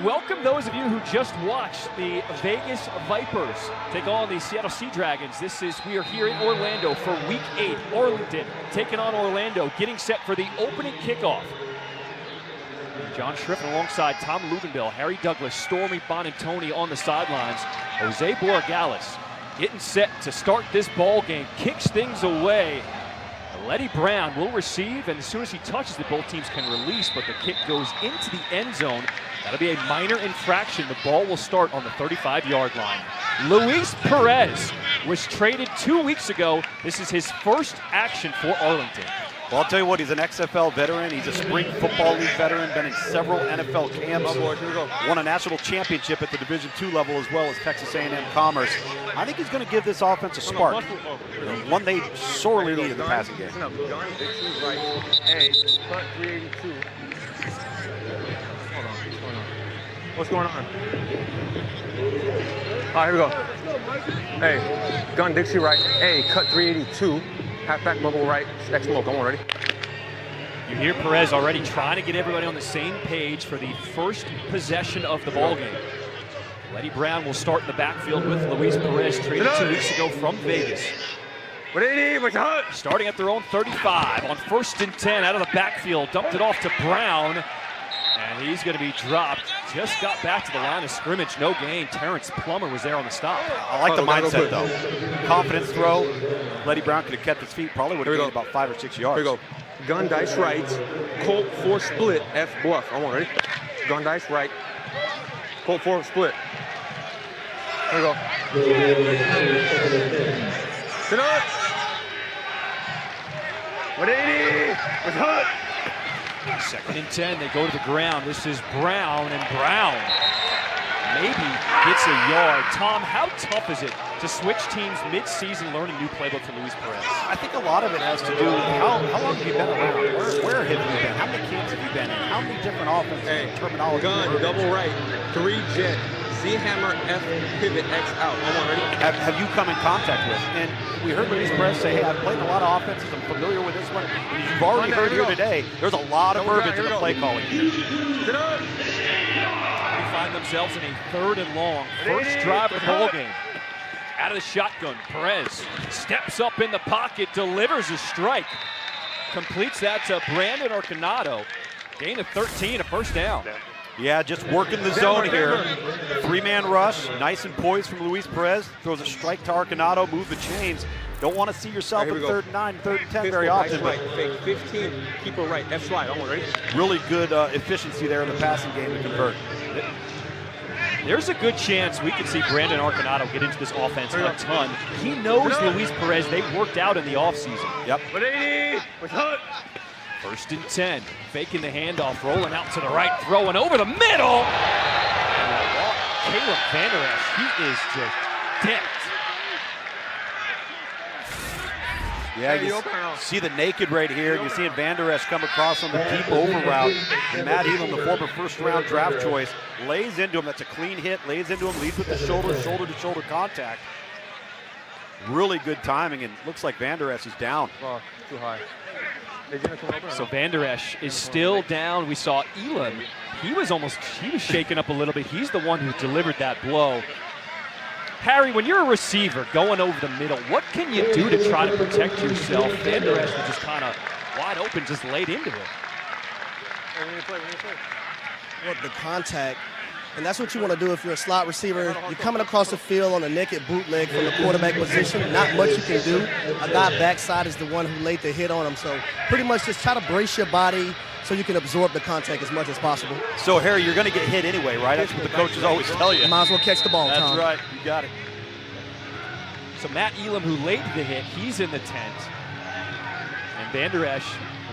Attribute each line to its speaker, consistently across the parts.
Speaker 1: welcome those of you who just watched the Vegas Vipers take on the Seattle Sea Dragons. We are here in Orlando for Week 8. Arlington taking on Orlando, getting set for the opening kickoff. John Schriffen alongside Tom Lubenbill, Harry Douglas, Stormy Bonantoni on the sidelines. Jose Borregales getting set to start this ball game, kicks things away. Letty Brown will receive, and as soon as he touches it, both teams can release, but the kick goes into the end zone. That'll be a minor infraction. The ball will start on the 35-yard line. Luis Perez was traded 2 weeks ago. This is his first action for Arlington.
Speaker 2: Well, I'll tell you what, he's an XFL veteran. He's a spring football league veteran, been in several NFL camps, won a national championship at the Division II level as well as Texas A&M Commerce. I think he's going to give this offense a spark, one they sorely need in the passing game.
Speaker 3: What's going on? All right, here we go. Hey, gun Dixie right. Hey, cut 382. Halfback bubble right. X smoke. I'm ready.
Speaker 1: You hear Perez already trying to get everybody on the same page for the first possession of the ball game. Letty Brown will start in the backfield with Luis Perez, traded 2 weeks ago from Vegas.
Speaker 3: What do you need? What's up?
Speaker 1: Starting at their own 35 on 1st and 10 out of the backfield. Dumped it off to Brown. And he's going to be dropped. Just got back to the line of scrimmage. No gain. Terrence Plummer was there on the stop.
Speaker 2: I like the mindset, though. Confidence throw. Letty Brown could have kept his feet. Probably would have gained about 5 or 6 yards.
Speaker 3: Here we go. Gun dice right. Colt 4 split. F bluff. I'm ready. Gun dice right. Colt 4 split. Here we go. Sit up. 180. What's up?
Speaker 1: 2nd and 10, they go to the ground. This is Brown, and Brown maybe gets a yard. Tom, how tough is it to switch teams mid-season, learning new playbook from Luis Perez?
Speaker 2: I think a lot of it has to do with how long have you been around? Where have you been? How many camps have you been in? How many different offenses and terminology?
Speaker 3: Gun, double right, 3 jet, Z hammer, F pivot, X out. I'm ready.
Speaker 2: Have you come in contact with? And we heard Luis Perez say, hey, I've played a lot of offenses. I'm familiar with this one. And you've already heard here today, there's a lot of verbiage in the play calling.
Speaker 1: They find themselves in a 3rd and long. First drive of the ball game. Out of the shotgun, Perez steps up in the pocket, delivers a strike. Completes that to Brandon Arconado. Gain of 13, a first down.
Speaker 2: Yeah, just working the zone here. 3-man rush, nice and poised from Luis Perez. Throws a strike to Arconado, move the chains. Don't want to see yourself in 3rd and 9, 3rd and 10 very often.
Speaker 3: Right, fake 15, keep it right, F slide, I'm ready.
Speaker 2: Really good efficiency there in the passing game to convert.
Speaker 1: There's a good chance we could see Brandon Arconado get into this offense a ton. He knows Luis Perez. They worked out in the offseason.
Speaker 2: Yep.
Speaker 3: 180, what's up?
Speaker 1: 1st and 10, faking the handoff, rolling out to the right, throwing over the middle. And Caleb Vander Esch, he is just dead.
Speaker 2: Yeah, you see the naked right here. You're seeing Vander Esch come across on the deep over route. And Matt Elam, the former 1st-round draft choice, lays into him. That's a clean hit, lays into him, leads with the shoulder-to-shoulder contact. Really good timing, and looks like Vander Esch is down.
Speaker 3: Oh, too high.
Speaker 1: So Vander Esch is still down. We saw Elam. He was shaken up a little bit. He's the one who delivered that blow. Harry, when you're a receiver going over the middle, what can you do to try to protect yourself? Vander Esch was just kind of wide open, just laid into it.
Speaker 4: Well, the contact, and that's what you want to do if you're a slot receiver. You're coming across the field on a naked bootleg from the quarterback position. Not much you can do. A guy backside is the one who laid the hit on him. So pretty much just try to brace your body so you can absorb the contact as much as possible.
Speaker 2: So, Harry, you're going to get hit anyway, right? That's what the coaches always tell you.
Speaker 4: Might as well catch the ball, Tom.
Speaker 2: That's right. You got it.
Speaker 1: So Matt Elam, who laid the hit, he's in the tent. And Vander Esch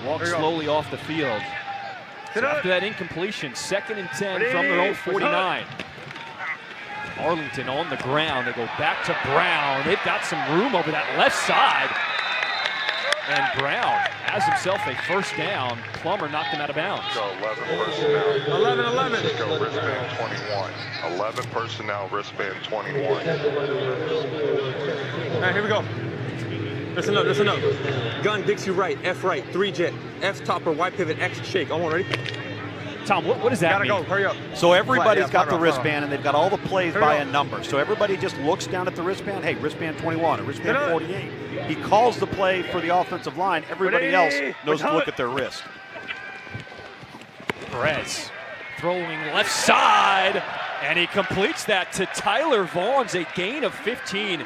Speaker 1: walks slowly off the field. So after that incompletion, 2nd and 10 from their own 49. Arlington on the ground. They go back to Brown. They've got some room over that left side. And Brown has himself a 1st down. Plummer knocked him out of bounds.
Speaker 5: Go 11 personnel.
Speaker 3: 11.
Speaker 5: Go wristband 21. 11 personnel, wristband 21.
Speaker 3: All right, here we go. Listen up. Gun Dixie right, F right, 3 jet, F topper, Y pivot, X shake. I'm ready.
Speaker 1: Tom, what does that mean?
Speaker 3: Gotta go, hurry up.
Speaker 2: So everybody's got the
Speaker 3: flat,
Speaker 2: wristband, and they've got all the plays
Speaker 3: Hurry
Speaker 2: by
Speaker 3: up.
Speaker 2: a number. So everybody just looks down at the wristband. Hey, wristband 21 or wristband 48. He calls the play for the offensive line. Everybody else knows to look at their wrist.
Speaker 1: Perez throwing left side, and he completes that to Tyler Vaughn's, a gain of 15.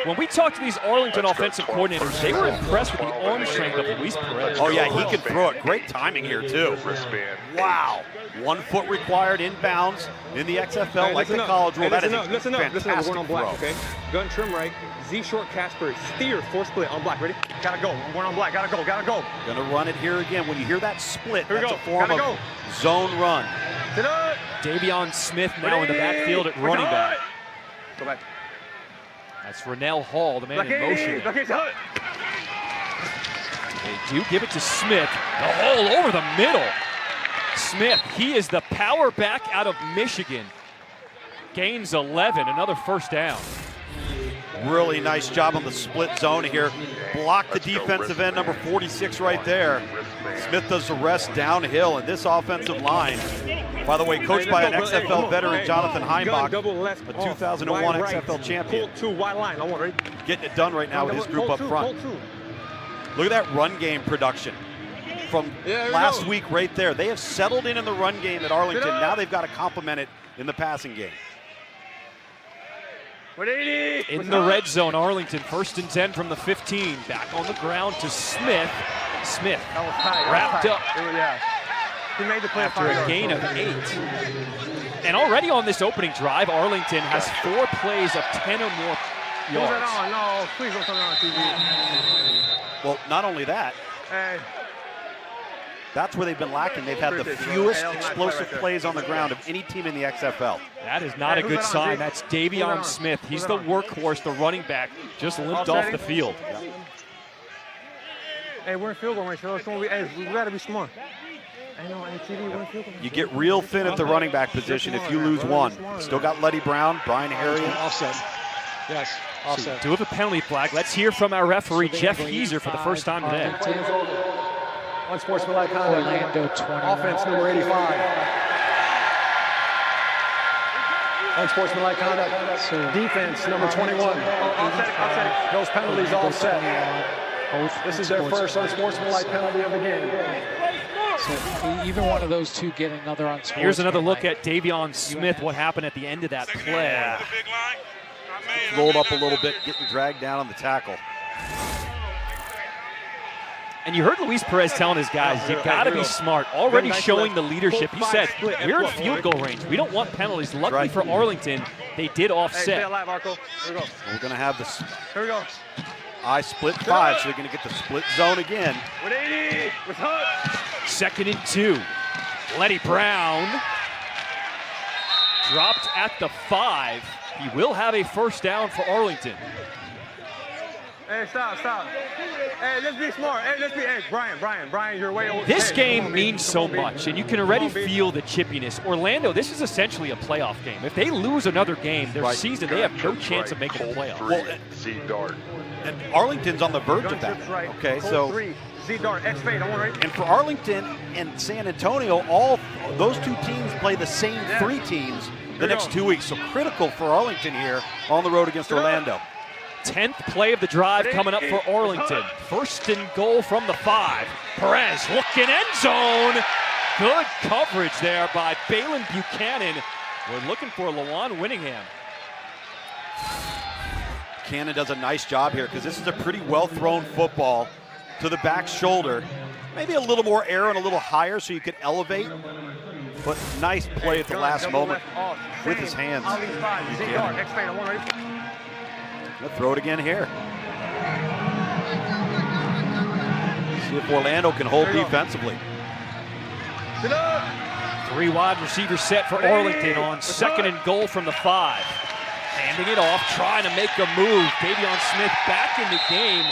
Speaker 1: When we talked to these Arlington offensive coordinators, they were impressed with the arm strength of Luis Perez.
Speaker 2: Oh, yeah, he can throw it. Great timing here, too.
Speaker 5: Wristband.
Speaker 2: Wow. 1 foot required inbounds in the XFL, like the college rule. That is a fantastic
Speaker 3: We're going on black,
Speaker 2: throw.
Speaker 3: okay? Gun trim right. Z short Casper. Steer 4 split on black. Ready? Gotta go. We're going on black. Gotta go. Gotta go.
Speaker 2: Going to run it here again. When you hear that split,
Speaker 3: Here we
Speaker 2: that's
Speaker 3: go.
Speaker 2: a form
Speaker 3: Gotta
Speaker 2: of
Speaker 3: go.
Speaker 2: zone run.
Speaker 3: Sit up.
Speaker 1: Davion Smith now in the backfield at running back.
Speaker 3: Go back.
Speaker 1: That's Renell Hall, the man
Speaker 3: Black
Speaker 1: in motion.
Speaker 3: 80. Black 80. Hut.
Speaker 1: They do give it to Smith. The hole over the middle. Smith, he is the power back out of Michigan. Gains 11, another first down.
Speaker 2: Really nice job on the split zone here. Block the defensive end, number 46 right there. Smith does the rest downhill, and this offensive line, by the way, coached by an XFL veteran, Jonathan Heimbach, a 2001 XFL champion.
Speaker 3: Pull 2 wide line. I want ready.
Speaker 2: Getting it done right now with his group up front. Look at that run game production from last week right there. They have settled in the run game at Arlington. Now they've got to complement it in the passing game.
Speaker 1: In the red zone, Arlington, 1st and 10 from the 15. Back on the ground to Smith. Smith wrapped up
Speaker 3: He made the play
Speaker 1: after a gain of 8. And already on this opening drive, Arlington has 4 plays of 10 or more yards.
Speaker 3: No, please don't turn it on TV.
Speaker 2: Well, not only that,
Speaker 3: Hey.
Speaker 2: that's where they've been lacking. They've had the fewest explosive plays on the ground of any team in the XFL.
Speaker 1: That is not a good sign. That's Davion Smith. He's the workhorse, the running back, just limped off the field.
Speaker 3: Hey, we're in field goal range, so it's gonna be, hey, we gotta be smart. I know, TV, we're in field goal range.
Speaker 2: You get real thin at the running back position if you lose one. Still got Letty Brown, Brian Harriet.
Speaker 6: Offset. Yes, offset.
Speaker 1: Do have a penalty flag. Let's hear from our referee, Jeff Heiser, for the first time today.
Speaker 7: Unsportsmanlike conduct.
Speaker 6: Orlando 21.
Speaker 7: Offense number 85. Unsportsmanlike conduct.
Speaker 6: So
Speaker 7: Defense number 21. Those penalties all set. This is their first unsportsmanlike penalty of the game.
Speaker 6: So even one of those two get another unsportsmanlike.
Speaker 1: Here's another look at Davion Smith, what happened at the end of that play.
Speaker 2: Rolled up a little bit, getting dragged down on the tackle.
Speaker 1: And you heard Luis Perez telling his guys, you got to be smart. Already showing the leadership. He said, we're in field goal range. We don't want penalties. Luckily for Arlington, they did offset.
Speaker 2: We're going to have this
Speaker 3: Here we go.
Speaker 2: I split 5, so they're going to get the split zone again.
Speaker 3: 180 with Hunt.
Speaker 1: 2nd and 2. Letty Brown dropped at the 5. He will have a first down for Arlington.
Speaker 3: Hey, stop. Hey, let's be smart. Hey, Brian, you're way over.
Speaker 1: This
Speaker 3: hey,
Speaker 1: game
Speaker 3: on,
Speaker 1: means so much, and you can already feel the chippiness. Orlando, this is essentially a playoff game. If they lose another game, their season, they have no chance of making the playoffs.
Speaker 2: Well,
Speaker 5: Z-Dart.
Speaker 2: and Arlington's on the verge of that. Okay, so
Speaker 3: Z-Dart, X-Fade, I want right.
Speaker 2: and for Arlington and San Antonio, all those 2 teams play the same 3 teams the next 2 weeks. So critical for Arlington here on the road against Orlando.
Speaker 1: 10th play of the drive coming up for Arlington. 1st and goal from the 5. Perez looking end zone. Good coverage there by Balin Buchanan. We're looking for Lawan Winningham.
Speaker 2: Cannon does a nice job here because this is a pretty well-thrown football to the back shoulder. Maybe a little more air and a little higher so you could elevate. But nice play at the last moment with his hands.
Speaker 3: Z-Dart, X-Fade, I want right.
Speaker 2: Gonna throw it again here. See if Orlando can hold defensively.
Speaker 1: 3 wide receiver set for Arlington on 2nd and goal from the 5. Handing it off, trying to make a move. Davion Smith back in the game,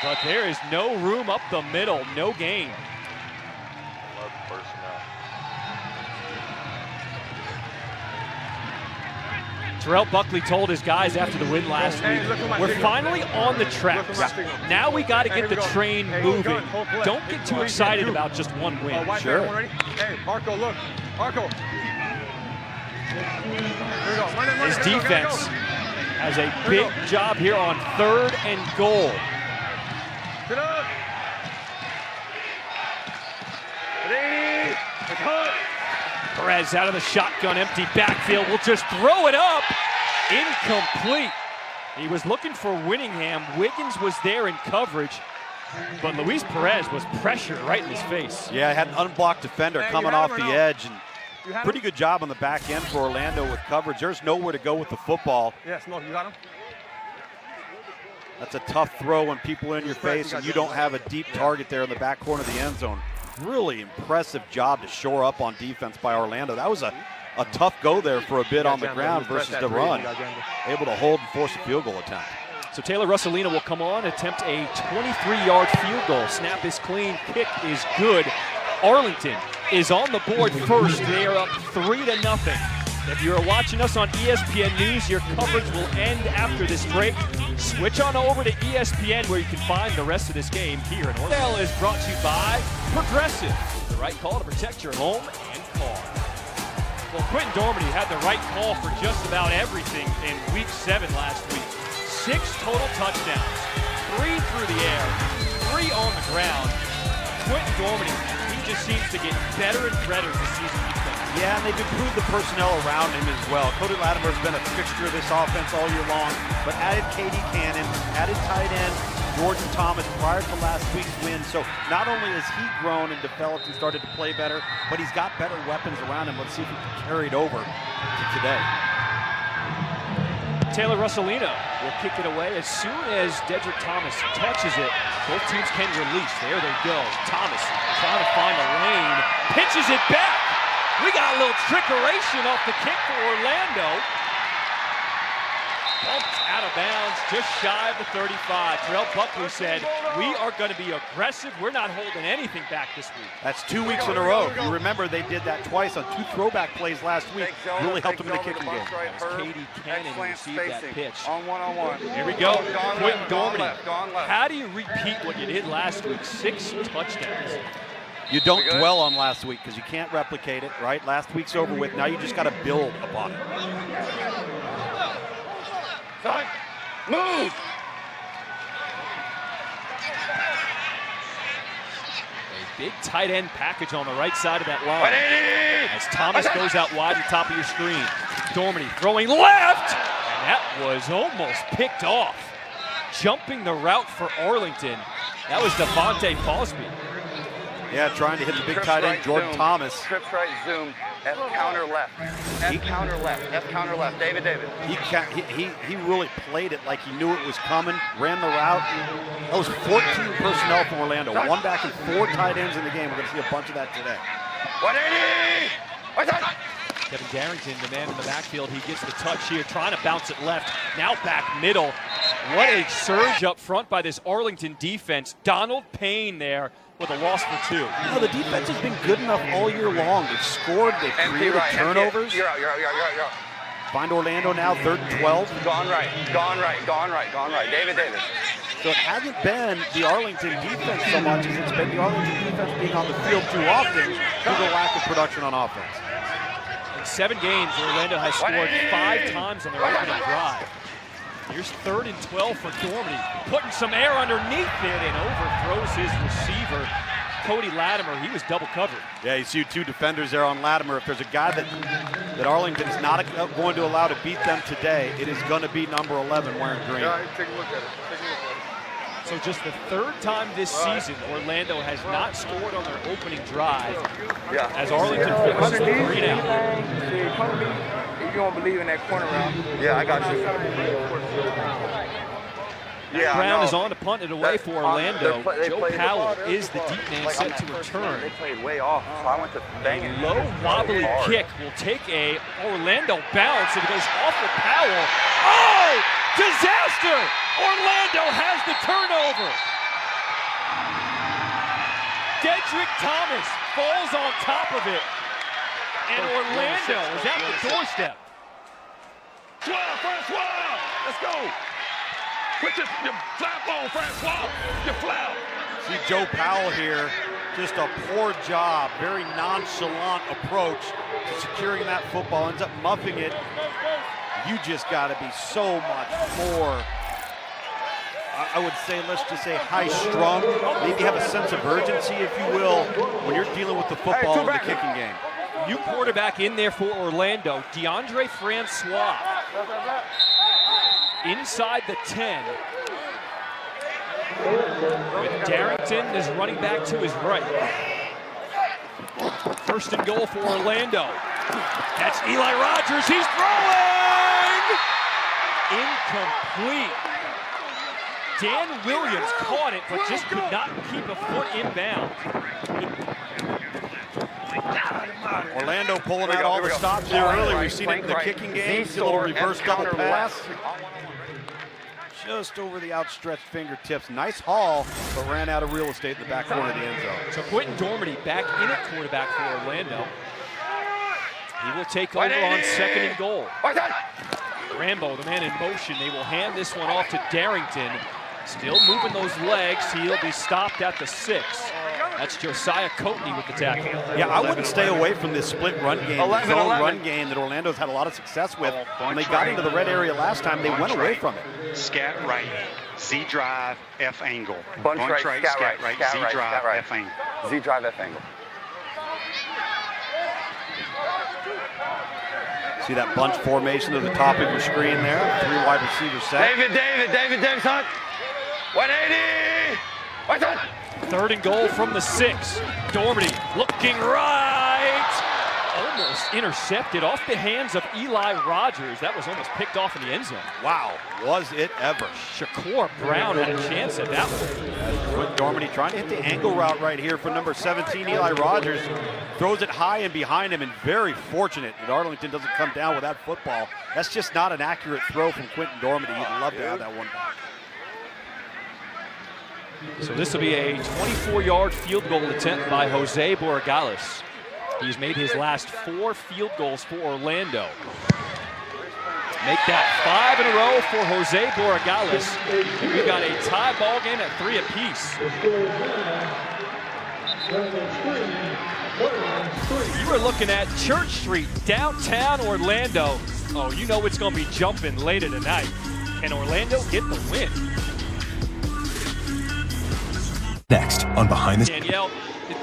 Speaker 1: but there is no room up the middle, no gain.
Speaker 5: 11 personnel.
Speaker 1: Terrell Buckley told his guys after the win last week, we're finally on the tracks. Now we got to get the train moving. Don't get too excited about just one win.
Speaker 3: Sure. Hey, Arco, look. Arco.
Speaker 1: His defense has a big job here on 3rd and goal.
Speaker 3: Get up.
Speaker 1: Perez out of the shotgun, empty backfield, will just throw it up. Incomplete. He was looking for Winningham. Wiggins was there in coverage, but Luis Perez was pressured right in his face.
Speaker 2: Yeah, had an unblocked defender coming off the edge, and pretty good job on the back end for Orlando with coverage. There's nowhere to go with the football.
Speaker 3: Yeah, Smoke, you got him?
Speaker 2: That's a tough throw when people are in your face and you don't have a deep target there in the back corner of the end zone. Really impressive job to shore up on defense by Orlando. That was a tough go there for a bit on the ground versus the run. Able to hold and force a field goal attempt.
Speaker 1: So Taylor Russolino will come on, attempt a 23-yard field goal. Snap is clean, kick is good. Arlington is on the board first. They are up 3-0. If you're watching us on ESPN News, your coverage will end after this break. Switch on over to ESPN where you can find the rest of this game here in Orlando. Is brought to you by Progressive, the right call to protect your home and car. Well, Quentin Dormady had the right call for just about everything in Week 7 last week. 6 total touchdowns, 3 through the air, 3 on the ground. Quentin Dormady, he just seems to get better and better as the season keeps going.
Speaker 2: Yeah, and they've improved the personnel around him as well. Cody Latimer's been a fixture of this offense all year long, but added K.D. Cannon, added tight end Jordan Thomas prior to last week's win. So not only has he grown and developed and started to play better, but he's got better weapons around him. Let's see if he can carry it over to today.
Speaker 1: Taylor Russolino will kick it away as soon as Dedrick Thomas touches it. Both teams can release. There they go. Thomas trying to find a lane, pitches it back. We got a little trickeration off the kick for Orlando. Bumped out of bounds, just shy of the 35. Terrell Buckley said, we are going to be aggressive. We're not holding anything back this week.
Speaker 2: That's 2 weeks in a row. You remember they did that twice on 2 throwback plays last week. Really helped them in the kicking game.
Speaker 1: K.D. Cannon who received that pitch.
Speaker 5: On one.
Speaker 1: Here we go. Quentin Dormady. How do you repeat what you did last week? 6 touchdowns.
Speaker 2: You don't dwell on last week because you can't replicate it, right? Last week's over with. Now you just got to build upon it.
Speaker 5: Move!
Speaker 1: A big tight end package on the right side of that line. As Thomas goes out wide at the top of your screen. Dormady throwing left! And that was almost picked off. Jumping the route for Arlington. That was Devontae Cosby.
Speaker 2: Yeah, trying to hit the big tight end, Jordan Thomas.
Speaker 5: Trips right, zoom, F counter left. F counter left, David.
Speaker 2: He really played it like he knew it was coming, ran the route. That was 14 personnel from Orlando, 1 back and 4 tight ends in the game. We're going to see a bunch of that today.
Speaker 5: 180!
Speaker 1: Kevin Darrington, the man in the backfield, he gets the touch here, trying to bounce it left. Now back middle. What a surge up front by this Arlington defense. Donald Payne there with a loss for 2.
Speaker 2: You know, the defense has been good enough all year long. They've scored, they've created turnovers.
Speaker 5: You're out.
Speaker 2: Find Orlando now, 3rd and 12.
Speaker 5: Gone right. David.
Speaker 2: So it hasn't been the Arlington defense so much as it's been the Arlington defense being on the field too often due to the lack of production on offense.
Speaker 1: In 7 games, Orlando has scored 5 times on their opening drive. Here's 3rd and 12 for Dormady, putting some air underneath it and overthrows his receiver, Cody Latimer. He was double covered.
Speaker 2: Yeah, you see 2 defenders there on Latimer. If there's a guy that Arlington is not going to allow to beat them today, it is going to be number 11 wearing green.
Speaker 5: Yeah, take a look at it.
Speaker 1: So just the 3rd time this season, Orlando has not scored on their opening drive.
Speaker 5: Yeah.
Speaker 1: As Arlington forces the 3 down.
Speaker 5: You don't believe in that corner route. Yeah, I got you. Yeah,
Speaker 1: Brown is on to punt it away for Orlando. Joe Powell is the deep man set to return.
Speaker 5: They played way off, so I went to bang it.
Speaker 1: Low wobbly kick will take a Orlando bounce, and it goes off of Powell. Oh! Disaster! Orlando has the turnover. Dedrick Thomas falls on top of it, and Orlando is at the doorstep.
Speaker 3: Francois! Let's go! Put your flap on, Francois! Your flap!
Speaker 2: See Joe Powell here, just a poor job, very nonchalant approach to securing that football, ends up muffing it. You just got to be so much more, I would say, let's just say high-strung, maybe have a sense of urgency, if you will, when you're dealing with the football in the kicking game.
Speaker 1: New quarterback in there for Orlando, DeAndre Francois. Inside the 10. With Darrington as running back to his right. First and goal for Orlando. That's Eli Rogers, he's throwing! Incomplete. Dan Williams caught it, but just could not keep a foot inbound.
Speaker 2: Orlando pulling out all the stops here early. We've seen it in the kicking game. See a little reverse double pass. Just over the outstretched fingertips. Nice haul, but ran out of real estate in the back corner of the end zone.
Speaker 1: So Quentin Dormady back in at quarterback for Orlando. He will take over on second and goal. Rambo, the man in motion. They will hand this one off to Darrington. Still moving those legs. He'll be stopped at the 6. That's Josiah Coatney with the tackle.
Speaker 2: Yeah, I wouldn't stay away from this split run game, zone run game that Orlando's had a lot of success with. When they got into the red area last time, they went away from it.
Speaker 8: Scat right, Z drive, F angle.
Speaker 5: Bunch right,
Speaker 8: scat right, Z drive, F angle.
Speaker 5: Z drive, F angle.
Speaker 2: See that bunch formation at the top of your screen there? 3 wide receivers set.
Speaker 5: David, son. 180! Right on.
Speaker 1: Third and goal from the 6. Dormady looking right. Almost intercepted off the hands of Eli Rogers. That was almost picked off in the end zone.
Speaker 2: Wow, was it ever.
Speaker 1: Shakur Brown had a chance at that one.
Speaker 2: Quentin Dormady trying to hit the angle route right here for number 17, Eli Rogers. Throws it high and behind him, and very fortunate that Arlington doesn't come down with that football. That's just not an accurate throw from Quentin Dormady. He'd love to have that one back.
Speaker 1: So this will be a 24-yard field goal attempt by Jose Borregales. He's made his last 4 field goals for Orlando. Make that 5 in a row for Jose Borregales. And we've got a tie ball game at 3 apiece. You are looking at Church Street, downtown Orlando. Oh, you know it's going to be jumping later tonight. Can Orlando get the win?
Speaker 9: Next on Behind the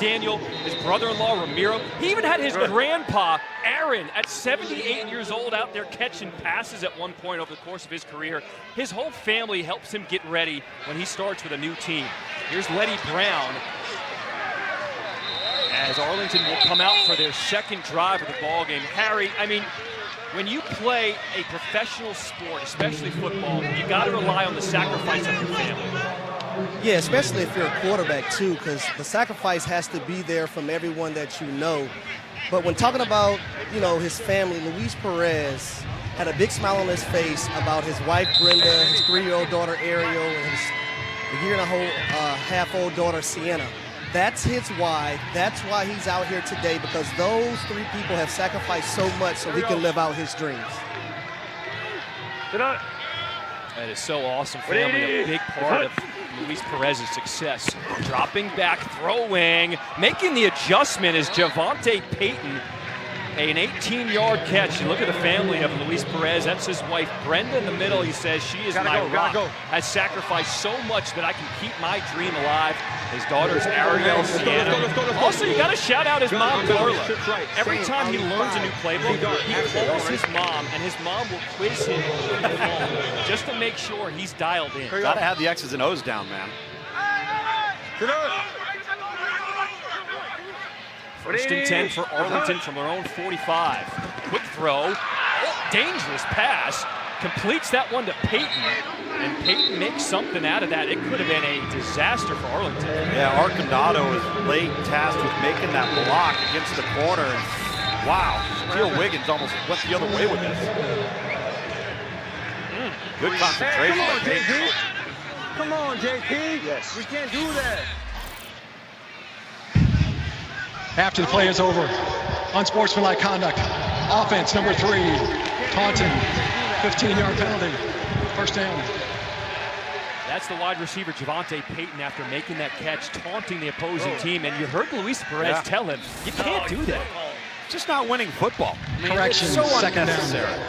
Speaker 1: Daniel, his brother-in-law Ramiro, he even had his grandpa Aaron at 78 years old out there catching passes at one point over the course of his career. His whole family helps him get ready when he starts with a new team. Here's Letty Brown as Arlington will come out for their second drive of the ball game. Harry, I mean, when you play a professional sport, especially football, you got to rely on the sacrifice of your family.
Speaker 4: Yeah, especially if you're a quarterback too, because the sacrifice has to be there from everyone that you know. But when talking about, you know, his family, Luis Perez had a big smile on his face about his wife Brenda, his 3-year-old daughter Ariel, and his 1.5-year-old daughter Sienna. That's his why. That's why he's out here today, because those 3 people have sacrificed so much so he can live out his dreams.
Speaker 1: That is so awesome. Family, a big part of Luis Perez's success. Dropping back, throwing, making the adjustment is Javonte Payton. An 18-yard catch. You look at the family of Luis Perez. That's his wife, Brenda, in the middle. He says, she is my rock. Has sacrificed so much that I can keep my dream alive. His daughters, Ariel, Sienna. Also, you got to shout out his mom, Carla. Every time he learns a new playbook, he calls his mom, and his mom will quiz him on the phone just to make sure he's dialed in.
Speaker 2: Got to have the X's and O's down, man.
Speaker 1: First and 10 for Arlington from their own 45. Quick throw, dangerous pass, completes that one to Payton, and Payton makes something out of that. It could have been a disaster for Arlington.
Speaker 2: Yeah, Arcandado is late tasked with making that block against the corner. And wow, Shaquille Wiggins almost went the other way with this. Good concentration by Payton.
Speaker 3: Come on, JP. Yes. We can't do that.
Speaker 6: After the play is over, unsportsmanlike conduct. Offense number 3, taunting.
Speaker 7: 15-yard penalty. First down.
Speaker 1: That's the wide receiver, Javante Payton, after making that catch, taunting the opposing team. And you heard Luis Perez tell him, you can't do that.
Speaker 2: Just not winning football. I mean,
Speaker 7: Correction,
Speaker 2: it's so
Speaker 7: second
Speaker 2: unnecessary.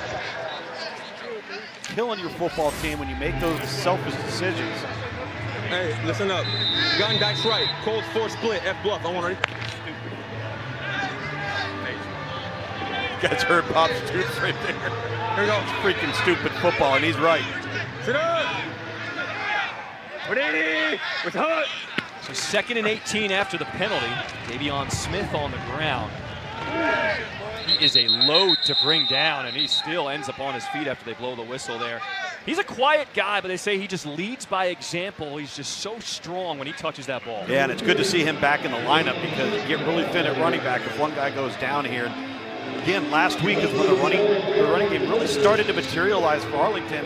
Speaker 2: Killing your football team when you make those selfish decisions.
Speaker 3: Hey, listen up. Gun, dice right. Cold 4 split. F bluff. I want to.
Speaker 2: You guys heard Bob's tooth right there.
Speaker 3: Here we go.
Speaker 2: It's freaking stupid football, and he's right.
Speaker 3: Sit up. 180. It's hot.
Speaker 1: So 2nd and 18 after the penalty. Davion Smith on the ground. He is a load to bring down, and he still ends up on his feet after they blow the whistle there. He's a quiet guy, but they say he just leads by example. He's just so strong when he touches that ball.
Speaker 2: Yeah, and it's good to see him back in the lineup because you get really thin at running back if one guy goes down here. And again, last week is when the running game really started to materialize for Arlington.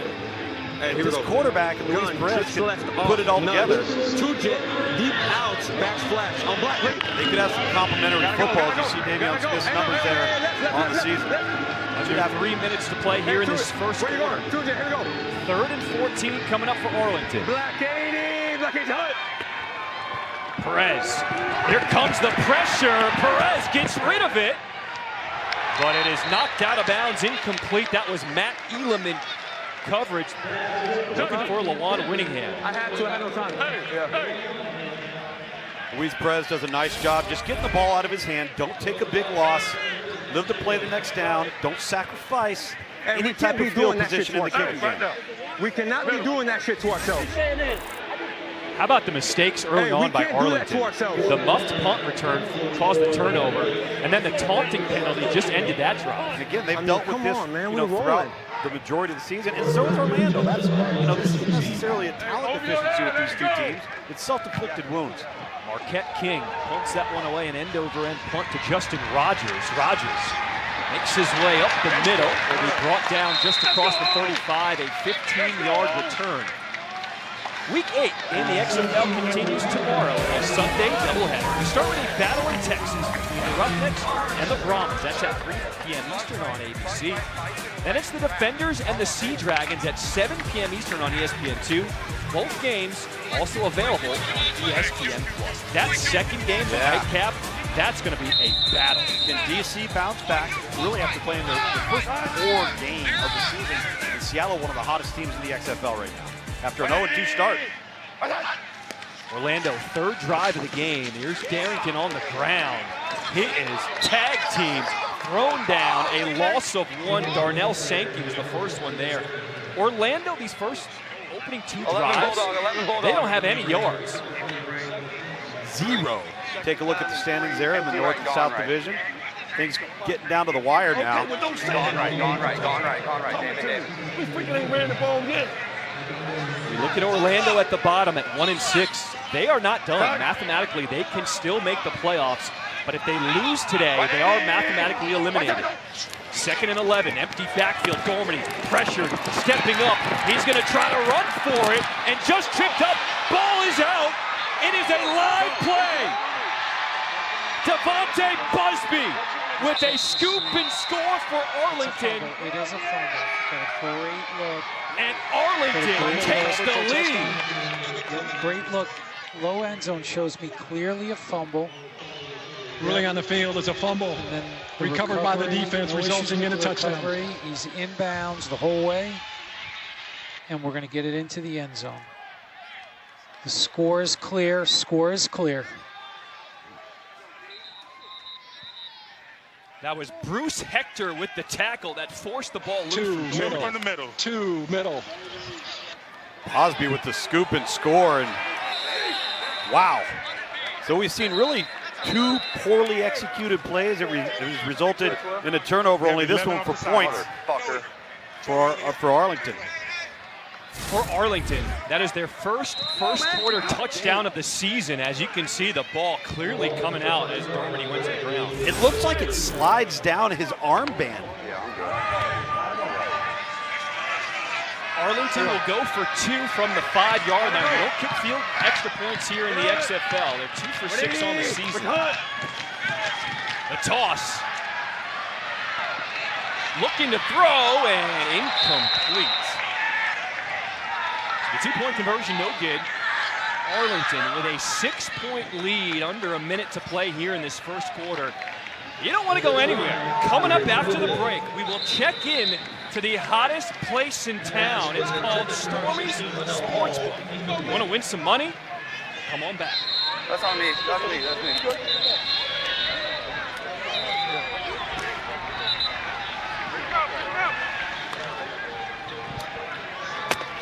Speaker 3: Hey,
Speaker 2: His quarterback, Luis Perez, can put it all together.
Speaker 3: 2 jet, deep outs, back splash on black.
Speaker 2: They could have some complimentary football as you see Davion Smith's numbers there on the season.
Speaker 1: Under 3 minutes to play here in this first quarter. 3rd and 14 coming up for Arlington.
Speaker 3: Black 80, Black 80 hut.
Speaker 1: Perez, here comes the pressure. Perez gets rid of it, but it is knocked out of bounds, incomplete. That was Matt Elam in coverage, looking for Lawan Winningham.
Speaker 3: I had no time.
Speaker 2: Luis Perez does a nice job just getting the ball out of his hand. Don't take a big loss. Live to play the next down. Don't sacrifice any type of field position in the kicking game.
Speaker 3: We cannot be doing that shit to ourselves.
Speaker 1: How about the mistakes early on by Arlington? The muffed punt return caused the turnover, and then the taunting penalty just ended that drive.
Speaker 2: And again, they've dealt with this throughout the majority of the season, and so is Orlando. That's, this isn't necessarily a talent deficiency with these two teams. It's self-inflicted wounds.
Speaker 1: Marquette King punts that one away, an end-over-end punt to Justin Rogers. Rogers makes his way up the middle. Will be brought down just across the 35, a 15-yard return. Week 8 in the XFL continues tomorrow, a Sunday doubleheader. We start with a battle in Texas between the Roughnecks and the Brahmas. That's at 3 p.m. Eastern on ABC. Then it's the Defenders and the Sea Dragons at 7 p.m. Eastern on ESPN2. Both games also available on ESPN+. That second game, the nightcap, that's going to be a battle.
Speaker 2: Can DC bounce back really after playing the first 4 game of the season? And Seattle, one of the hottest teams in the XFL right now, after an 0-2 start.
Speaker 1: Orlando, 3rd drive of the game. Here's Darrington on the ground. He is tag teamed, thrown down, a loss of 1. Darnell Sankey was the first one there. Orlando, these first opening 2 drives, they don't have any yards.
Speaker 2: 0. Take a look at the standings there in the North and South Division. Things getting down to the wire now.
Speaker 5: Gone right. David.
Speaker 7: We freaking ain't ran the ball yet.
Speaker 1: We look at Orlando at the bottom at 1-6. They are not done. Mathematically, they can still make the playoffs, but if they lose today, they are mathematically eliminated. 2nd and 11, empty backfield. Gormany pressured, stepping up. He's going to try to run for it, and just tripped up. Ball is out. It is a live play. Devontae Busby with a scoop and score for Arlington.
Speaker 6: It is a fumble. Got a great look.
Speaker 1: And Arlington takes the lead.
Speaker 6: Great look. Low end zone shows me clearly a fumble.
Speaker 7: Ruling on the field is a fumble.
Speaker 6: And then
Speaker 7: recovered by the defense, resulting in a touchdown.
Speaker 6: He's inbounds the whole way. And we're going to get it into the end zone. The score is clear. Score is clear.
Speaker 1: That was Bruce Hector with the tackle that forced the ball loose.
Speaker 7: 2 middle.
Speaker 8: In the middle.
Speaker 7: 2 middle.
Speaker 2: Osby with the scoop and score, and wow. So we've seen really 2 poorly executed plays that has resulted in a turnover, only this one for points for Arlington.
Speaker 1: For Arlington, that is their first quarter touchdown of the season. As you can see, the ball clearly coming out as Darmody went to the ground.
Speaker 2: It looks like it slides down his armband.
Speaker 1: Arlington will go for 2 from the 5-yard line. They don't kick field extra points here in the XFL. They're 2 for 6 on the season. The toss. looking to throw, and incomplete. The two-point conversion, no good. Arlington with a 6-point lead, under a minute to play here in this first quarter. You don't want to go anywhere. Coming up after the break, we will check in to the hottest place in town. It's called Stormy's Sportsbook. You want to win some money? Come on back.
Speaker 5: That's on me. That's me. That's me.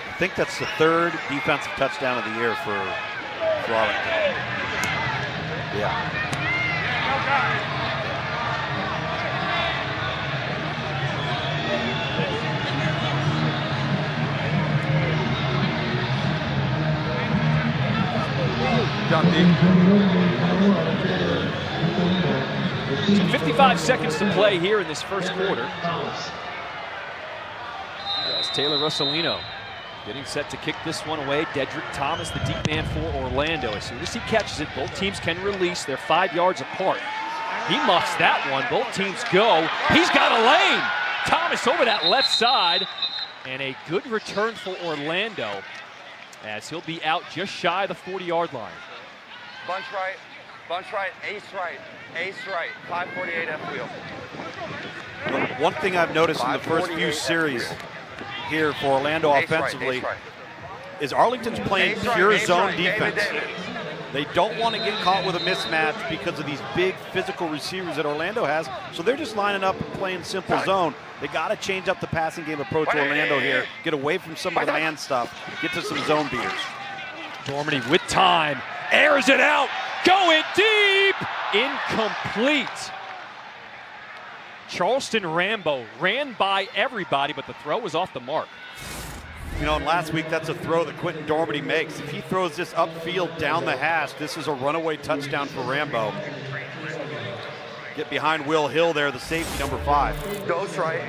Speaker 2: I think that's the third defensive touchdown of the year for Arlington. Yeah.
Speaker 1: So 55 seconds to play here in this first quarter. That's Taylor Russolino getting set to kick this one away. Dedrick Thomas, the deep man for Orlando. As soon as he catches it, both teams can release. They're 5 yards apart. He muffs that one. Both teams go. He's got a lane. Thomas over that left side. And a good return for Orlando, as he'll be out just shy of the 40-yard line.
Speaker 5: Bunch right, ace right, ace right, 548 F wheel.
Speaker 2: One thing I've noticed in the first few series here for Orlando offensively is Arlington's playing pure zone defense. They don't want to get caught with a mismatch because of these big physical receivers that Orlando has, so they're just lining up and playing simple zone. They got to change up the passing game approach to Orlando here, get away from some of the man stuff, get to some zone beaters.
Speaker 1: Dormady with time, airs it out, going deep, incomplete. Charleston Rambo ran by everybody, but the throw was off the mark.
Speaker 2: You know, and last week, that's a throw that Quentin Dormady makes. If he throws this upfield down the hash, this is a runaway touchdown for Rambo. Get behind Will Hill there, the safety, number 5.
Speaker 5: Ghost right.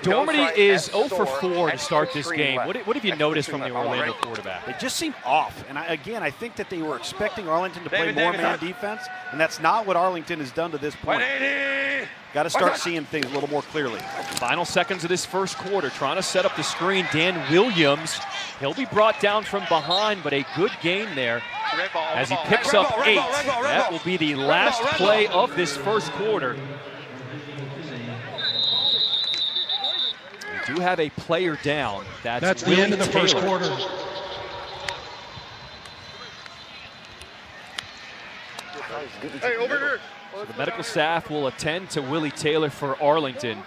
Speaker 1: Dormady is 0 for 4 to start this game. What have you noticed from the Orlando quarterback?
Speaker 2: They just seem off. And I think that they were expecting Arlington to play more man defense, and that's not what Arlington has done to this point. Got to start seeing things a little more clearly.
Speaker 1: Final seconds of this first quarter, trying to set up the screen. Dan Williams, he'll be brought down from behind, but a good gain there as he picks up 8. That will be the last play of this first quarter. We do have a player down. That's
Speaker 7: the end of the first quarter.
Speaker 3: Hey, over here.
Speaker 1: So the medical staff will attend to Willie Taylor for Arlington.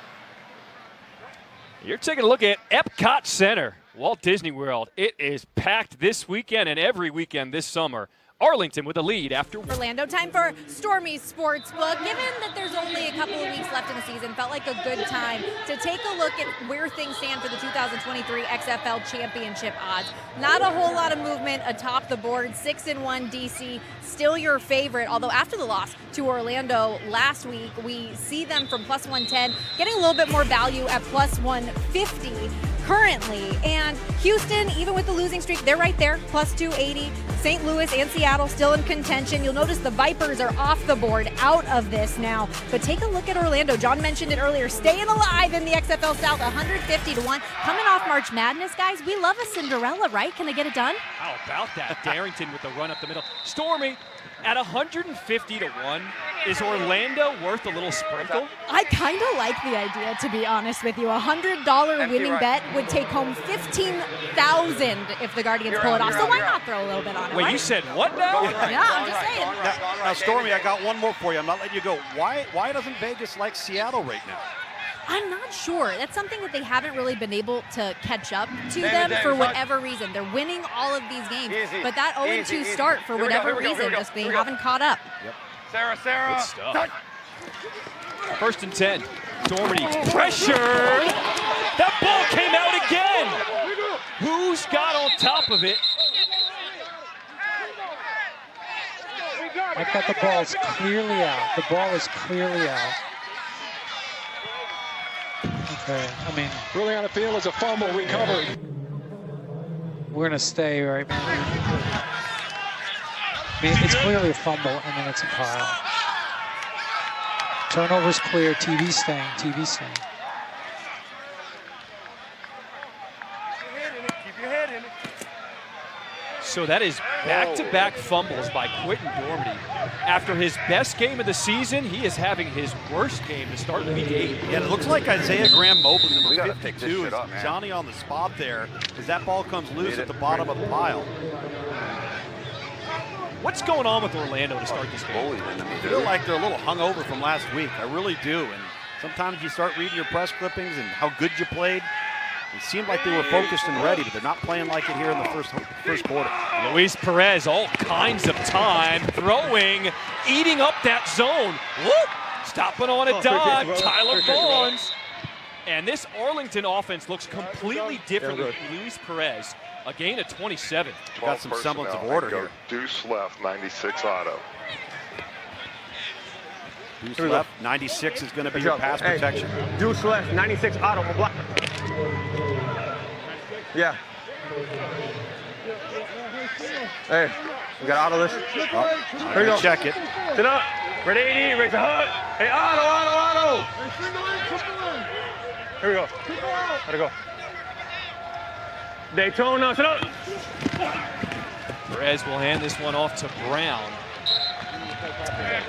Speaker 1: You're taking a look at Epcot Center, Walt Disney World. It is packed this weekend and every weekend this summer. Arlington with a lead after
Speaker 10: Orlando. Time for Stormy's Sportsbook. Given that there's only a couple of weeks left in the season, felt like a good time to take a look at where things stand for the 2023 XFL Championship odds. Not a whole lot of movement atop the board. 6-1 DC, still your favorite, although after the loss to Orlando last week, we see them from plus 110, getting a little bit more value at plus 150 currently. And Houston, even with the losing streak, they're right there, plus 280. St. Louis and Seattle still in contention. You'll notice the Vipers are off the board, out of this now. But take a look at Orlando. John mentioned it earlier, staying alive in the XFL South, 150-1. Coming off March Madness, guys, we love a Cinderella, right? Can they get it done?
Speaker 1: How about that? Darrington with the run up the middle. Stormy, at 150-1, is Orlando worth a little sprinkle?
Speaker 10: I kind of like the idea, to be honest with you. A $100 winning bet would take home $15,000 if the Guardians pull it off. So why not throw a little bit on it?
Speaker 1: Wait,
Speaker 10: right?
Speaker 1: you said what now?
Speaker 10: Yeah, I'm just saying.
Speaker 2: Now, Stormy, I got one more for you. I'm not letting you go. Why doesn't Vegas like Seattle right now?
Speaker 10: I'm not sure. That's something that they haven't really been able to catch up to them for whatever reason. They're winning all of these games, but that 0-2 start for whatever reason, just they haven't caught up.
Speaker 1: Yep.
Speaker 5: Sarah.
Speaker 1: Good stuff. 1st and 10. Dormady pressure. That ball came out again. Who's got on top of it?
Speaker 6: I thought the ball's clearly out. The ball is clearly out. Okay, I mean,
Speaker 7: Really on the field is a fumble recovered.
Speaker 6: we're gonna stay right. I mean, it's clearly a fumble, and then it's a pile. Turnover's clear. TV staying.
Speaker 1: So that is back-to-back fumbles by Quentin Dormady. After his best game of the season, he is having his worst game to start week 8.
Speaker 2: Yeah, it looks like Isaiah Graham Mobley, number 52, is Johnny on the spot there as that ball comes loose at the bottom of the pile.
Speaker 1: What's going on with Orlando to start this game?
Speaker 2: I feel like they're a little hungover from last week. I really do. And sometimes you start reading your press clippings and how good you played. It seemed like they were focused and ready, but they're not playing like it here in the first quarter.
Speaker 1: Luis Perez, all kinds of time, throwing, eating up that zone. Whoop! Stopping on a dime, Tyler Bonds. And this Arlington offense looks completely different with Luis Perez. A gain of 27.
Speaker 2: Got some semblance of order here.
Speaker 11: Deuce left, 96 auto.
Speaker 2: Deuce left, 96 is going to be your pass protection.
Speaker 3: Deuce left, 96 auto. Block. Yeah. Hey, we got auto this.
Speaker 2: Here we go. Check it.
Speaker 3: Sit up. Red 80, raise the hook. Hey, auto. Here we go. Let it go. Daytona, sit up.
Speaker 1: Perez will hand this one off to Brown.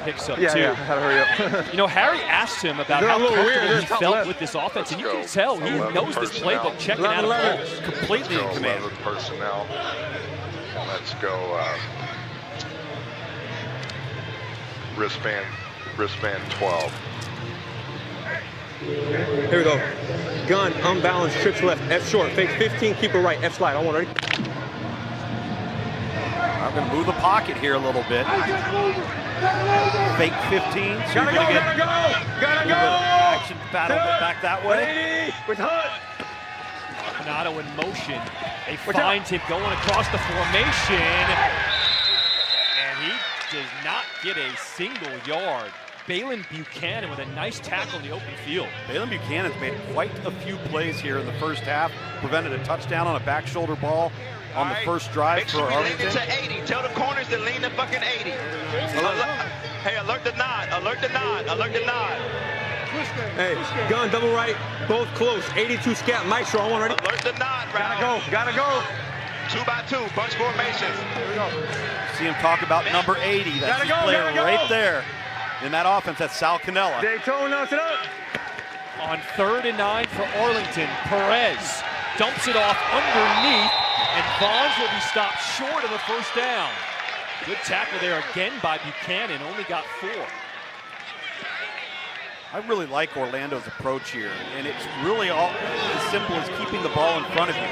Speaker 1: Picks up two.
Speaker 3: Yeah, gotta hurry up.
Speaker 1: You know, Harry asked him about how comfortable he felt with this offense, and you can tell he knows this playbook, checking out of balls.
Speaker 2: Completely in command.
Speaker 11: Personnel. Let's go. Wristband 12.
Speaker 3: Here we go. Gun, unbalanced, trips left, F short, fake 15, keep it right, F slide. On one, ready?
Speaker 2: I'm going to move the pocket here a little bit. Fake 15. So
Speaker 3: Gotta go!
Speaker 2: Action battle back that way.
Speaker 3: With Hunt.
Speaker 1: Renato in motion. They find him going across the formation. And he does not get a single yard. Balin Buchanan with a nice tackle in the open field.
Speaker 2: Balin Buchanan's made quite a few plays here in the first half. Prevented a touchdown on a back shoulder ball on the first drive for Arlington.
Speaker 12: Make sure you lean it to 80. Tell the corners to lean the fucking 80. Hey, alert the nod.
Speaker 3: Hey, gun, double right, both close. 82 scat, Maestro, on one, ready?
Speaker 12: Alert the nod, Ralph.
Speaker 3: Gotta go.
Speaker 12: 2 by 2, bunch formations.
Speaker 3: Here we go.
Speaker 2: See him talk about number 80. That's his player right there in that offense. That's Sal Canella.
Speaker 3: Daytona, sit up.
Speaker 1: On 3rd and 9 for Arlington, Perez dumps it off underneath, and Bonds will be stopped short of the first down. Good tackle there again by Buchanan, only got 4.
Speaker 2: I really like Orlando's approach here, and it's really all as simple as keeping the ball in front of you.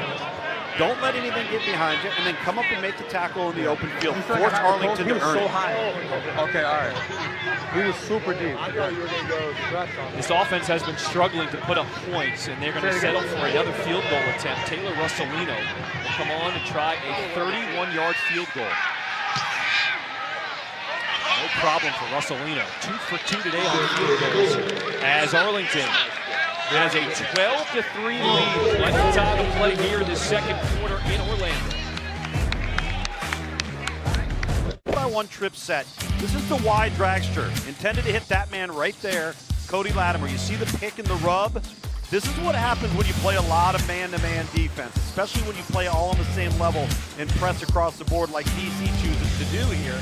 Speaker 2: Don't let anything get behind you, and then come up and make the tackle in the open field. Force Arlington to earn it.
Speaker 3: Okay, all right. He was super deep. I thought you were going to go stretch on
Speaker 1: This offense has been struggling to put up points, and they're going to settle for another field goal attempt. Taylor Russolino will come on and try a 31-yard field goal. No problem for Russolino. 2 for 2 today on field goals. As Arlington has a 12-3 lead. Plenty of time to play here in the second quarter in Orlando.
Speaker 2: 1-by-1 trip set. This is the wide dragster. Intended to hit that man right there, Cody Latimer. You see the pick and the rub? This is what happens when you play a lot of man-to-man defense, especially when you play all on the same level and press across the board like DC chooses to do here.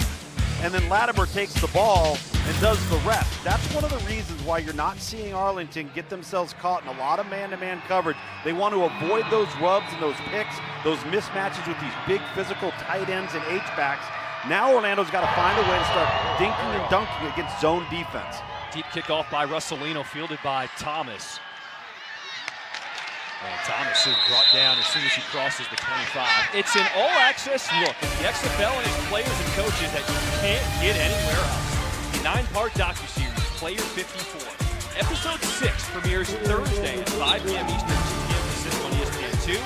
Speaker 2: And then Latimer takes the ball and does the rest. That's one of the reasons why you're not seeing Arlington get themselves caught in a lot of man-to-man coverage. They want to avoid those rubs and those picks, those mismatches with these big physical tight ends and H-backs. Now Orlando's got to find a way to start dinking and dunking against zone defense.
Speaker 1: Deep kickoff by Russolino, fielded by Thomas. And Thomas is brought down as soon as he crosses the 25. It's an all-access look at the XFL and its players and coaches that you can't get anywhere else. The 9-part docuseries, Player 54. Episode 6 premieres Thursday at 5 p.m. Eastern, 2 p.m. Pacific on ESPN2.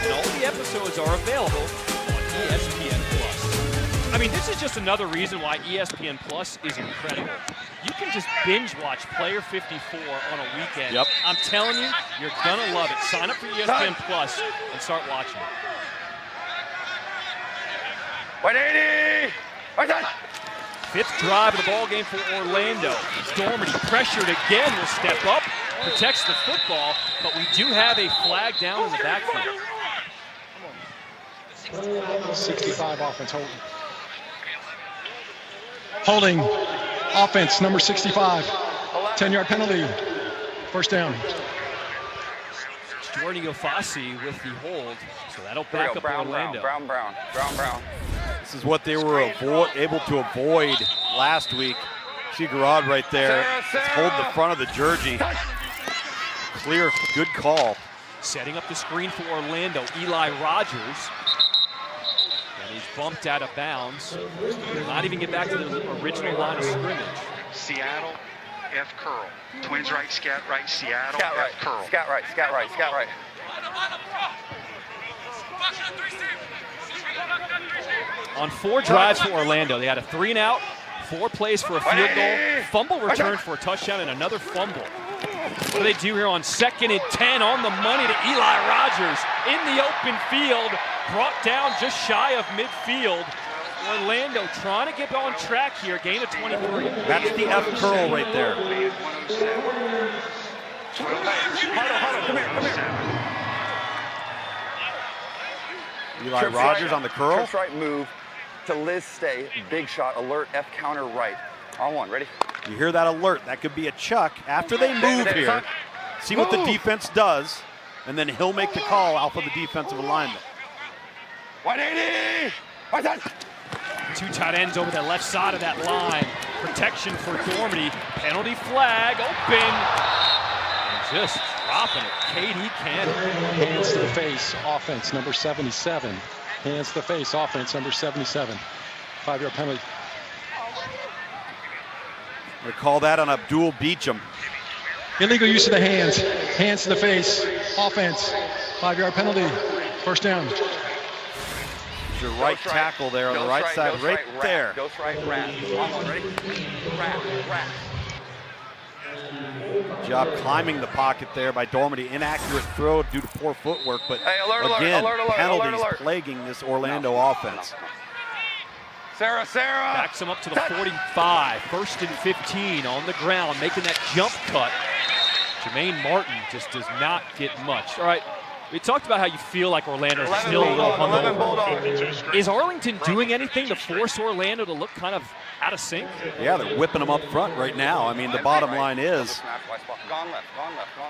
Speaker 1: And all the episodes are available on ESPN+. I mean, this is just another reason why ESPN Plus is incredible. You can just binge watch Player 54 on a weekend.
Speaker 2: Yep.
Speaker 1: I'm telling you, you're gonna love it. Sign up for ESPN Plus and start watching it.
Speaker 3: 180!
Speaker 1: Fifth drive of the ball game for Orlando. Dormady pressured again, will step up, protects the football, but we do have a flag down in the backfield.
Speaker 7: 65 offense holding. Holding offense number 65. 10-yard penalty. First down.
Speaker 1: Jordan Yofasi with the hold, so that'll back up Orlando.
Speaker 5: Brown.
Speaker 2: This is what they were able to avoid last week. See Garrod right there. Let's hold the front of the jersey. Clear, good call.
Speaker 1: Setting up the screen for Orlando, Eli Rogers. And he's bumped out of bounds. Will not even get back to the original line of scrimmage.
Speaker 8: Seattle, F curl. Twins right, scat right, Seattle,
Speaker 5: Scat right,
Speaker 8: F curl.
Speaker 5: scat right.
Speaker 1: On 4 drives for Orlando, they had a 3-and-out, 4 plays for a field goal, fumble return for a touchdown, and another fumble. What do they do here on 2nd and 10 on the money to Eli Rogers in the open field, brought down just shy of midfield. Orlando trying to get on track here, gain of 23.
Speaker 2: That's the F curl right there. Eli Rogers on the curl.
Speaker 5: Trips right move to Liz stay. Big shot, alert, F counter right. On 1, ready?
Speaker 2: You hear that alert? That could be a chuck. After they move here, see what the defense does, and then he'll make the call off of the defensive alignment.
Speaker 5: 180! What's that?
Speaker 1: 2 tight ends over the left side of that line. Protection for Dormady. Penalty flag open. And just dropping it. KD Cannon.
Speaker 7: Hands to the face, offense number 77. Hands to the face, offense number 77. 5-yard penalty.
Speaker 2: They call that on Abdul Beecham.
Speaker 7: Illegal use of the hands. Hands to the face, offense. 5-yard penalty. First down.
Speaker 2: Your right tackle there on the right side, right there.
Speaker 5: Ghost right, rat. On 1, ready? Rat.
Speaker 2: Good job climbing the pocket there by Dormady. Inaccurate throw due to poor footwork, but again, penalties plaguing this Orlando offense.
Speaker 5: Sarah.
Speaker 1: Backs him up to the 45. 1st and 15 on the ground, making that jump cut. Jermaine Martin just does not get much. All right. We talked about how you feel like Orlando's still a little hungover. Is Arlington doing anything to force Orlando to look kind of out of sync?
Speaker 2: Yeah, they're whipping them up front right now. I mean, the bottom line is
Speaker 5: Gone left.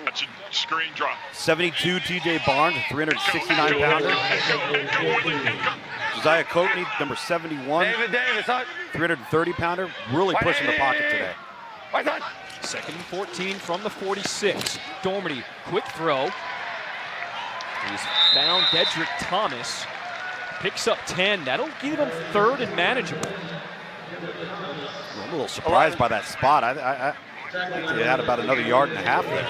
Speaker 11: That's a screen drop.
Speaker 2: 72 TJ Barnes, 369-pounder. Josiah Coatney, number 71,
Speaker 5: David Davis,
Speaker 2: 330-pounder, really pushing the pocket today.
Speaker 1: 2nd and 14 from the 46. Dormady, quick throw. He's found Dedrick Thomas. Picks up 10. That'll give him 3rd and manageable.
Speaker 2: I'm a little surprised by that spot. I think they had about another 1.5 yards there.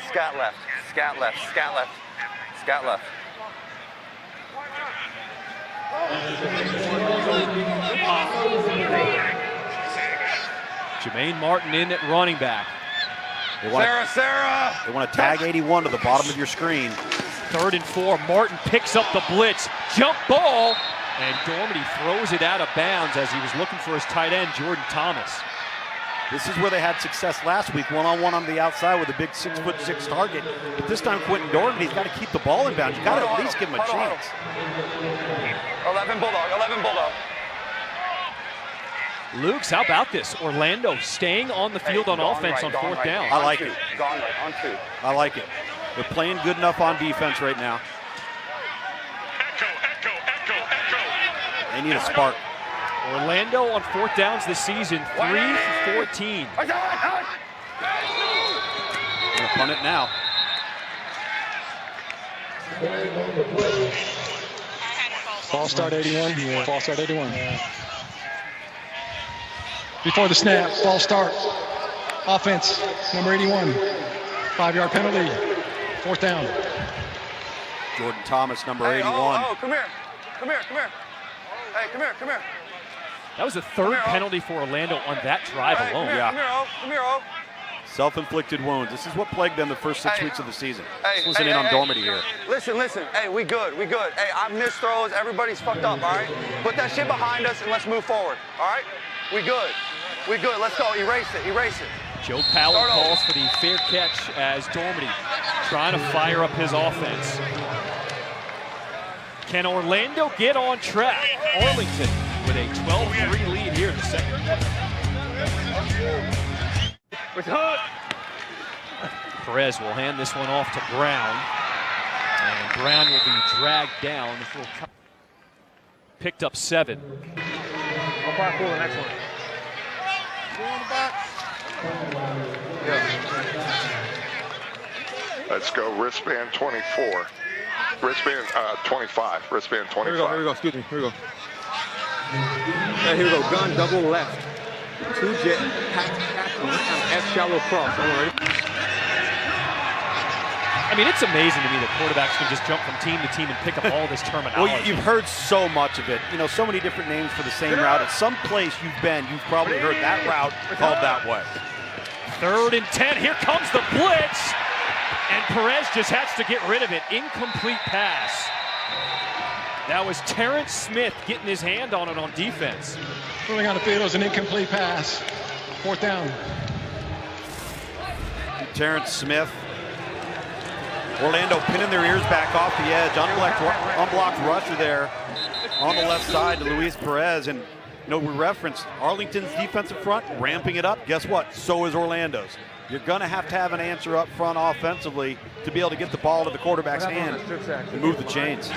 Speaker 5: Scat left.
Speaker 1: Jermaine Martin in at running back.
Speaker 2: They want to tag 81 to the bottom of your screen.
Speaker 1: 3rd and 4. Martin picks up the blitz. Jump ball. And Dormady throws it out of bounds as he was looking for his tight end, Jordan Thomas.
Speaker 2: This is where they had success last week, one-on-one on the outside with a big 6'6" target. But this time, Quentin Dormady's got to keep the ball in bounds. You got to at least give him a chance.
Speaker 5: 11 Bulldog.
Speaker 1: Lukes, how about this? Orlando staying on the field on offense on 4th down.
Speaker 2: I like it.
Speaker 5: Gone right, on 2.
Speaker 2: I like it. They're playing good enough on defense right now.
Speaker 11: Echo.
Speaker 2: They need a spark.
Speaker 1: Orlando on 4th downs this season, 3 for 14.
Speaker 2: Gonna punt it now.
Speaker 7: False start 81. False start 81. Before the snap, false start. Offense, number 81. 5-yard penalty. 4th down.
Speaker 2: Jordan Thomas, number 81.
Speaker 5: Come here. Hey, come here.
Speaker 1: That was the 3rd penalty for Orlando on that drive alone.
Speaker 5: Come here, O.
Speaker 2: Self-inflicted wounds. This is what plagued them the first 6 weeks of the season. Listen in on Dormady here.
Speaker 5: Listen. Hey, we good. Hey, I missed throws. Everybody's fucked up, all right? Put that shit behind us and let's move forward, all right? We good. Let's go. Erase it.
Speaker 1: Joe Powell calls for the fair catch as Dormady trying to fire up his offense. Can Orlando get on track? Arlington with a 12-3 lead here in the second quarter. Perez will hand this one off to Brown. And Brown will be dragged down. Picked up 7.
Speaker 3: I'll probably pull the next one.
Speaker 11: Let's go. Wristband 24. Wristband 25. Wristband 25.
Speaker 3: Here we go. Excuse me. Here we go. Here we go. Gun double left. 2 jet. F shallow cross. Ready?
Speaker 1: I mean, it's amazing to me that quarterbacks can just jump from team to team and pick up all this terminology.
Speaker 2: Well, you've heard so much of it. You know, so many different names for the same route. At some place you've been, you've probably heard that route called that way.
Speaker 1: 3rd and 10. Here comes the blitz. And Perez just has to get rid of it. Incomplete pass. That was Terrence Smith getting his hand on it on defense.
Speaker 7: Rolling on the field, it was an incomplete pass. 4th down.
Speaker 2: Terrence Smith. Orlando pinning their ears back off the edge. Unblocked rusher there on the left side to Luis Perez. And, you know, we referenced Arlington's defensive front ramping it up. Guess what? So is Orlando's. You're going to have an answer up front offensively to be able to get the ball to the quarterback's hand and move the chains.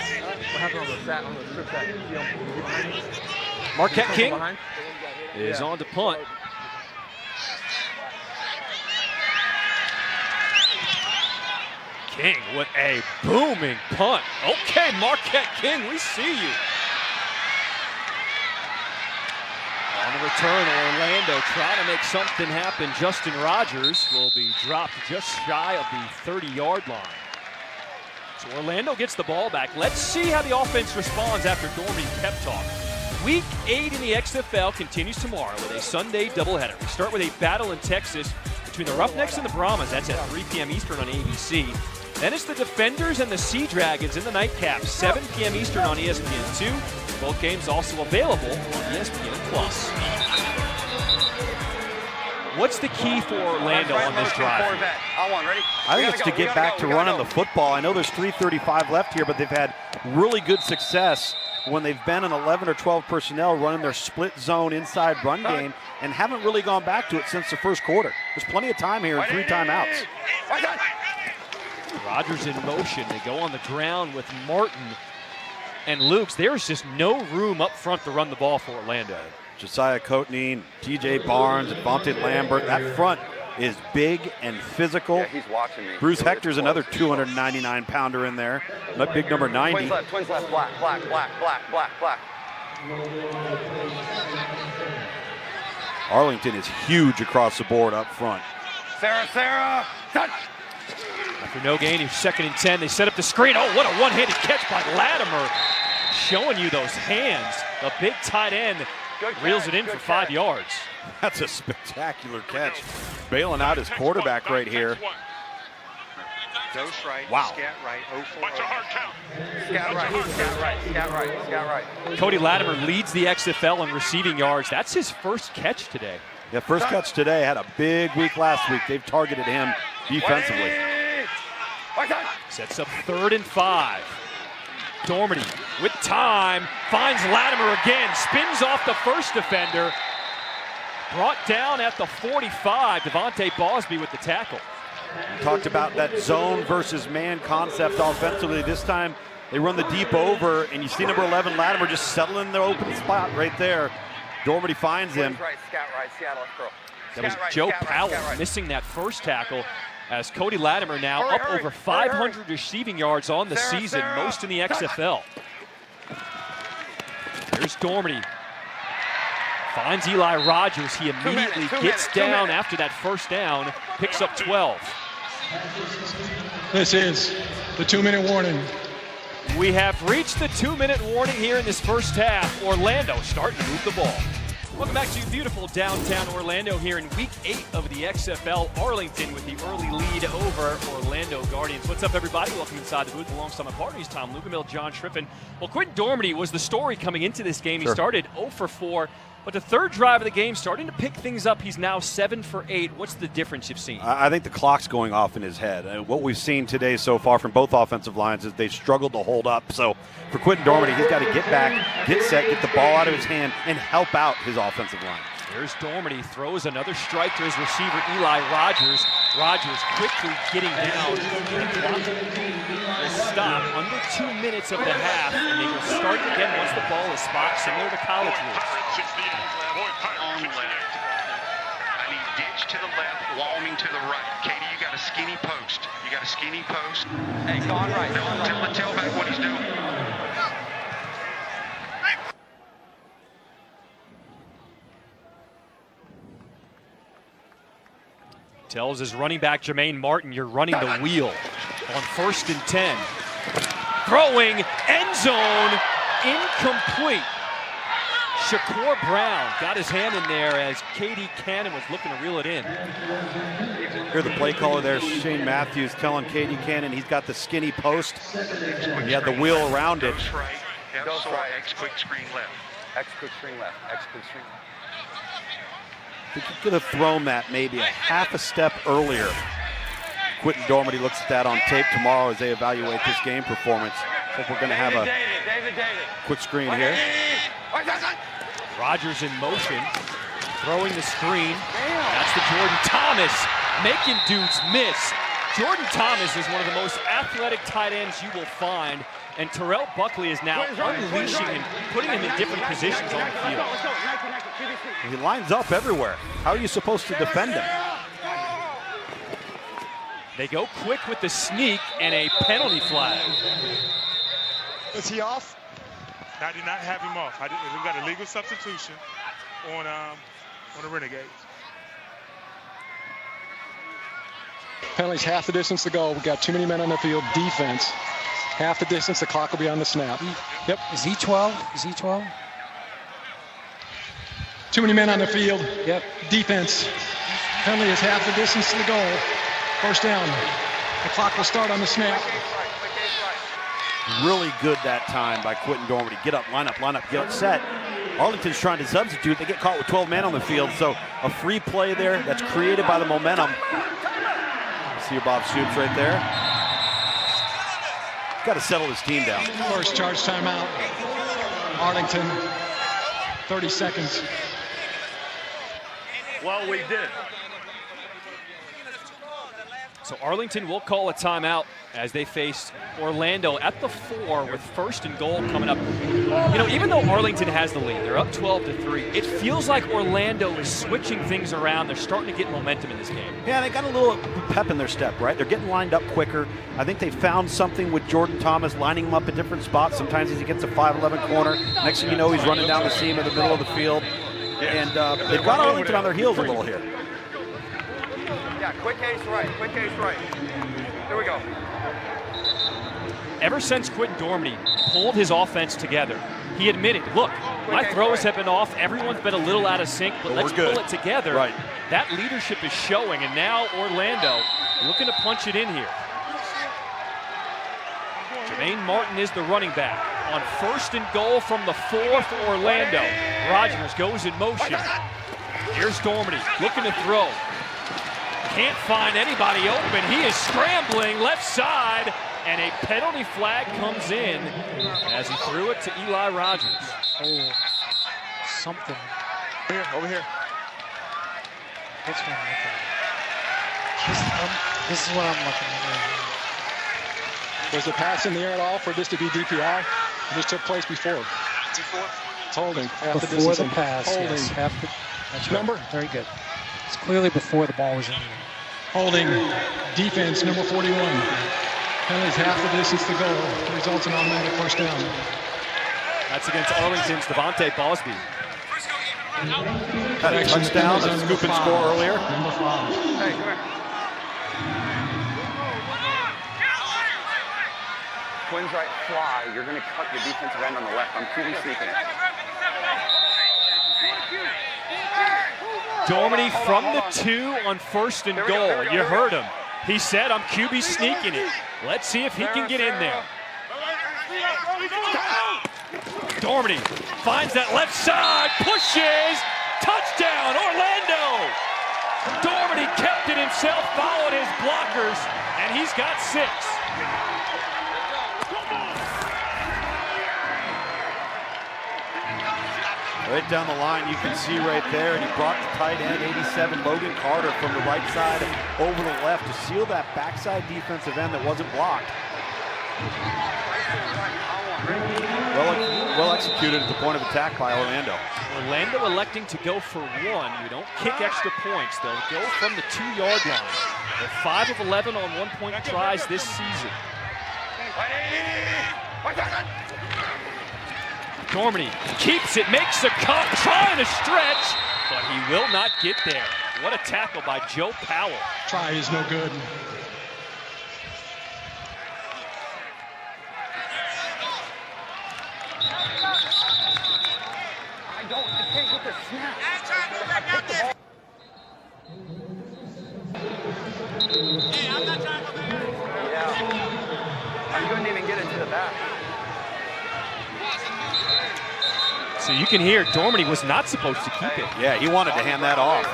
Speaker 1: Marquette King is on to punt. King with a booming punt. Okay, Marquette King, we see you. On the return, Orlando trying to make something happen. Justin Rogers will be dropped just shy of the 30-yard line. So Orlando gets the ball back. Let's see how the offense responds after Dormy pep talk. Week 8 in the XFL continues tomorrow with a Sunday doubleheader. We start with a battle in Texas between the Roughnecks and the Brahmas. That's at 3 p.m. Eastern on ABC. Then it's the Defenders and the Sea Dragons in the nightcap, 7 p.m. Eastern on ESPN2. Both games also available on ESPN+. What's the key for Orlando on this drive?
Speaker 2: I think it's to get back to running the football. I know there's 3:35 left here, but they've had really good success when they've been in 11 or 12 personnel running their split zone inside run game and haven't really gone back to it since the first quarter. There's plenty of time here and 3 timeouts.
Speaker 1: Rogers in motion. They go on the ground with Martin and Lukes. There's just no room up front to run the ball for Orlando.
Speaker 2: Josiah Coatney, T.J. Barnes, Devontae Lambert. That front is big and physical.
Speaker 5: Yeah, he's watching me.
Speaker 2: Bruce Hector's another 299-pounder in there. That big number 90.
Speaker 5: Twins left, black.
Speaker 2: Arlington is huge across the board up front.
Speaker 5: Sarah, touch!
Speaker 1: After no gain, he's 2nd and 10. They set up the screen. Oh, what a one-handed catch by Latimer. Showing you those hands. The big tight end reels it in for 5 yards.
Speaker 2: That's a spectacular catch. Bailing out his quarterback right here.
Speaker 8: Dose right,
Speaker 2: wow.
Speaker 8: Scat right, 0-4.
Speaker 11: Bunch of hard count.
Speaker 5: Scat right.
Speaker 1: Cody Latimer leads the XFL in receiving yards. That's his first catch today.
Speaker 2: Yeah, first catch today. Had a big week last week. They've targeted him defensively.
Speaker 1: Sets up 3rd and 5. Dormady with time, finds Latimer again, spins off the first defender. Brought down at the 45, Devontae Bosby with the tackle.
Speaker 2: We talked about that zone versus man concept offensively. This time they run the deep over, and you see number 11, Latimer, just settling in the open spot right there. Dormady finds him.
Speaker 1: That was Joe Powell missing that first tackle, as Cody Latimer now up over 500 receiving yards on the season, most in the XFL. Here's Dormady. Finds Eli Rogers. He immediately gets down after that first down, picks up 12.
Speaker 7: This is the 2-minute warning.
Speaker 1: We have reached the 2-minute warning here in this first half. Orlando starting to move the ball. Welcome back to beautiful downtown Orlando here in week 8 of the XFL. Arlington with the early lead over Orlando Guardians. What's up, everybody? Welcome inside the booth alongside my partners, Tom Lugamill, John Shriffen. Well, Quinn Dormady was the story coming into this game. He started 0 for 4 But the third drive of the game starting to pick things up. He's now 7 for 8. What's the difference you've seen?
Speaker 2: I think the clock's going off in his head. What we've seen today so far from both offensive lines is they've struggled to hold up. So for Quentin Dormady, he's got to get back, get set, get the ball out of his hand, and help out his offensive line.
Speaker 1: There's Dormady, throws another strike to his receiver, Eli Rogers. Rogers quickly getting down. Will stop under 2 minutes of the half, and they will start again once the ball is spot, similar to college rules.
Speaker 8: On left. I need ditch to the left, Walming to the right. Katie, you got a skinny post. You got a skinny post.
Speaker 5: Hey, go on right.
Speaker 8: Tell the tailback what he's doing.
Speaker 1: Tells his running back, Jermaine Martin, you're running the wheel on 1st and 10. Throwing, end zone, incomplete. Shakur Brown got his hand in there as Katie Cannon was looking to reel it in.
Speaker 2: Hear the play caller there, Shane Matthews, telling Katie Cannon he's got the skinny post. He had the wheel around it.
Speaker 8: Goes right,
Speaker 5: Goes right.
Speaker 8: X quick screen left.
Speaker 5: X quick screen left. X quick screen left.
Speaker 2: I think he could have thrown that maybe a half a step earlier. Quentin Dormady looks at that on tape tomorrow as they evaluate this game performance. I think we're going to have a quick screen here.
Speaker 1: Rogers in motion, throwing the screen. That's to Jordan Thomas, making dudes miss. Jordan Thomas is one of the most athletic tight ends you will find, and Terrell Buckley is now unleashing and putting him in different positions on the field.
Speaker 2: He lines up everywhere. How are you supposed to defend him?
Speaker 1: They go quick with the sneak and a penalty flag.
Speaker 13: Is he off? I did not have him off. We got a legal substitution on the Renegades.
Speaker 7: Penalties half the distance to go. We got too many men on the field. Defense. Half the distance. The clock will be on the snap. Yep.
Speaker 6: Is he 12? Is he 12?
Speaker 7: Too many men on the field.
Speaker 6: Yep.
Speaker 7: Defense. Penalty is half the distance to the goal. First down. The clock will start on the snap.
Speaker 2: Really good that time by Quentin Dormady. Get up, line up, get up, set. Arlington's trying to substitute. They get caught with 12 men on the field, so a free play there that's created by the momentum. See your Bob Stoops right there. Got to settle his team down.
Speaker 7: First charge timeout. Arlington, 30 seconds.
Speaker 13: Well, we did.
Speaker 1: So Arlington will call a timeout as they face Orlando at the 4 with 1st and goal coming up. You know, even though Arlington has the lead, they're up 12-3. It feels like Orlando is switching things around. They're starting to get momentum in this game.
Speaker 2: Yeah, they got a little pep in their step, right? They're getting lined up quicker. I think they found something with Jordan Thomas, lining him up at different spots. Sometimes he gets a 5'11" corner. Next thing you know, he's running down the seam in the middle of the field. And they've got Arlington on their heels a little here.
Speaker 5: Yeah, quick ace right, quick ace right. Here we go.
Speaker 1: Ever since Quentin Dormady pulled his offense together, he admitted, look, my throws have been off, everyone's been a little out of sync, but let's pull it together.
Speaker 2: Right.
Speaker 1: That leadership is showing, and now Orlando looking to punch it in here. Jermaine Martin is the running back. On 1st and goal from the 4 for Orlando. Rogers goes in motion. Here's Dormady looking to throw. Can't find anybody open. He is scrambling left side, and a penalty flag comes in as he threw it to Eli Rogers.
Speaker 6: Oh, something.
Speaker 13: Here, over here.
Speaker 6: That's what I'm looking at. This is what I'm looking at right here.
Speaker 7: Was the pass in the air at all for this to be DPI? This took place before. It's holding. Half
Speaker 6: Before
Speaker 7: the
Speaker 6: the pass,
Speaker 7: holding.
Speaker 6: yes. That's right.
Speaker 7: Number?
Speaker 6: Very good. It's clearly before the ball was in the air.
Speaker 7: Holding. Defense, number 41. Penalties half the distance to go. Results in automatic first down.
Speaker 1: That's against Arlington's Devontae Bosby.
Speaker 2: Had a touchdown, a scoop and score earlier.
Speaker 7: Number 5.
Speaker 5: Hey, come here. Twins right, fly. You're going to cut your defensive end on the left. I'm QB sneaking it.
Speaker 1: Dormady from the 2 on 1st and goal. You heard him. He said, I'm QB sneaking it. Let's see if he can get in there. Dormady finds that left side, pushes, touchdown, Orlando! Dormady kept it himself, followed his blockers, and he's got 6.
Speaker 2: Right down the line, you can see right there, and he brought the tight end, 87, Logan Carter, from the right side over the left to seal that backside defensive end that wasn't blocked. Well executed at the point of attack by Orlando.
Speaker 1: Orlando electing to go for 1. We don't kick extra points. They'll go from the 2-yard line. They're 5 of 11 on 1-point tries this season. Dormady keeps it, makes a cut, trying to stretch, but he will not get there. What a tackle by Joe Powell.
Speaker 14: Try is no good.
Speaker 5: I can't get the snap.
Speaker 12: Hey, I'm not trying to go back.
Speaker 5: Yeah. I couldn't even get it to the back.
Speaker 1: So you can hear Dormady was not supposed to keep it.
Speaker 2: Yeah, he wanted to hand that off.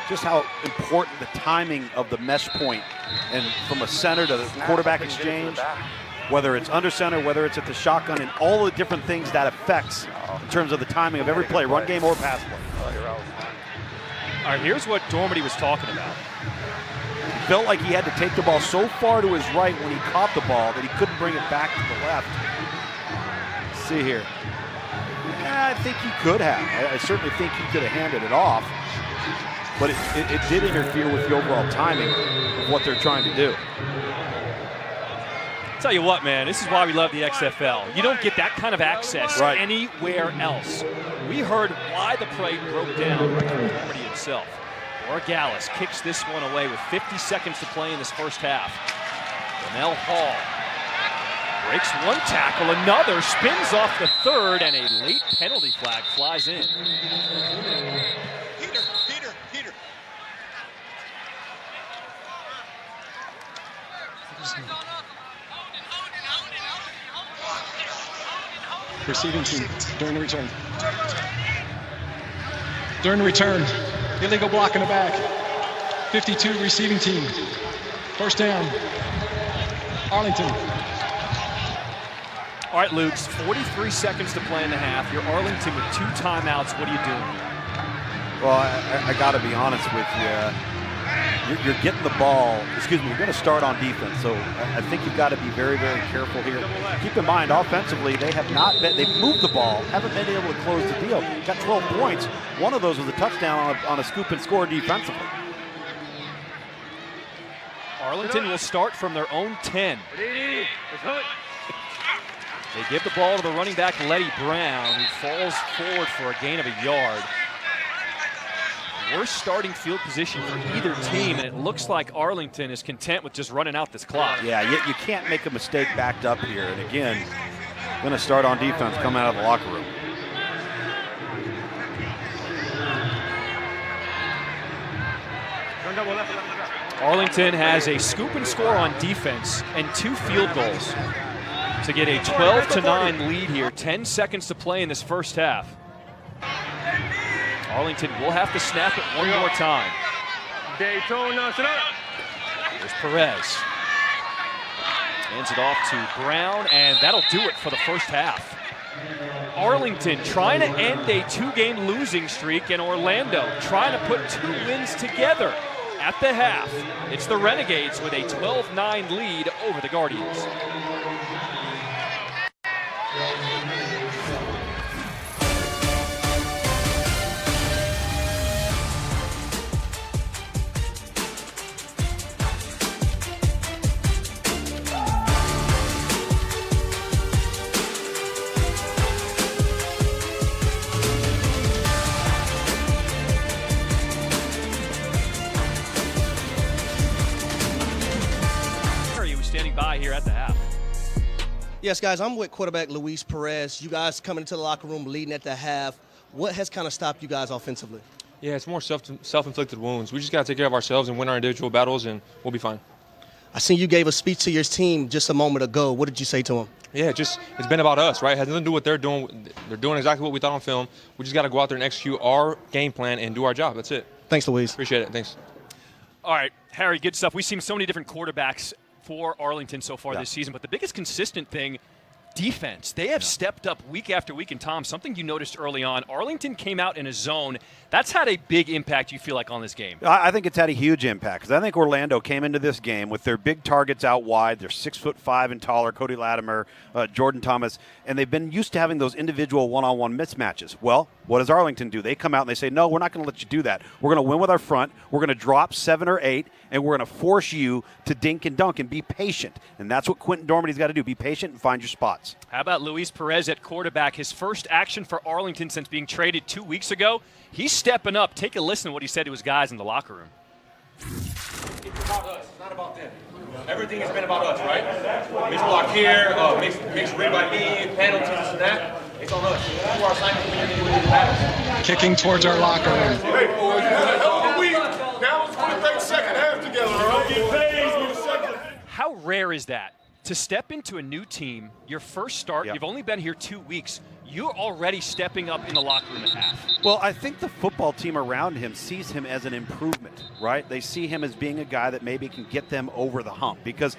Speaker 2: Just how important the timing of the mesh point and from a center to the quarterback exchange, whether it's under center, whether it's at the shotgun, and all the different things that affects in terms of the timing of every play, run game or pass play.
Speaker 1: All right, here's what Dormady was talking about.
Speaker 2: He felt like he had to take the ball so far to his right when he caught the ball that he couldn't bring it back to the left. Let's see here. Yeah, I think he could have. I certainly think he could have handed it off, but it did interfere with the overall timing of what they're trying to do.
Speaker 1: Tell you what, man, this is why we love the XFL. You don't get that kind of access anywhere else. We heard why the play broke down right from Dormady himself. Orgalis kicks this one away with 50 seconds to play in this first half. Donnell Hall breaks one tackle, another, spins off the third, and a late penalty flag flies in.
Speaker 12: Peter.
Speaker 14: Receiving team during the return. During the return, illegal block in the back. 52 receiving team. First down. Arlington.
Speaker 1: All right, Luke, 43 seconds to play in the half. You're Arlington with 2 timeouts. What are you doing?
Speaker 2: Well, I got to be honest with you. You're getting the ball, you're going to start on defense, so I think you've got to be very, very careful here. Keep in mind, offensively, they've moved the ball, haven't been able to close the deal. Got 12 points. One of those was a touchdown on a scoop and score defensively.
Speaker 1: Arlington will start from their own 10. They give the ball to the running back, Letty Brown, who falls forward for a gain of a yard. Worst starting field position for either team, and it looks like Arlington is content with just running out this clock.
Speaker 2: Yeah, you can't make a mistake backed up here. And again, going to start on defense coming out of the locker room.
Speaker 1: Arlington has a scoop and score on defense and 2 field goals to get a 12-9 lead here. 10 seconds to play in this first half. Arlington will have to snap it one more time. Here's Perez. Hands it off to Brown, and that'll do it for the first half. Arlington trying to end a 2-game losing streak, and Orlando trying to put 2 wins together at the half. It's the Renegades with a 12-9 lead over the Guardians. Here at the half.
Speaker 4: Yes, guys, I'm with quarterback Luis Perez. You guys coming into the locker room leading at the half. What has kind of stopped you guys offensively?
Speaker 3: Yeah, it's more self-inflicted wounds. We just got to take care of ourselves and win our individual battles, and we'll be fine.
Speaker 4: I seen you gave a speech to your team just a moment ago. What did you say to them?
Speaker 3: Yeah, it's been about us, right? It has nothing to do with what they're doing. They're doing exactly what we thought on film. We just got to go out there and execute our game plan and do our job. That's it.
Speaker 4: Thanks, Louise.
Speaker 3: Appreciate it. Thanks.
Speaker 1: All right, Harry, good stuff. We've seen so many different quarterbacks for Arlington so far this season, but the biggest consistent thing, defense. They have stepped up week after week. And, Tom, something you noticed early on, Arlington came out in a zone. That's had a big impact, you feel like, on this game.
Speaker 2: I think it's had a huge impact because I think Orlando came into this game with their big targets out wide. They're 6'5" and taller, Cody Latimer, Jordan Thomas, and they've been used to having those individual one-on-one mismatches. Well, what does Arlington do? They come out and they say, no, we're not going to let you do that. We're going to win with our front. We're going to drop 7 or 8, and we're going to force you to dink and dunk and be patient. And that's what Quentin Dormady's got to do, be patient and find your spots.
Speaker 1: How about Luis Perez at quarterback? His first action for Arlington since being traded 2 weeks ago. He's stepping up. Take a listen to what he said to his guys in the locker room.
Speaker 3: It's about us. It's not about them. Everything has been about us, right? Mix block here, mix read by me, penalties, this and that. It's on us. That's our assignment.
Speaker 14: Kicking towards our locker room.
Speaker 15: Hey, boys, you had a hell of a week. Now it's going to take second half together, all right?
Speaker 1: How rare is that? To step into a new team, your first start, you've only been here 2 weeks, you're already stepping up in the locker room at half.
Speaker 2: Well, I think the football team around him sees him as an improvement, right? They see him as being a guy that maybe can get them over the hump because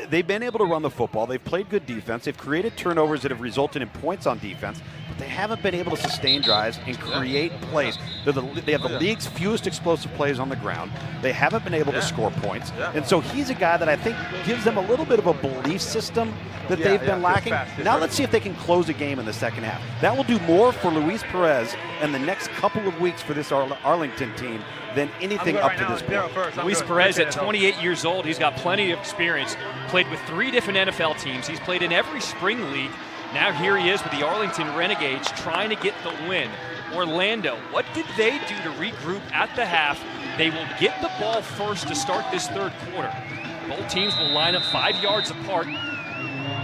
Speaker 2: they've been able to run the football. They've played good defense. They've created turnovers that have resulted in points on defense, but they haven't been able to sustain drives and create plays. They have the league's fewest explosive plays on the ground. They haven't been able to score points. And so he's a guy that I think gives them a little bit of a belief system that they've been lacking. Now let's see if they can close a game in the second half. That will do more for Luis Perez and the next couple of weeks for this Arlington team than anything up to this point.
Speaker 1: Luis Perez at 28 years old, he's got plenty of experience. Played with 3 different NFL teams. He's played in every spring league. Now here he is with the Arlington Renegades trying to get the win. Orlando, what did they do to regroup at the half? They will get the ball first to start this third quarter. Both teams will line up 5 yards apart.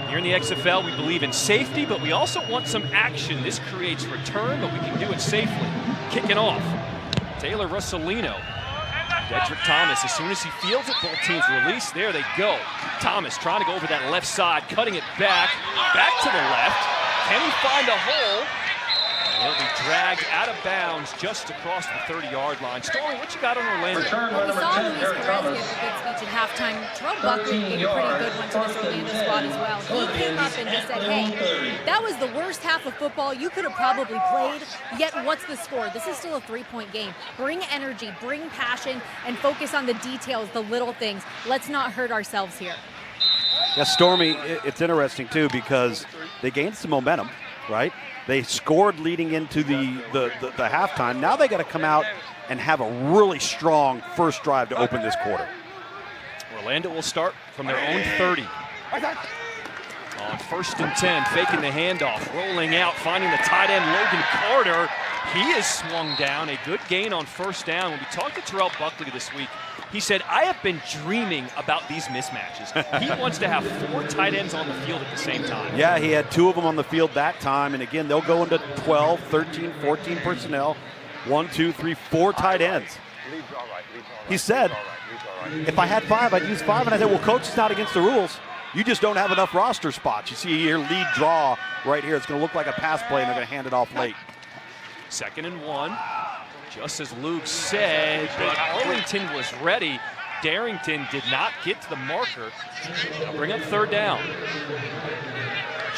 Speaker 1: Here in the XFL, we believe in safety, but we also want some action. This creates return, but we can do it safely. Kicking off, Taylor Russolino. Dedrick Thomas, as soon as he fields it, both teams release. There they go. Thomas trying to go over that left side, cutting it back to the left. Can he find a hole? He'll be dragged out of bounds just across the 30-yard line. Story, what you got on Orlando?
Speaker 10: Well, we saw Luis Perez give a good speech at halftime. Terrell Buckley gave a pretty good one to this Orlando squad as well. He came up and just said, hey, that was the worst half of football you could have probably played, yet what's the score? This is still a 3-point game. Bring energy, bring passion, and focus on the details, the little things. Let's not hurt ourselves here.
Speaker 2: Yeah, Stormy, it's interesting, too, because they gained some momentum, right? They scored leading into the halftime. Now they got to come out and have a really strong first drive to open this quarter.
Speaker 1: Orlando will start from their own 30. On 1st and 10, faking the handoff, rolling out, finding the tight end Logan Carter. He is swung down. A good gain on 1st down. When we talked to Terrell Buckley this week, he said, I have been dreaming about these mismatches. He wants to have 4 tight ends on the field at the same time.
Speaker 2: Yeah, he had 2 of them on the field that time. And again, they'll go into 12, 13, 14 personnel. 1, 2, 3, 4 tight ends. He said, if I had 5, I'd use 5. And I said, well, coach, it's not against the rules. You just don't have enough roster spots. You see here, lead draw right here. It's going to look like a pass play, and they're going to hand it off late.
Speaker 1: 2nd and 1. Just as Luke said, but Arlington was ready. Darrington did not get to the marker. They'll bring up 3rd down.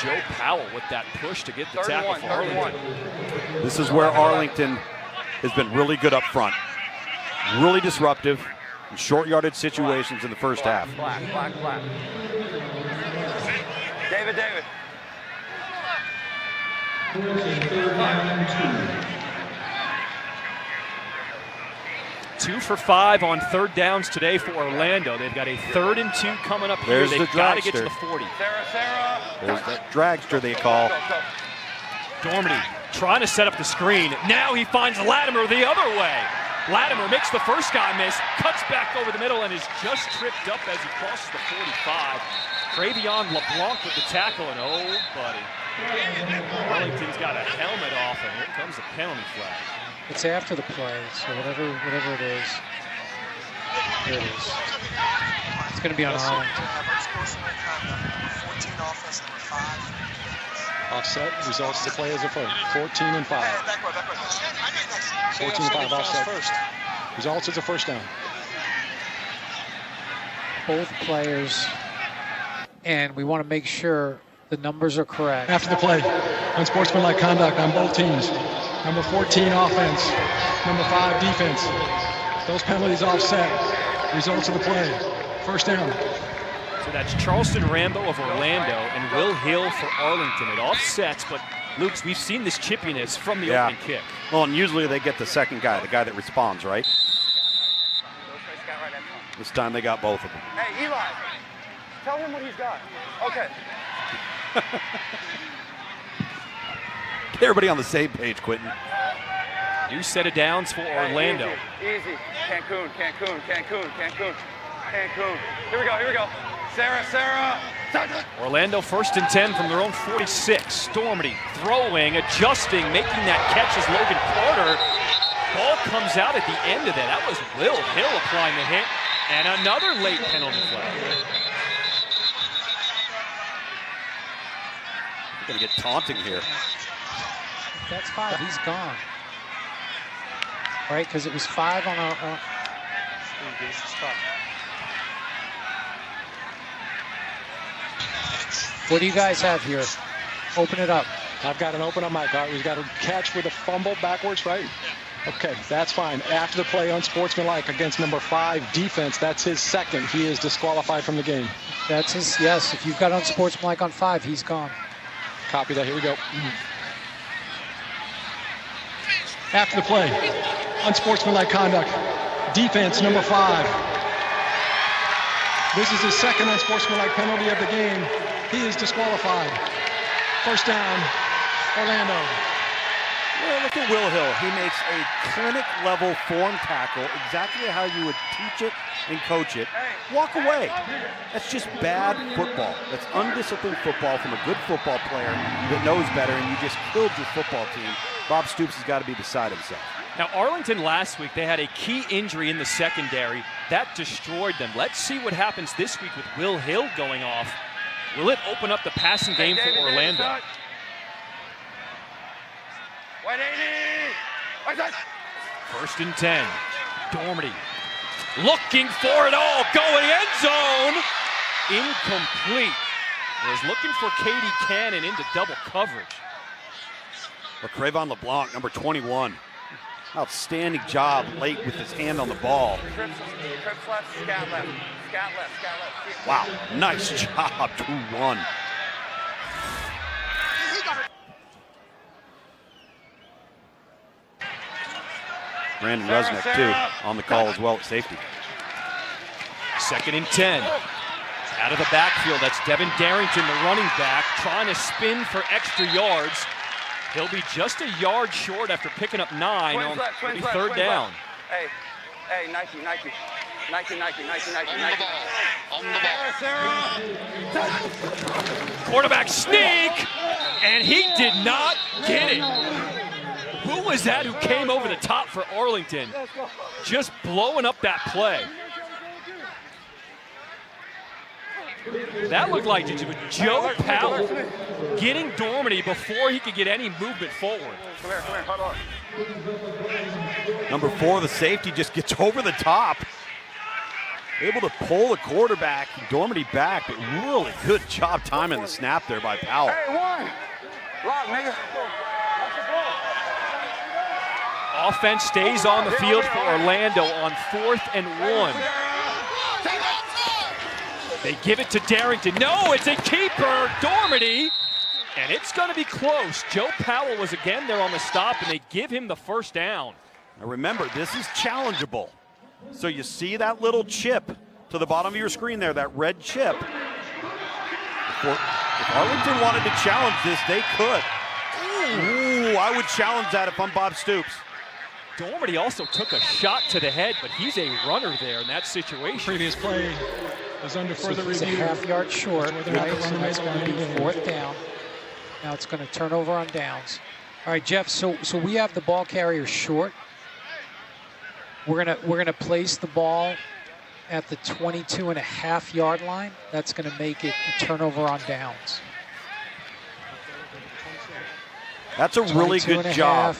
Speaker 1: Joe Powell with that push to get the tackle for Arlington.
Speaker 2: This is where Arlington has been really good up front. Really disruptive in short yardage situations in the first half.
Speaker 5: Black. David.
Speaker 1: 2 for 5 on 3rd downs today for Orlando. They've got a 3rd and 2 coming up here. They've got to get to the 40.
Speaker 2: There's that dragster they call.
Speaker 1: Dormady trying to set up the screen. Now he finds Latimer the other way. Latimer makes the first guy miss, cuts back over the middle, and is just tripped up as he crosses the 45. Travion LeBlanc with the tackle, and oh, buddy. Arlington's got a helmet off, and here comes the penalty flag.
Speaker 6: It's after the play, so whatever it is, here it is. It's going to be on Arlington.
Speaker 14: Offset, results to play as a first. 14 and 5. 14 and 5 offset. First. Results as a first down.
Speaker 6: Both players, and we want to make sure the numbers are correct.
Speaker 14: After the play, unsportsmanlike conduct on both teams. Number 14 offense, number 5 defense. Those penalties offset. Results of the play. First down.
Speaker 1: So that's Charleston Rambo of Orlando and Will Hill for Arlington. It offsets, but Luke, we've seen this chippiness from the opening kick.
Speaker 2: Well, and usually they get the second guy, the guy that responds, right? This time they got both of them.
Speaker 5: Hey, Eli, tell him what he's got. Okay.
Speaker 2: Get everybody on the same page, Quentin.
Speaker 1: New set of downs for Orlando.
Speaker 5: Easy. Cancun. Here we go. Sarah.
Speaker 1: Orlando 1st and 10 from their own 46. Stormedy throwing, adjusting, making that catch as Logan Porter. Ball comes out at the end of that. That was Will Hill applying the hit. And another late penalty flag.
Speaker 2: Gonna get taunting here.
Speaker 6: That's 5. He's gone. Right, because it was 5 on our. What do you guys have here? Open it up.
Speaker 14: I've got an open up mic. We've got a catch with a fumble backwards, right? Okay, that's fine. After the play, unsportsmanlike against number 5 defense. That's his second. He is disqualified from the game.
Speaker 6: That's his, yes. If you've got unsportsmanlike on 5, he's gone.
Speaker 14: Copy that. Here we go. After the play, unsportsmanlike conduct. Defense, number 5. This is his second unsportsmanlike penalty of the game. He is disqualified. First down, Orlando.
Speaker 2: Well, look at Will Hill. He makes a clinic-level form tackle, exactly how you would teach it and coach it. Walk away. That's just bad football. That's undisciplined football from a good football player that knows better, and you just killed your football team. Bob Stoops has got to be beside himself.
Speaker 1: Now, Arlington last week, they had a key injury in the secondary. That destroyed them. Let's see what happens this week with Will Hill going off. Will it open up the passing game for Orlando?
Speaker 5: 180.
Speaker 1: 1st and 10. Dormady looking for it all, going end zone. Incomplete. Was looking for Katie Cannon into double coverage.
Speaker 2: But Crayvon LeBlanc, number 21. Outstanding job late with his hand on the ball.
Speaker 5: Trips left, scat left.
Speaker 2: Wow, nice job, 2-1. Brandon Rusnick, too, on the call as well at safety.
Speaker 1: 2nd and 10. Out of the backfield, that's Devin Darrington, the running back, trying to spin for extra yards. He'll be just a yard short after picking up 9 on 3rd down.
Speaker 5: Hey, Nike.
Speaker 8: On the ball.
Speaker 1: Quarterback sneak, and he did not get it. Who was that who came over the top for Arlington? Just blowing up that play. That looked like Joe Powell getting Dormady before he could get any movement forward.
Speaker 5: Come here, hold on.
Speaker 2: Number 4, the safety, just gets over the top. Able to pull the quarterback, Dormady back, but really good job timing the snap there by Powell.
Speaker 5: Hey, 1. Lock, nigga.
Speaker 1: Offense stays on the field for Orlando on 4th and 1. They give it to Darrington. No, it's a keeper, Dormady. And it's going to be close. Joe Powell was again there on the stop, and they give him the first down.
Speaker 2: Now remember, this is challengeable. So you see that little chip to the bottom of your screen there, that red chip. If Arlington wanted to challenge this, they could. Ooh, I would challenge that if I'm Bob Stoops.
Speaker 1: Dormady also took a shot to the head, but he's a runner there in that situation.
Speaker 14: Previous play is under further
Speaker 6: review.
Speaker 14: He's
Speaker 6: a half-yard short, right? So that's going to be 4th down. Now it's going to turn over on downs. All right, Jeff. So we have the ball carrier short. We're gonna place the ball at the 22.5-yard line. That's going to make it a turnover on downs.
Speaker 2: That's a really good job.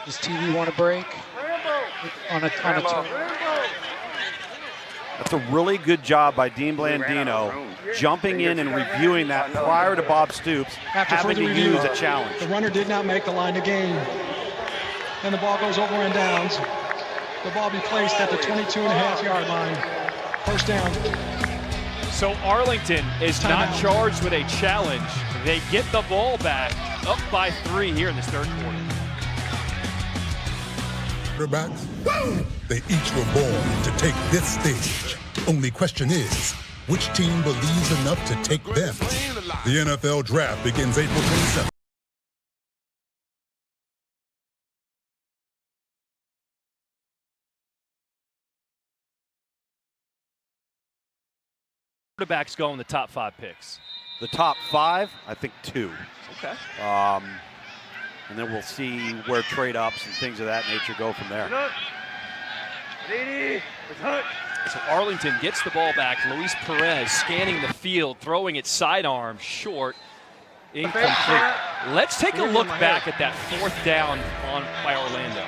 Speaker 6: Does TV want to break? On a turn.
Speaker 2: That's a really good job by Dean Blandino, jumping in and reviewing that prior to Bob Stoops having to use a challenge.
Speaker 14: The runner did not make the line to gain. And the ball goes over and downs. The ball be placed at the 22.5-yard line. First down.
Speaker 1: So Arlington is not charged with a challenge. They get the ball back, up by 3 here in this third quarter.
Speaker 16: Quarterbacks, they each were born to take this stage. Only question is, which team believes enough to take them? The NFL Draft begins April 27th.
Speaker 1: Quarterbacks go in the top 5 picks.
Speaker 2: The top 5, I think 2.
Speaker 1: Okay.
Speaker 2: And then we'll see where trade-ups and things of that nature go from there.
Speaker 1: So Arlington gets the ball back. Luis Perez scanning the field, throwing it sidearm, short, incomplete. Let's take a look back at that 4th down by Orlando.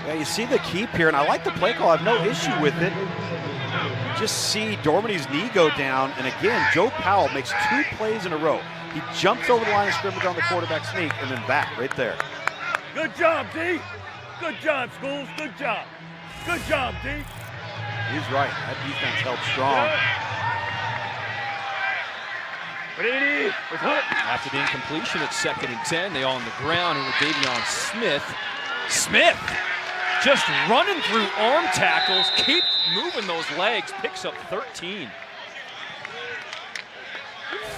Speaker 2: Yeah, you see the keep here, and I like the play call. I have no issue with it. Just see Dormany's knee go down, and again, Joe Powell makes 2 plays in a row. He jumps over the line of scrimmage on the quarterback sneak and then back right there.
Speaker 15: Good job, D. Good job, Schools. Good job. Good job, D.
Speaker 2: He's right. That defense held strong.
Speaker 1: After the incompletion, it's 2nd and 10. They on the ground and with Davion Smith. Smith just running through arm tackles, keep moving those legs, picks up 13.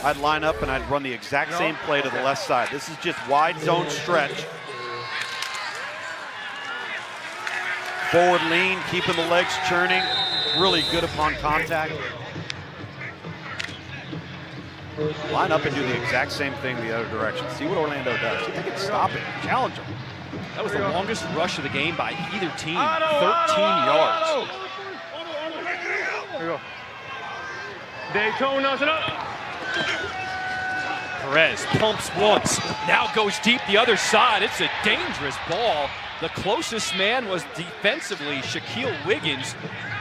Speaker 2: I'd line up and I'd run the exact same play to the left side. This is just wide zone stretch. Forward lean, keeping the legs churning. Really good upon contact. Line up and do the exact same thing the other direction. See what Orlando does. See if they can stop it, challenge them.
Speaker 1: That was the longest rush of the game by either team, 13 yards.
Speaker 15: Here we go. Daytona, it up.
Speaker 1: Perez pumps once, now goes deep the other side. It's a dangerous ball. The closest man was defensively Shaquille Wiggins.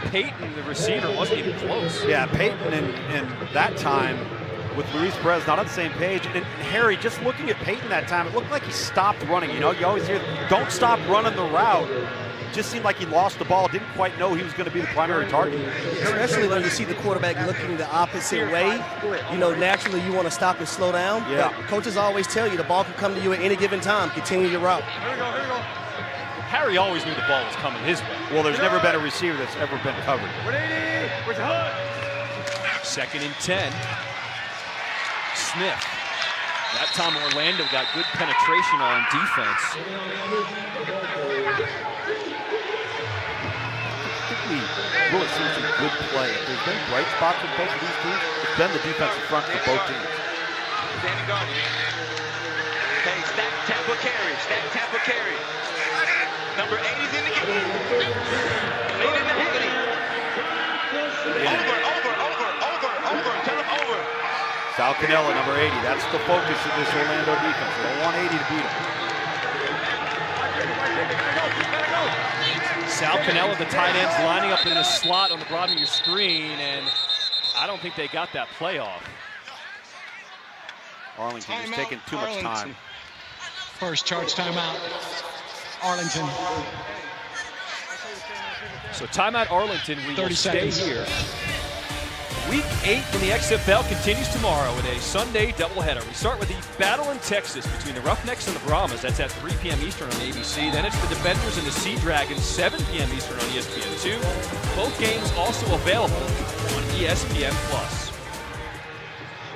Speaker 1: Peyton, the receiver, wasn't even close.
Speaker 2: Yeah, Peyton and that time with Luis Perez not on the same page. And Harry, just looking at Peyton that time, it looked like he stopped running. You know, you always hear, don't stop running the route. Just seemed like he lost the ball, didn't quite know he was going to be the primary target.
Speaker 4: Especially when you see the quarterback looking the opposite way. You know, naturally you want to stop and slow down.
Speaker 2: Yeah.
Speaker 4: But coaches always tell you the ball can come to you at any given time. Continue your route.
Speaker 15: Here we go, here we go.
Speaker 1: Harry always knew the ball was coming his way.
Speaker 2: Well, there's never been a receiver that's ever been covered.
Speaker 1: 2nd and 10. Smith. That time Orlando got good penetration on defense.
Speaker 2: We really seen some good play. If there's been bright spots with both of these teams, it's been the defensive front for both teams.
Speaker 12: Standing guard. Okay, stack Tampa carry. Stack Tampa carry. Number 8 is in the game. Lead in the Haggerty. Over. Tell him over.
Speaker 2: Sal Cannella, number 80. That's the focus of this Orlando defense. They don't want 80 to beat them.
Speaker 1: Sal Cannella, the tight ends, lining up in the slot on the bottom of your screen, and I don't think they got that play off.
Speaker 2: Arlington is taking too much time.
Speaker 14: First charge timeout, Arlington.
Speaker 1: So timeout Arlington, we will
Speaker 14: 30
Speaker 1: stay
Speaker 14: seconds.
Speaker 1: here. Week 8 in the XFL continues tomorrow with a Sunday doubleheader. We start with the battle in Texas between the Roughnecks and the Brahmas. That's at 3 p.m. Eastern on ABC. Then it's the Defenders and the Sea Dragons, 7 p.m. Eastern on ESPN2. Both games also available on ESPN+.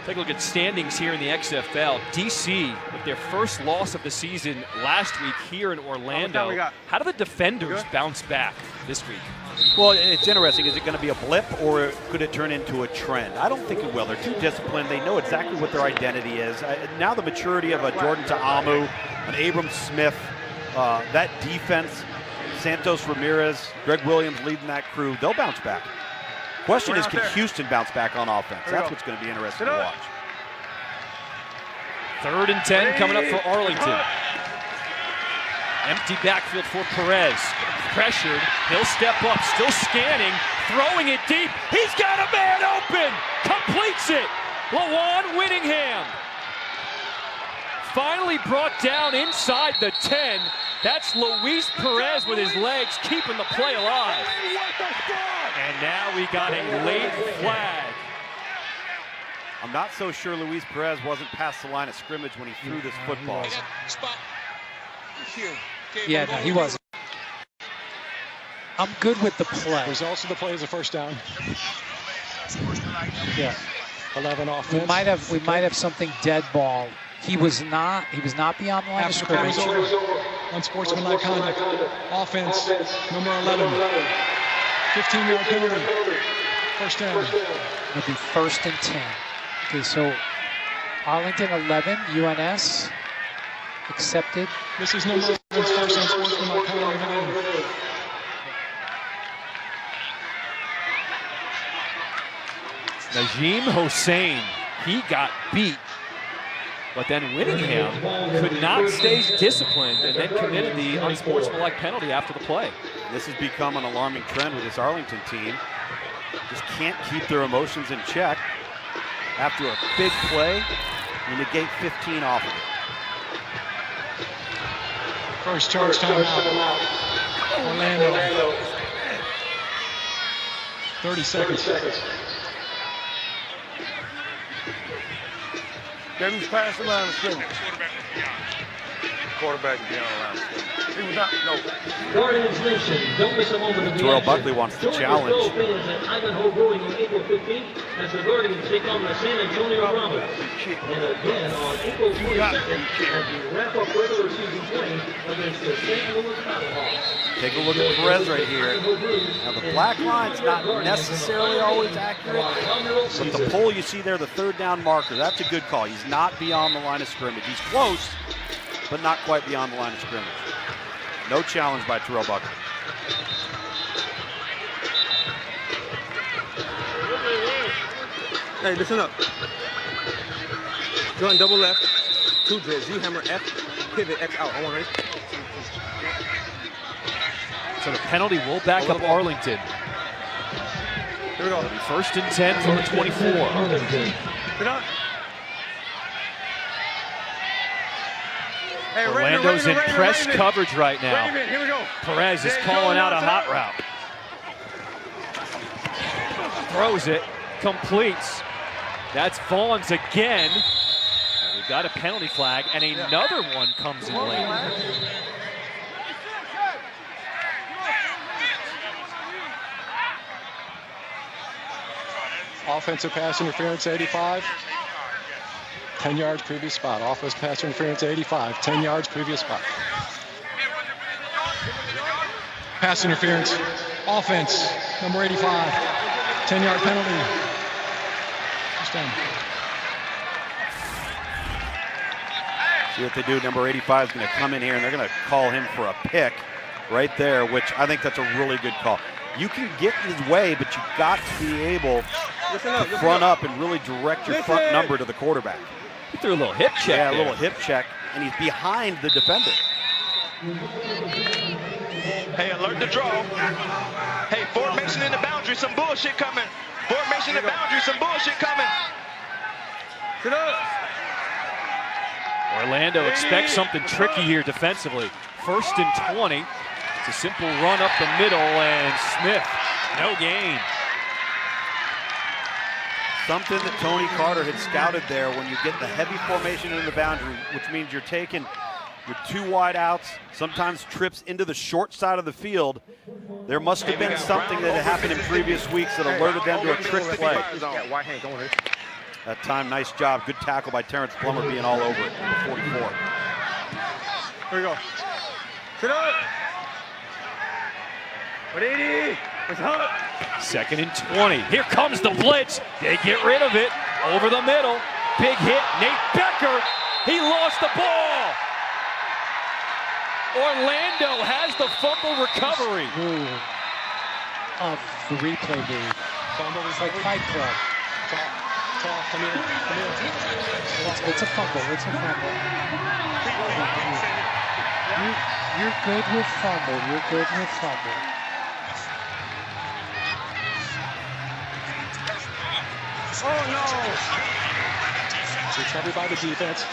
Speaker 1: Take a look at standings here in the XFL. DC with their first loss of the season last week here in Orlando. How do the Defenders bounce back this week?
Speaker 2: Well, it's interesting. Is it going to be a blip or could it turn into a trend? I don't think it will. They're too disciplined. They know exactly what their identity is. Now the maturity of a Jordan Ta'amu, an Abram Smith, that defense Santos Ramirez, Greg Williams leading that crew. They'll bounce back. Question is, can Houston bounce back on offense? That's what's going to be interesting to watch.
Speaker 1: 3rd and 10 coming up for Arlington. Empty backfield for Perez. Pressured. He'll step up. Still scanning. Throwing it deep. He's got a man open. Completes it. Lawan Whittingham. Finally brought down inside the 10. That's Luis Perez with his legs keeping the play alive. And now we got a late flag.
Speaker 2: I'm not so sure Luis Perez wasn't past the line of scrimmage when he threw this football.
Speaker 6: Yeah, no, he wasn't. I'm good with the play.
Speaker 14: Results of the play is a first down.
Speaker 6: Yeah.
Speaker 14: 11 offense.
Speaker 6: We might have something dead ball. He was not beyond the line of scrimmage.
Speaker 14: Unsportsmanlike conduct. Offense, number 11. 15-yard penalty. First down.
Speaker 6: It'll be 1st and 10. Okay, so Arlington 11, UNS accepted.
Speaker 14: This is number 11's first unsportsmanlike penalty.
Speaker 1: Najim Hossein, he got beat. But then Whittingham could not stay disciplined and then committed the unsportsmanlike penalty after the play.
Speaker 2: This has become an alarming trend with this Arlington team. Just can't keep their emotions in check. After a big play, you negate 15 off of it.
Speaker 14: First charge timeout. Orlando. 30 seconds.
Speaker 15: Devin's past the line of scrimmage. Quarterback is beyond the line of scrimmage. He was not, no.
Speaker 2: Terrell Buckley wants to challenge.
Speaker 17: Ivanhoe Brewing on April 15th as the Guardians take on the San Antonio Brahmas. And again on April 22nd as we wrap up regular season play against the St. Louis Battlehawks.
Speaker 2: Take a look at Perez right here. Now the black line's not necessarily always accurate, but the pole you see there, the 3rd down marker, that's a good call. He's not beyond the line of scrimmage. He's close, but not quite beyond the line of scrimmage. No challenge by Terrell Buckley.
Speaker 18: Hey, listen up. Join double left, 2 drills. You hammer F, pivot X out. I want ready.
Speaker 1: So the penalty will back up Arlington.
Speaker 18: Here we go.
Speaker 1: 1st and 10 from the 24.
Speaker 18: Sit up. Hey,
Speaker 1: Orlando's in press coverage right now.
Speaker 18: Raven, here we go.
Speaker 1: Perez is calling out a hot route. Throws it, completes. That's Vaughn's again. And we've got a penalty flag, and another one comes in late.
Speaker 14: Offensive pass interference 85. 10 yards previous spot. Offensive pass interference 85. 10 yards previous spot. Pass interference. Offense number 85. 10-yard penalty. First down.
Speaker 2: See what they do. Number 85 is going to come in here, and they're going to call him for a pick right there, which I think that's a really good call. You can get in his way, but you've got to be able to front up and really direct your front number to the quarterback.
Speaker 1: He threw a little hip check.
Speaker 2: Yeah, a little hip check, and he's behind the defender.
Speaker 12: Hey, alert the draw. Hey, formation in the boundary, some bullshit coming. Formation in the boundary, some bullshit coming.
Speaker 18: Sit up.
Speaker 1: Orlando expects something tricky here defensively. 1st and 20. It's a simple run up the middle, and Smith, no gain.
Speaker 2: Something that Tony Carter had scouted there when you get the heavy formation in the boundary, which means you're taking your 2 wide outs, sometimes trips into the short side of the field. There must have been something that had happened in previous weeks that alerted them to a trick play. That time, nice job. Good tackle by Terrence Plummer being all over it, number 44.
Speaker 18: Here we go. Sit up. 180. What's up?
Speaker 1: 2nd and 20. Here comes the blitz. They get rid of it. Over the middle. Big hit. Nate Becker. He lost the ball. Orlando has the fumble recovery.
Speaker 6: Of the replay game. It's like Fight Club.
Speaker 7: Come here.
Speaker 6: It's a fumble. It's a fumble. You're good with fumble. You're good with fumble.
Speaker 7: Oh, no. Recovery by the defense.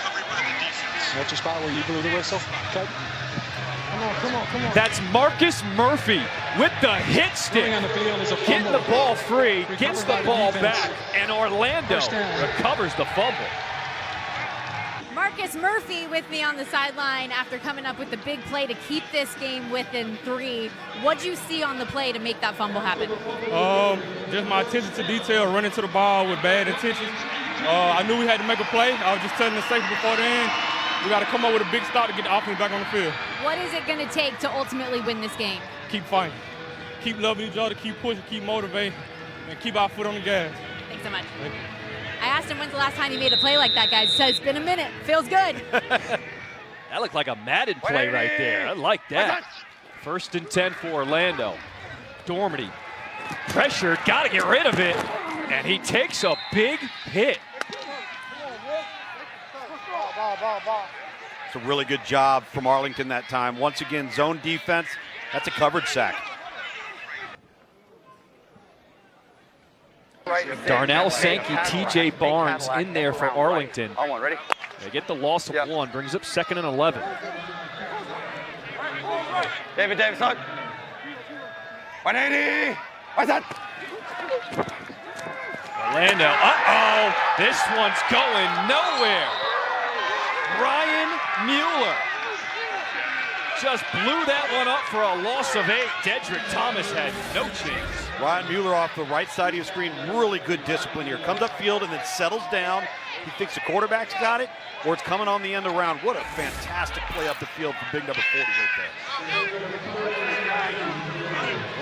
Speaker 7: Watch your spot where you blew the whistle. Okay. Come on.
Speaker 1: That's Marcus Murphy with the hit stick.
Speaker 7: On the field is a fumble.
Speaker 1: Getting the ball free, gets the ball back, and Orlando recovers the fumble.
Speaker 10: Marcus Murphy with me on the sideline after coming up with the big play to keep this game within 3. What'd you see on the play to make that fumble happen?
Speaker 3: Just my attention to detail, running to the ball with bad intentions. I knew we had to make a play. I was just telling the safety before the end, we got to come up with a big stop to get the offense back on the field.
Speaker 10: What is it going to take to ultimately win this game?
Speaker 3: Keep fighting. Keep loving each other, keep pushing, keep motivating, and keep our foot on the gas.
Speaker 10: Thanks so much. I asked him when's the last time he made a play like that, guys. He said it's been a minute. Feels good.
Speaker 1: That looked like a Madden play right there. I like that. 1st and 10 for Orlando. Dormady pressured, got to get rid of it, and he takes a big hit.
Speaker 2: It's a really good job from Arlington that time. Once again, zone defense. That's a coverage sack.
Speaker 1: Darnell Sankey, TJ Barnes in there for Arlington.
Speaker 5: On one, ready?
Speaker 1: They get the loss of 1, brings up 2nd and 11.
Speaker 5: David Davidson. 180. What's that?
Speaker 1: Orlando, this one's going nowhere. Ryan Mueller just blew that one up for a loss of 8. Dedrick Thomas had no chance.
Speaker 2: Ryan Mueller off the right side of your screen, really good discipline here. Comes upfield and then settles down. He thinks the quarterback's got it, or it's coming on the end around. What a fantastic play up the field for big number 40 right there.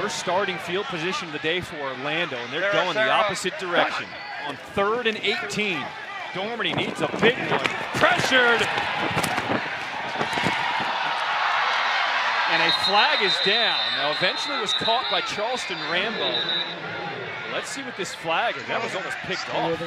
Speaker 1: We're starting field position of the day for Orlando, and they're going the opposite direction. On 3rd and 18, Dormady needs a big one. Pressured! And a flag is down. Now, eventually it was caught by Charleston Rambo. Let's see what this flag is. That was almost picked off.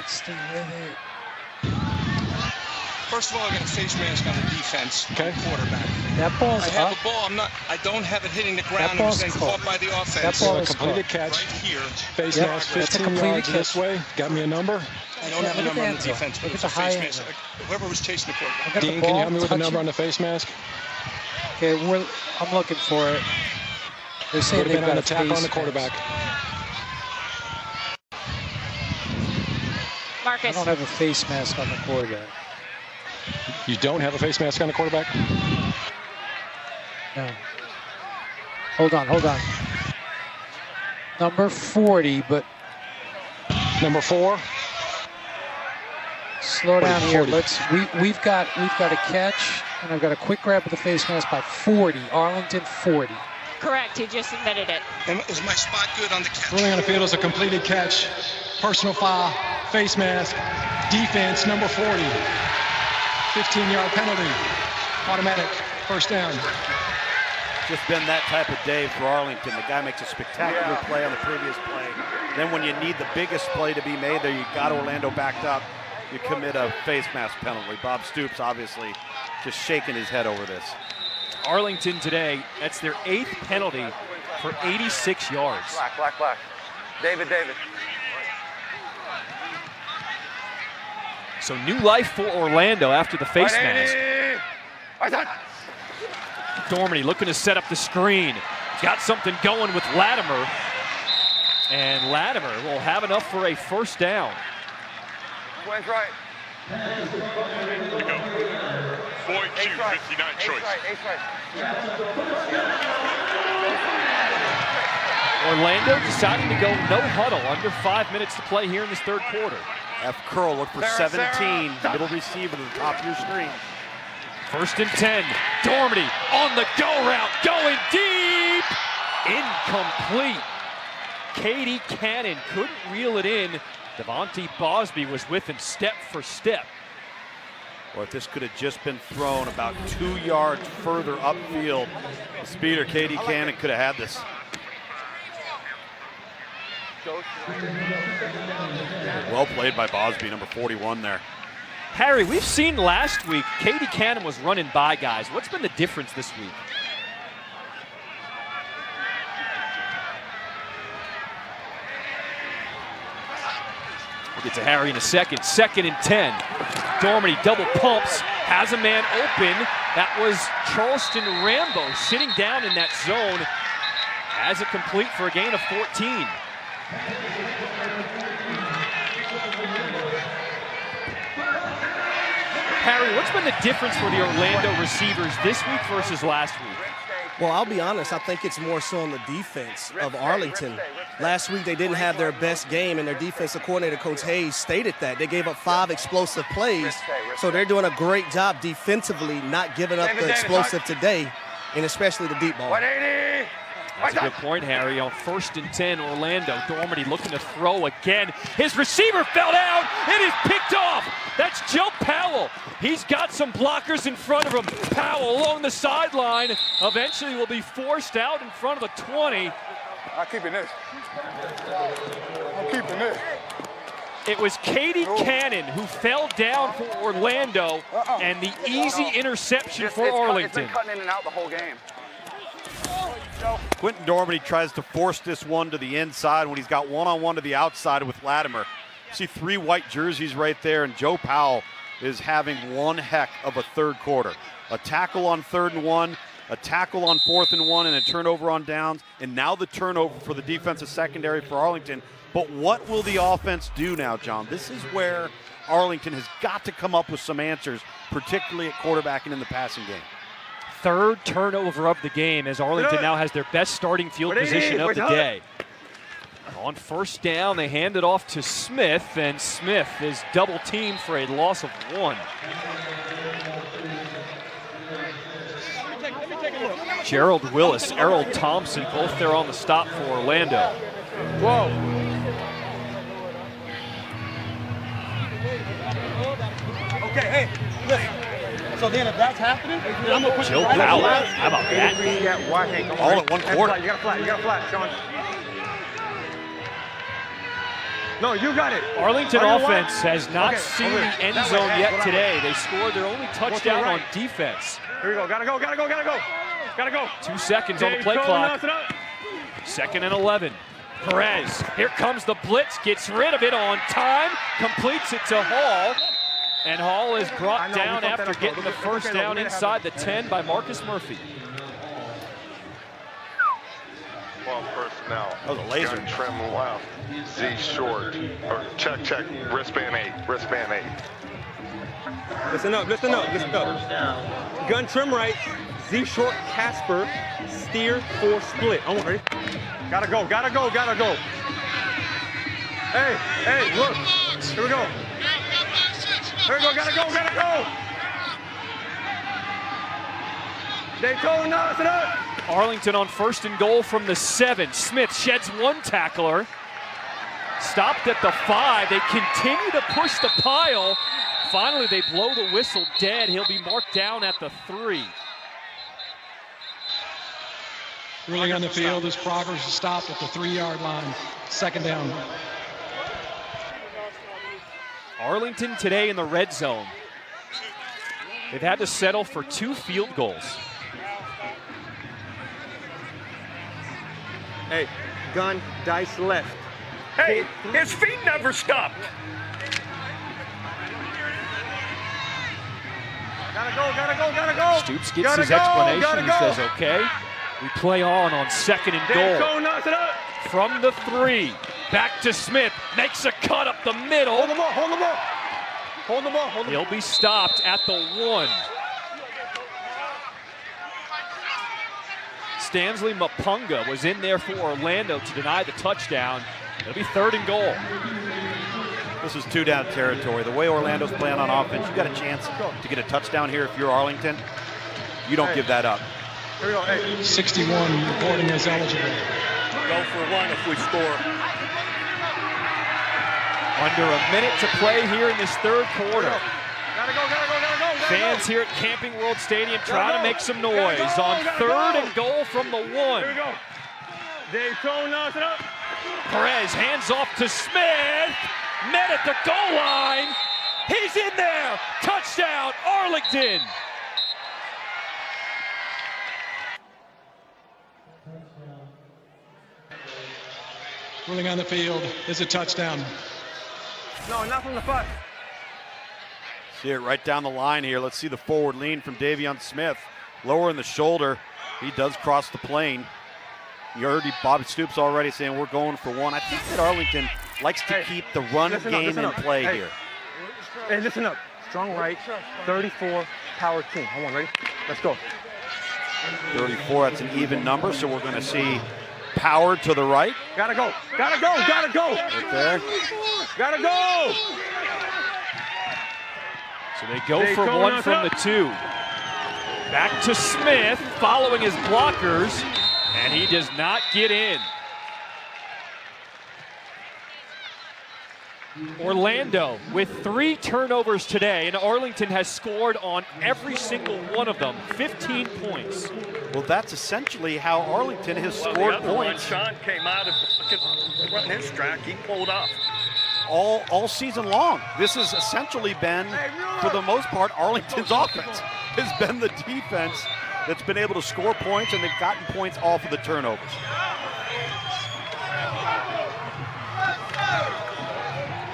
Speaker 19: First of all, I got a face mask on the defense.
Speaker 7: Okay.
Speaker 19: Quarterback.
Speaker 6: That ball's
Speaker 19: I have
Speaker 6: up.
Speaker 19: a ball. I don't have it hitting the ground.
Speaker 6: That ball's
Speaker 19: It was then caught by the offense.
Speaker 6: That ball is
Speaker 7: completed catch.
Speaker 19: Right here.
Speaker 7: Face
Speaker 6: Yep,
Speaker 7: mask,
Speaker 6: that's a
Speaker 7: 15
Speaker 6: completed
Speaker 7: yards this
Speaker 6: catch.
Speaker 7: way. Got me a number.
Speaker 19: I don't have a number on the defense, but
Speaker 6: Look
Speaker 19: it's
Speaker 6: at
Speaker 19: a
Speaker 6: the high
Speaker 19: face
Speaker 6: end.
Speaker 19: mask. Whoever was chasing the quarterback.
Speaker 7: Dean, can you help me with the number on the face mask?
Speaker 6: Okay, I'm looking for it. They're saying they've
Speaker 7: Would have been
Speaker 6: got
Speaker 7: on
Speaker 6: a
Speaker 7: the tackle on the
Speaker 6: face
Speaker 7: quarterback.
Speaker 6: mask. I
Speaker 10: Marcus.
Speaker 6: don't have a face mask on the quarterback.
Speaker 7: You don't have a face mask on the quarterback?
Speaker 6: No. Hold on. Number 40, but
Speaker 7: Number 4.
Speaker 6: slow down here.
Speaker 7: 40.
Speaker 6: We've got a catch, and I've got a quick grab of the face mask by 40. Arlington 40.
Speaker 20: Correct, he just admitted it.
Speaker 19: And is my spot good on the catch?
Speaker 7: Rolling on the field is a completed catch. Personal foul, face mask, defense, number 40. 15-yard penalty. Automatic, first down.
Speaker 2: Just been that type of day for Arlington. The guy makes a spectacular play on the previous play. Then when you need the biggest play to be made there, you got Orlando backed up, you commit a face mask penalty. Bob Stoops obviously just shaking his head over this.
Speaker 1: Arlington today, that's their 8th penalty for 86 yards.
Speaker 5: Black. David.
Speaker 1: So new life for Orlando after the face mask. Dormady looking to set up the screen. Got something going with Latimer. And Latimer will have enough for a first down.
Speaker 5: Wayne's right.
Speaker 13: Here we go. 4-2, 59 choice.
Speaker 1: Orlando deciding to go no huddle. Under 5 minutes to play here in this 3rd quarter.
Speaker 2: F. Curl look for 17, middle receiver to the top of your screen.
Speaker 1: 1st and 10. Dormady on the go route, going deep. Incomplete. Katie Cannon couldn't reel it in. Devontae Bosby was with him step for step.
Speaker 2: or if this could have just been thrown about 2 yards further upfield, the speeder Katie Cannon could have had this. Well played by Bosby, number 41 there.
Speaker 1: Harry, we've seen last week Katie Cannon was running by guys. What's been the difference this week? We'll get to Harry in a second. 2nd and 10. Dormady double pumps, has a man open. That was Charleston Rambo sitting down in that zone. Has it complete for a gain of 14. Harry, what's been the difference for the Orlando receivers this week versus last week?
Speaker 4: Well, I'll be honest, I think it's more so on the defense of Arlington. Last week they didn't have their best game, and their defensive coordinator, Coach Hayes, stated that. They gave up 5 explosive plays, so they're doing a great job defensively, not giving up the explosive today, and especially the deep ball.
Speaker 12: 180.
Speaker 1: That's a good point, Harry. On 1st and 10, Orlando. Dormady looking to throw again. His receiver fell down. It is picked off. That's Joe Powell. He's got some blockers in front of him. Powell along the sideline. Eventually will be forced out in front of the 20.
Speaker 15: I'm keeping this. I'm keeping this.
Speaker 1: It was Katie Cannon who fell down for Orlando, and the easy interception for Arlington.
Speaker 5: It's been cutting in and out the whole game.
Speaker 2: Quentin Dormady tries to force this one to the inside when he's got one-on-one to the outside with Latimer. You see 3 white jerseys right there, and Joe Powell is having one heck of a third quarter. A tackle on 3rd and 1, a tackle on 4th and 1, and a turnover on downs, and now the turnover for the defensive secondary for Arlington. But what will the offense do now, John? This is where Arlington has got to come up with some answers, particularly at quarterback and in the passing game.
Speaker 1: 3rd turnover of the game as Arlington now has their best starting field position of the day. On 1st down, they hand it off to Smith, and Smith is double teamed for a loss of 1. Gerald Willis, Errol Thompson, both there on the stop for Orlando.
Speaker 15: Whoa.
Speaker 12: Okay, hey, listen. So then if that's happening, I'm going to put
Speaker 1: Joe Powell, how about that?
Speaker 2: All at one quarter.
Speaker 12: You got a flat, Sean. No, you got it.
Speaker 1: Arlington offense has not seen the end zone yet today. They scored their only touchdown on defense.
Speaker 12: Here we go, gotta go.
Speaker 1: 2 seconds on the play clock. 2nd and 11. Perez, here comes the blitz, gets rid of it on time, completes it to Hall. And Hall is brought down after getting the 1st down inside the 10 by Marcus Murphy.
Speaker 11: 12 personnel.
Speaker 2: That was a laser.
Speaker 11: Gun trim left. Z short. Or check. Wristband 8. Wristband 8.
Speaker 12: Listen up. Gun trim right. Z short Casper. Steer 4 split. I'm ready. Gotta go. Hey, look. Here we go. Gotta go. Daytona, listen up.
Speaker 1: Arlington on 1st and goal from the 7. Smith sheds 1 tackler. Stopped at the 5. They continue to push the pile. Finally, they blow the whistle dead. He'll be marked down at the 3.
Speaker 14: Really on the field, his progress is stopped at the 3-yard line. 2nd down.
Speaker 1: Arlington today in the red zone. They've had to settle for 2 field goals.
Speaker 12: Hey, gun, dice left.
Speaker 15: Hey, his feet never stopped.
Speaker 12: Gotta go.
Speaker 1: Stoops gets his explanation. He says, okay. We play on 2nd and goal. From the 3, back to Smith, makes a cut up the middle.
Speaker 12: Hold the ball.
Speaker 1: He'll be stopped at the 1. Stanley Mapunga was in there for Orlando to deny the touchdown. It'll be 3rd and goal.
Speaker 2: This is 2-down territory. The way Orlando's playing on offense, you got a chance to get a touchdown here if you're Arlington. You don't give that up.
Speaker 12: Here we go. Hey.
Speaker 14: 61 reporting as eligible.
Speaker 15: Go for 1 if we score.
Speaker 1: Under a minute to play here in this 3rd quarter.
Speaker 12: Gotta go.
Speaker 1: Fans here at Camping World Stadium trying to make some noise on 3rd and goal from the 1.
Speaker 3: Here we go. Daytona, it up.
Speaker 1: Perez hands off to Smith. Met at the goal line. He's in there. Touchdown, Arlington.
Speaker 14: Ruling on the field is a touchdown.
Speaker 5: No, not from the front.
Speaker 2: See it right down the line here. Let's see the forward lean from Davion Smith. Lower in the shoulder. He does cross the plane. You heard Bobby Stoops already saying we're going for 1. I think that Arlington likes to keep the run game in play here.
Speaker 5: Hey, listen up. Strong right, 34, power team. Hold on, ready? Let's go.
Speaker 2: 34, that's an even number, so we're going to see Power to the right.
Speaker 5: Gotta go, gotta go, gotta go.
Speaker 2: Right there.
Speaker 5: Gotta go.
Speaker 1: So they go for 1 from the 2. Back to Smith, following his blockers, and he does not get in. Orlando with 3 turnovers today, and Arlington has scored on every single one of them, 15 points.
Speaker 2: Well, that's essentially how Arlington has scored points.
Speaker 21: Sean came out of running his track, he pulled off.
Speaker 2: All season long. This has essentially been, for the most part, Arlington's offense. Has been the defense that's been able to score points, and they've gotten points off of the turnovers.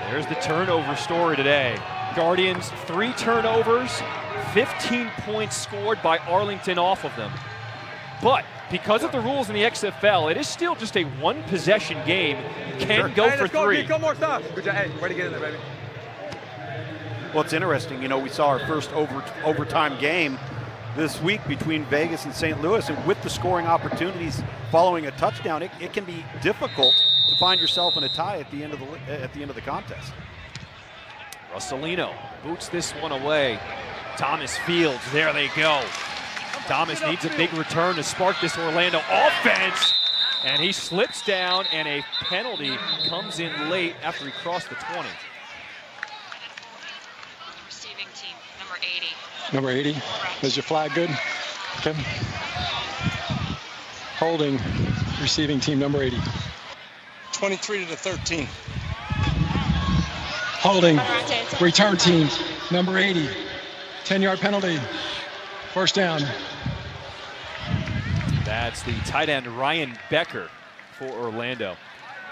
Speaker 1: There's the turnover story today. Guardians 3 turnovers, 15 points scored by Arlington off of them. But because of the rules in the XFL, it is still just a 1-possession game. You can go for 3.
Speaker 5: Go more stuff. Good job. Hey, way to get in there, baby.
Speaker 2: Well, it's interesting. You know, we saw our first overtime game this week between Vegas and St. Louis, and with the scoring opportunities following a touchdown, it can be difficult to find yourself in a tie at the end of the contest.
Speaker 1: Russolino boots this one away. Thomas Fields, there they go. Thomas needs a big return to spark this Orlando offense, and he slips down, and a penalty comes in late after he crossed the 20.
Speaker 20: Receiving team, number 80.
Speaker 14: Number 80. Is your flag good? Okay. Holding, receiving team number 80.
Speaker 19: 23-13.
Speaker 14: Holding, return team number 80. 10-yard penalty. First down.
Speaker 1: That's the tight end Ryan Becker for Orlando.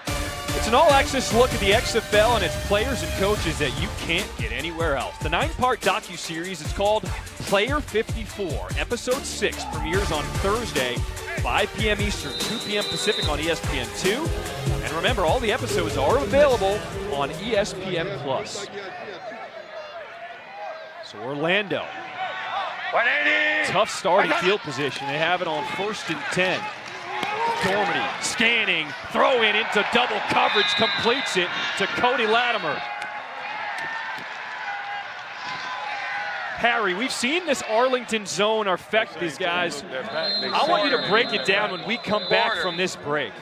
Speaker 1: It's an all-access look at the XFL and its players and coaches that you can't get anywhere else. The 9-part docuseries is called Player 54. Episode 6 premieres on Thursday, 5 p.m. Eastern, 2 p.m. Pacific on ESPN2. And remember, all the episodes are available on ESPN+. So Orlando,
Speaker 21: 180.
Speaker 1: tough starting field position. They have it on 1st and 10. Dormady scanning, throw in into double coverage, completes it to Cody Latimer. Harry, we've seen this Arlington zone affect these guys. I want you to break it down when we come back from this break.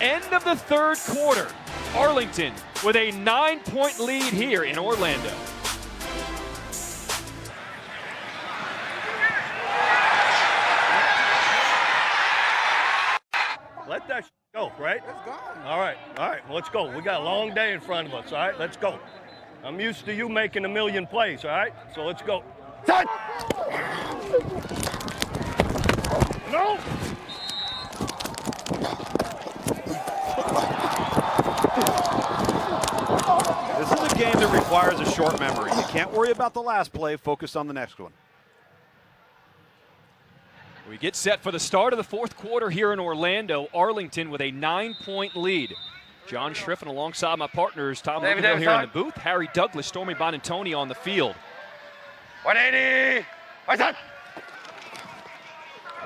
Speaker 1: End of the 3rd quarter. Arlington with a 9-point lead here in Orlando.
Speaker 21: Let that go, right? Let's go. All right, well, let's go. We got a long day in front of us, all right? Let's go. I'm used to you making a million plays, all right? So let's go. Set! No!
Speaker 2: This is a game that requires a short memory. You can't worry about the last play. Focus on the next one.
Speaker 1: We get set for the start of the 4th quarter here in Orlando. Arlington with a 9-point lead. John Schriffen alongside my partners, Tom Luganhill here in the booth, Harry Douglas, Stormy Bonantoni on the field.
Speaker 21: 180. What's that?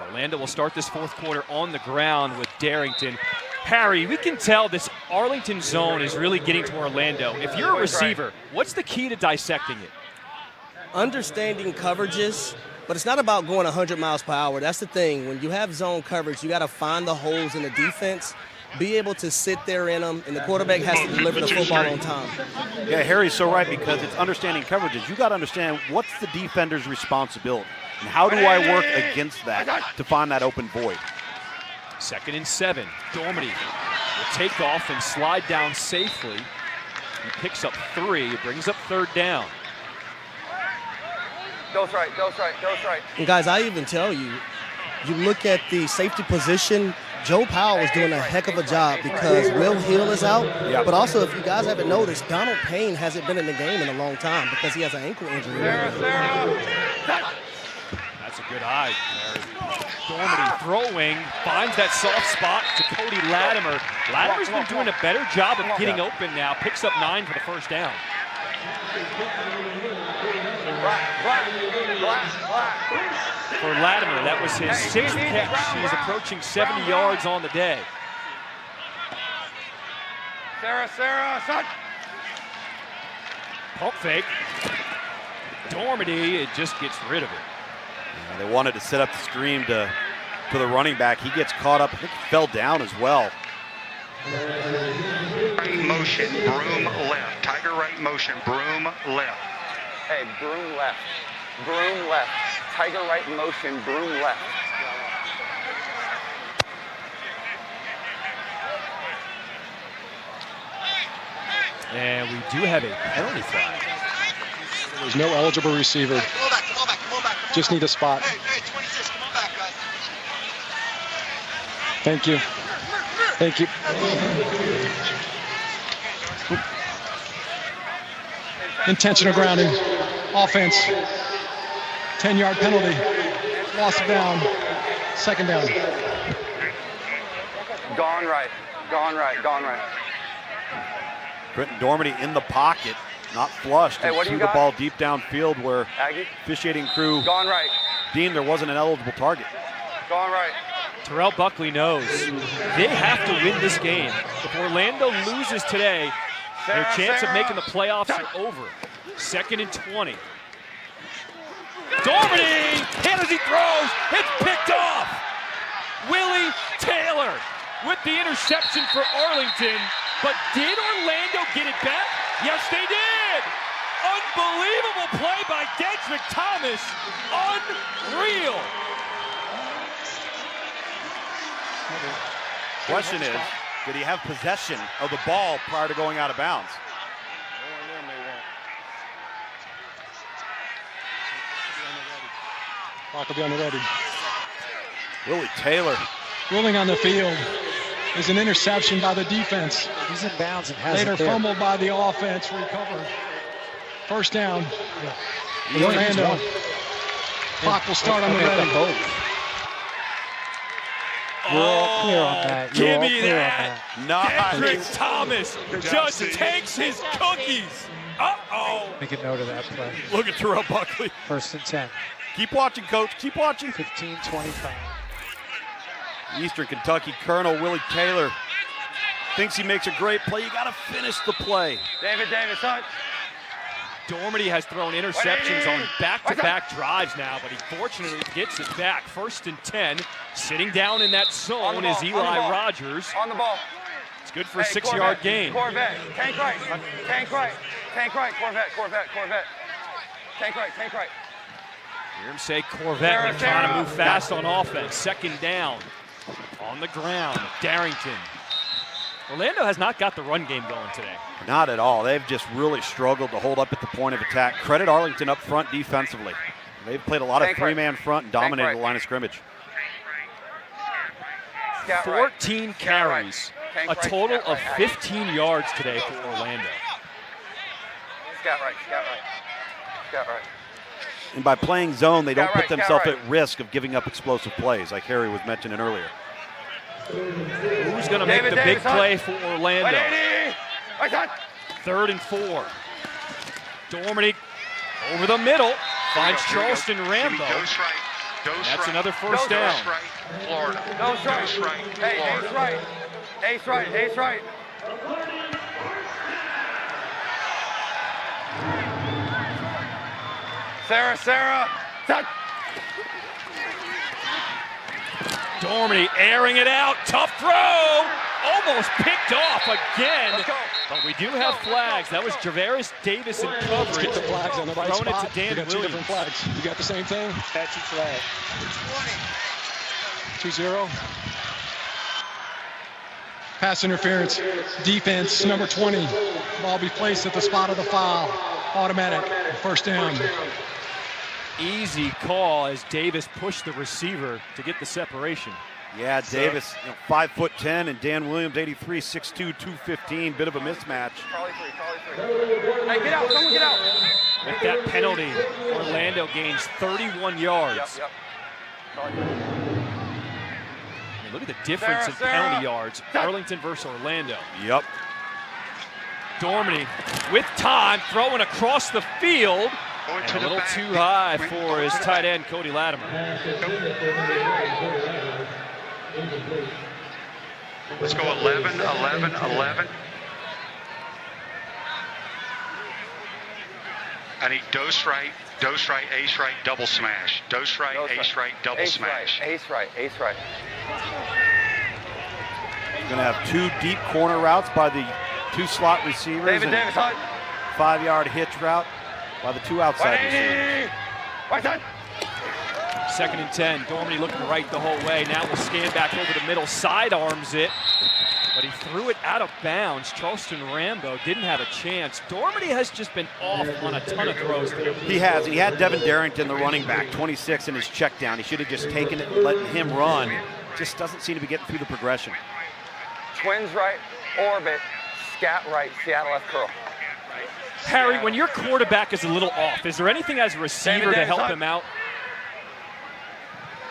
Speaker 1: Orlando will start this 4th quarter on the ground with Darrington. Harry, we can tell this Arlington zone is really getting to Orlando. If you're a receiver, what's the key to dissecting it?
Speaker 4: Understanding coverages But it's not about going 100 miles per hour. That's the thing. When you have zone coverage, you got to find the holes in the defense, be able to sit there in them, and the quarterback has to deliver the football on time.
Speaker 2: Yeah, Harry's so right, because it's understanding coverages. You got to understand what's the defender's responsibility, and how do I work against that to find that open void.
Speaker 1: 2nd and 7. Dormady will take off and slide down safely. He picks up 3. It brings up 3rd down.
Speaker 5: Goes right, goes right, goes right.
Speaker 4: And guys, I even tell you, you look at the safety position, Joe Powell is doing a heck of a job because Will Hill is out.
Speaker 2: Yep.
Speaker 4: But also, if you guys haven't noticed, Donald Payne hasn't been in the game in a long time because he has an ankle injury.
Speaker 1: That's a good eye, Mary. Dormady throwing, finds that soft spot to Cody Latimer. Latimer's been doing a better job of getting open now. Picks up 9 for the 1st down. For Latimer, that was his 6th catch. He's approaching 70 yards on the day.
Speaker 5: Sarah, son.
Speaker 1: Pump fake. Dormady, it just gets rid of it.
Speaker 2: Yeah, they wanted to set up the screen to the running back. He gets caught up. I think he fell down as well.
Speaker 8: Right motion, broom left. Tiger right motion, broom left.
Speaker 5: Hey, broom left. Broom left. Tiger right motion, broom left.
Speaker 1: And we do have a penalty flag.
Speaker 14: There's no eligible receiver. Just need a spot. Thank you. Thank you. Intentional grounding. Offense. 10-yard penalty. Loss of down. 2nd down.
Speaker 5: Gone right. Gone right. Gone right.
Speaker 2: Britton Dormady in the pocket, not flushed,
Speaker 5: Hey,
Speaker 2: and
Speaker 5: what do
Speaker 2: threw
Speaker 5: you
Speaker 2: the
Speaker 5: got?
Speaker 2: ball deep downfield where
Speaker 5: Aggie?
Speaker 2: officiating crew
Speaker 5: Gone right.
Speaker 2: deemed there wasn't an eligible target.
Speaker 5: Gone right.
Speaker 1: Terrell Buckley knows they have to win this game. If Orlando loses today, their chance of making the playoffs are over. 2nd and 20. Dormady, hit as he throws, it's picked off. Willie Taylor with the interception for Arlington, but did Orlando get it back? Yes, they did. Unbelievable play by Dedrick Thomas. Unreal.
Speaker 2: Question is, did he have possession of the ball prior to going out of bounds?
Speaker 14: Clock will be on the ready.
Speaker 2: Willie Taylor.
Speaker 14: Ruling on the field is an interception by the defense.
Speaker 6: He's in bounds and has
Speaker 14: Later
Speaker 6: it there.
Speaker 14: fumbled by the offense, recovered. 1st down.
Speaker 6: Yeah.
Speaker 14: Orlando. Clock will start on the ready.
Speaker 6: You're all clear on that. You're
Speaker 1: Give
Speaker 6: all
Speaker 1: me
Speaker 6: clear
Speaker 1: that.
Speaker 6: on that.
Speaker 1: Dedrick Thomas just takes his cookies. Uh-oh.
Speaker 6: Make a note of that play.
Speaker 2: Look at Terrell Buckley.
Speaker 6: 1st and 10.
Speaker 2: Keep watching, Coach. Keep watching.
Speaker 6: 15-25.
Speaker 2: Eastern Kentucky Colonel Willie Taylor thinks he makes a great play. You got to finish the play.
Speaker 5: David, son.
Speaker 1: Dormady has thrown interceptions on back-to-back drives now, but he fortunately gets it back. 1st and 10. Sitting down in that zone is Eli Rogers.
Speaker 5: On the ball.
Speaker 1: It's good for a 6-yard gain.
Speaker 5: Corvette. Tank right. Tank right. Tank right. Corvette. Tank right.
Speaker 1: Hear him say Corvette when trying to move fast on offense. 2nd down. On the ground, Darrington. Orlando has not got the run game going today.
Speaker 2: Not at all. They've just really struggled to hold up at the point of attack. Credit Arlington up front defensively. They've played a lot of 3-man front and dominated the line of scrimmage.
Speaker 1: 14 carries, a total of 15 yards today for Orlando.
Speaker 5: Scout right.
Speaker 2: And by playing zone, they don't put themselves at risk of giving up explosive plays, like Harry was mentioning earlier.
Speaker 1: Who's going to make the big play for Orlando? 3rd and 4. Dormady over the middle, finds Charleston Rambo. That's another 1st down.
Speaker 8: Florida.
Speaker 5: Dose right. Hey, ace right. Sarah.
Speaker 1: Dormady airing it out. Tough throw. Almost picked off again. But we do have flags. That was Javaris Davis in coverage.
Speaker 14: Let's get the flags on the right
Speaker 1: throwing
Speaker 14: spot.
Speaker 1: it to Dan
Speaker 14: we got
Speaker 1: Williams.
Speaker 14: two different flags. You got the same thing?
Speaker 12: Statute flag.
Speaker 14: 2-0. Pass interference. Defense, number 20. Ball be placed at the spot of the foul. Automatic. First down.
Speaker 1: Easy call as Davis pushed the receiver to get the separation.
Speaker 2: Yeah, Davis, 5'10", and Dan Williams, 83, 6'2", 215. Bit of a mismatch.
Speaker 5: Hey, get out. Someone get out.
Speaker 1: With that penalty, Orlando gains 31 yards.
Speaker 5: Yep.
Speaker 1: I mean, look at the difference in penalty yards. Arlington versus Orlando.
Speaker 2: Yep.
Speaker 1: Dormady with time, throwing across the field. And a little too high for his tight end, Cody Latimer.
Speaker 8: Let's go 11, 11, 11. I need dose right, ace right, double smash. Dose right, ace right, double smash.
Speaker 5: Ace right.
Speaker 2: Going to have two deep corner routes by the two slot receivers.
Speaker 5: Davis, Hunt.
Speaker 2: 5-yard hitch route by the two outside receivers.
Speaker 5: Right side.
Speaker 1: 2nd and 10. Dormady looking right the whole way. Now we'll scan back over the middle, sidearms it, but he threw it out of bounds. Charleston Rambo didn't have a chance. Dormady has just been off on a ton of throws today.
Speaker 2: He has. He had Devin Darrington, the running back, 26 in his check down. He should have just taken it and let him run. Just doesn't seem to be getting through the progression.
Speaker 5: Twins right, orbit, scat right, Seattle left curl.
Speaker 1: Harry, when your quarterback is a little off, is there anything as a receiver to help him out?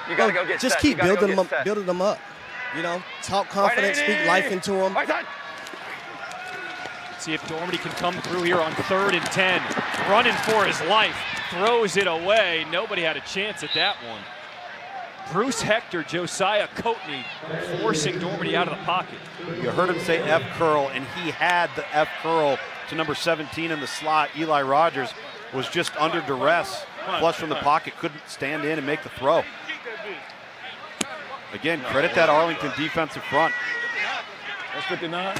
Speaker 5: You gotta go get
Speaker 4: just
Speaker 5: set.
Speaker 4: keep building them up. You know, talk confidence, speak life into them.
Speaker 1: Let's see if Dormady can come through here on 3rd and 10. Running for his life, throws it away. Nobody had a chance at that one. Bruce Hector, Josiah Coatney forcing Dormady out of the pocket.
Speaker 2: You heard him say F curl, and he had the F curl to number 17 in the slot. Eli Rogers was just under duress, flush from the pocket, couldn't stand in and make the throw. Again, credit that Arlington defensive front.
Speaker 14: That's 59.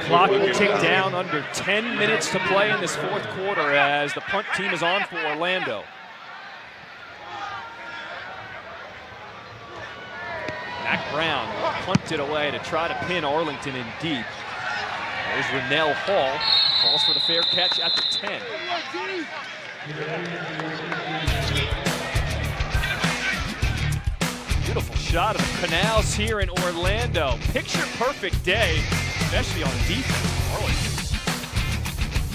Speaker 1: Clock will tick down, under 10 minutes to play in this 4th quarter as the punt team is on for Orlando. Mac Brown punted away to try to pin Arlington in deep. There's Rennell Hall, calls for the fair catch at the 10. Beautiful shot of the canals here in Orlando. Picture perfect day, especially on defense. Arlington.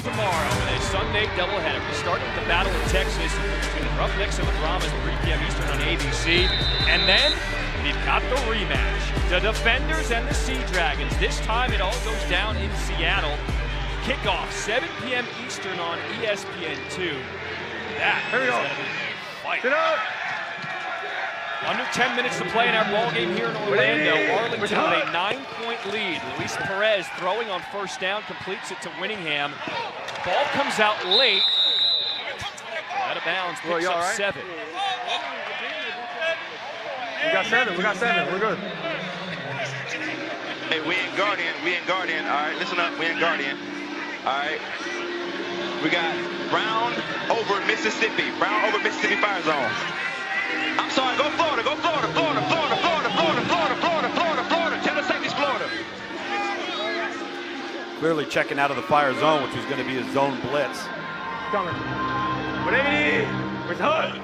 Speaker 1: Tomorrow in a Sunday doubleheader. We start with the Battle of Texas between the Roughnecks and the Brahmas, 3 p.m. Eastern on ABC. And then we've got the rematch. The Defenders and the Sea Dragons. This time it all goes down in Seattle. Kickoff 7 p.m. Eastern on ESPN2. That is going to be a fight.
Speaker 5: Get up.
Speaker 1: Under 10 minutes to play in our ball game here in Orlando. Arlington with a 9-point lead. Luis Perez throwing on 1st down, completes it to Winningham. Ball comes out late. Out of bounds, picks up 7.
Speaker 5: We got 7. We're good.
Speaker 12: Hey, we in Guardian. All right, listen up. We in Guardian. All right. We got Brown over Mississippi Fire Zone. I'm sorry, go Florida. Tell the safeties Florida.
Speaker 2: Clearly checking out of the fire zone, which was going to be a zone blitz.
Speaker 5: Coming. 180. Where's Hunt?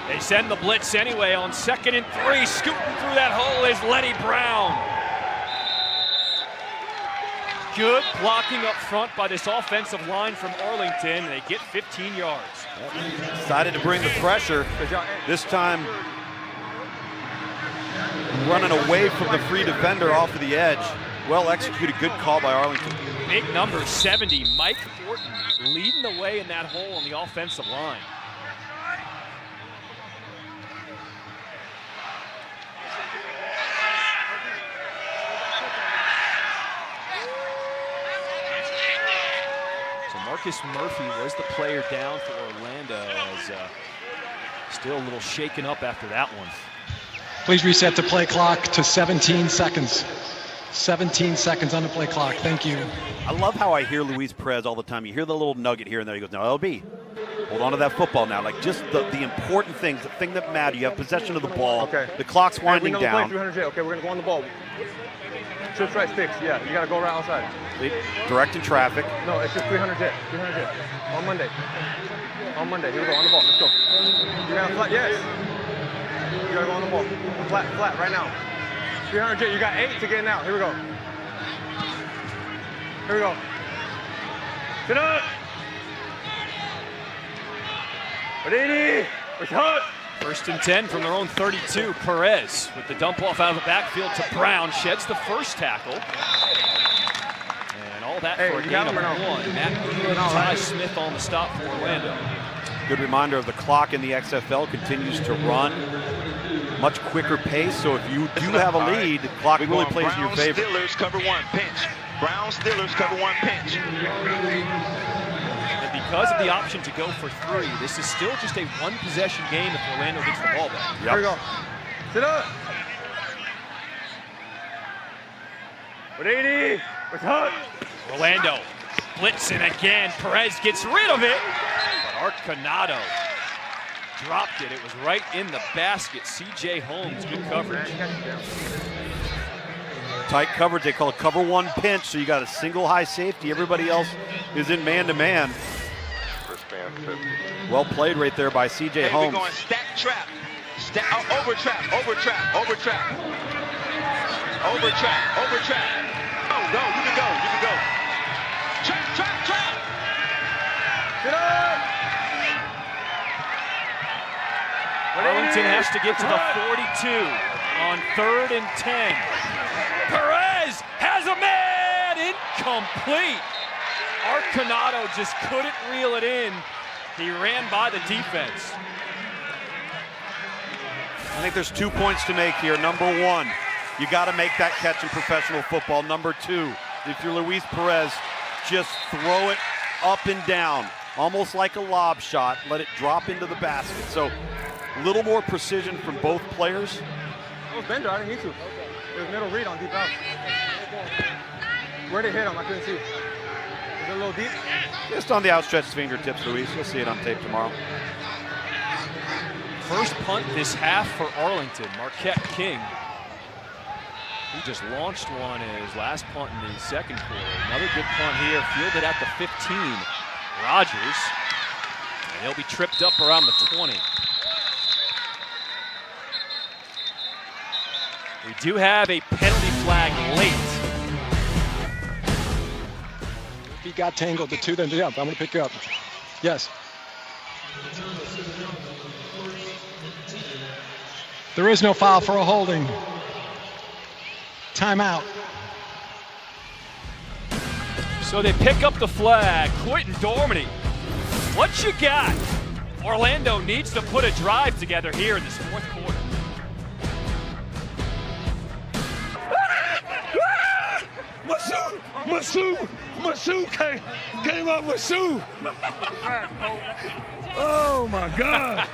Speaker 1: They send the blitz anyway on 2nd and 3. Scooting through that hole is Lenny Brown. Good blocking up front by this offensive line from Arlington. They get 15 yards.
Speaker 2: Decided to bring the pressure. This time running away from the free defender off of the edge. Well executed, good call by Arlington.
Speaker 1: Big number 70, Mike Orton, leading the way in that hole on the offensive line. So Marcus Murphy was the player down for Orlando as Still a little shaken up after that one.
Speaker 14: Please reset the play clock to 17 seconds. 17 seconds on the play clock. Thank you.
Speaker 2: I love how I hear Luis Perez all the time. You hear the little nugget here and there. He goes, "Now, LB, hold on to that football now." Like just the important things, the thing that matter. You have possession of the ball.
Speaker 5: Okay.
Speaker 2: The clock's winding
Speaker 5: we know
Speaker 2: down.
Speaker 5: The play 300J. Okay, we're gonna go on the ball. Trips right sticks. Yeah, you gotta go right outside.
Speaker 2: Directing traffic.
Speaker 5: No, it's just 300J. 300J. On Monday. On Monday. Here we go. On the ball. Let's go. You gotta flat. Yes. You gotta go on the ball. Flat right now. 300J. You got 8 to get now. Here we go. Here we go. Sit up. 80. We're hot.
Speaker 1: 1st and 10 from their own 32. Perez with the dump off out of the backfield to Brown. Sheds the first tackle. And all that for a gain of 1. Matt Ty Smith on the stop for Orlando.
Speaker 2: Good reminder of the clock in the XFL continues to run. Much quicker pace, so if you do have a lead, the clock really plays in your favor.
Speaker 12: Steelers cover 1 pinch. Brown Steelers cover 1 pinch.
Speaker 1: And because of the option to go for 3, this is still just a 1-possession game if Orlando gets the ball back.
Speaker 5: Here we go. Sit up. 80. What's hot?
Speaker 1: Orlando blitzing again. Perez gets rid of it. But Arconado dropped it. It was right in the basket. C.J. Holmes, good coverage.
Speaker 2: Tight coverage, they call it cover 1 pinch, so you got a single high safety. Everybody else is in man-to-man. Well played right there by C.J. Holmes.
Speaker 12: We're going stack trap. Over trap. Over trap. Over trap. Over trap. Over trap. Oh, no, you can go. You can go. Trap, trap, trap.
Speaker 5: Get up.
Speaker 1: Arlington has to get to the 42 on 3rd and 10. Perez has a man, incomplete. Arconado just couldn't reel it in. He ran by the defense.
Speaker 2: I think there's 2 points to make here. Number 1, you got to make that catch in professional football. Number 2, if you're Luis Perez, just throw it up and down, almost like a lob shot. Let it drop into the basket. So a little more precision from both players.
Speaker 5: It was Bender, I didn't need to. It was middle read on deep out. Where'd it hit him? I couldn't see. Was it a little deep?
Speaker 2: Just on the outstretched fingertips, Luis. You'll see it on tape tomorrow.
Speaker 1: First punt this half for Arlington. Marquette King. He just launched one in his last punt in the second quarter. Another good punt here, fielded at the 15. Rogers, and he'll be tripped up around the 20. We do have a penalty flag late.
Speaker 14: If he got tangled, the 2, then yeah, I'm going to pick you up. Yes. There is no foul for a holding. Timeout.
Speaker 1: So they pick up the flag. Quentin Dormady, what you got? Orlando needs to put a drive together here in this 4th quarter.
Speaker 15: Masu came up with Sue. Oh my God.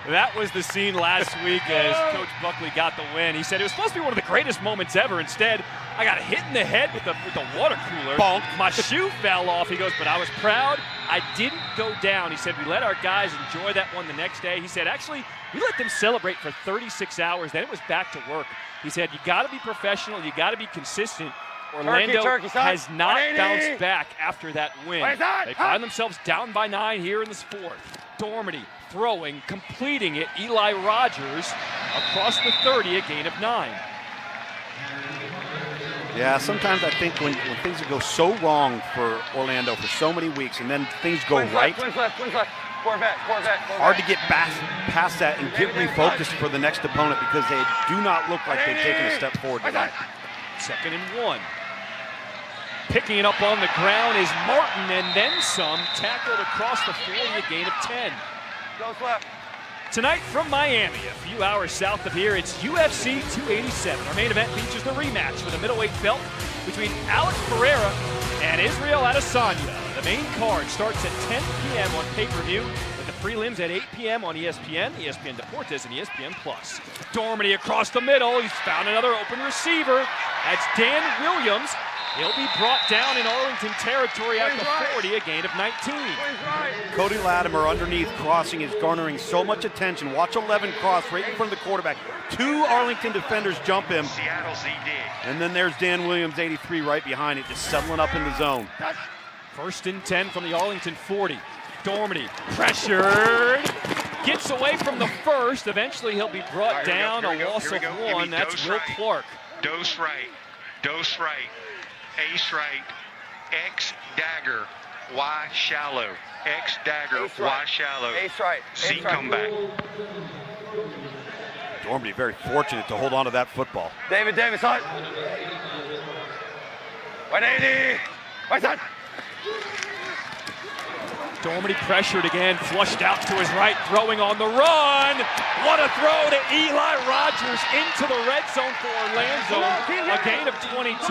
Speaker 1: That was the scene last week as Coach Buckley got the win. He said it was supposed to be one of the greatest moments ever. Instead, I got hit in the head with the water cooler.
Speaker 2: Bonk.
Speaker 1: My shoe fell off. He goes, but I was proud. I didn't go down. He said we let our guys enjoy that one the next day. He said, actually, we let them celebrate for 36 hours. Then it was back to work. He said, you got to be professional. You got to be consistent. Orlando has not bounced back after that win. They find themselves down by 9 here in this 4th. Dormady throwing, completing it. Eli Rogers across the 30, a gain of 9.
Speaker 2: Yeah, sometimes I think when things go so wrong for Orlando for so many weeks and then things go right,
Speaker 5: Corvette.
Speaker 2: hard to get past that and get refocused for the next opponent because they do not look like they've taken a step forward tonight.
Speaker 1: 2nd and 1. Picking it up on the ground is Martin, and then some. Tackled across the 40, a gain of 10.
Speaker 5: Goes left.
Speaker 1: Tonight from Miami, a few hours south of here, it's UFC 287. Our main event features the rematch for the middleweight belt between Alex Pereira and Israel Adesanya. The main card starts at 10 p.m. on pay-per-view, with the prelims at 8 p.m. on ESPN, ESPN Deportes, and ESPN Plus. Dormady across the middle. He's found another open receiver. That's Dan Williams. He'll be brought down in Arlington territory at the 40, a gain of 19.
Speaker 2: Cody Latimer underneath crossing is garnering so much attention. Watch 11 cross right in front of the quarterback. 2 Arlington defenders jump him.
Speaker 8: Seattle ZD.
Speaker 2: And then there's Dan Williams, 83, right behind it, just settling up in the zone.
Speaker 1: 1st and 10 from the Arlington 40. Dormady pressured. Gets away from the first. Eventually he'll be brought down. A loss of 1. That's Will Clark.
Speaker 8: Dose right. Dose right. Ace right, X dagger, Y shallow, X dagger, Y shallow.
Speaker 5: Ace right.
Speaker 8: Z comeback.
Speaker 2: Dormady very fortunate to hold on to that football.
Speaker 5: David Davis, hot. 180. What's that?
Speaker 1: Dormady pressured again, flushed out to his right, throwing on the run. What a throw to Eli Rogers into the red zone for Orlando. A gain of 22.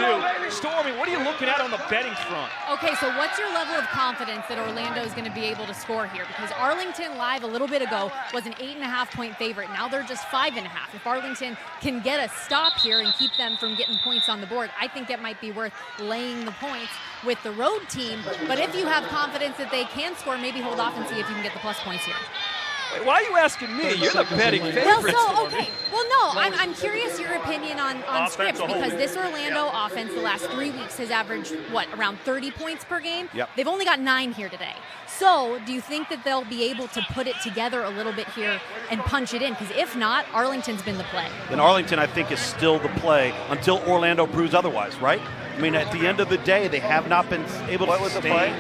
Speaker 1: Stormy, what are you looking at on the betting front?
Speaker 10: Okay, so what's your level of confidence that Orlando is going to be able to score here? Because Arlington live a little bit ago was an 8.5-point favorite. Now they're just 5.5. If Arlington can get a stop here and keep them from getting points on the board, I think it might be worth laying the points with the road team. But if you have confidence that they can score, maybe hold off and see if you can get the plus points here.
Speaker 1: Wait, why are you asking me? You're the betting favorite.
Speaker 10: Well, so, okay. Well, no, I'm curious your opinion on scripts, because this Orlando offense the last 3 weeks has averaged, what, around 30 points per game?
Speaker 2: Yep.
Speaker 10: They've only got 9 here today. So do you think that they'll be able to put it together a little bit here and punch it in? Because if not, Arlington's been the play.
Speaker 2: And Arlington, I think, is still the play until Orlando proves otherwise, right? I mean, at the end of the day, they have not been able to sustain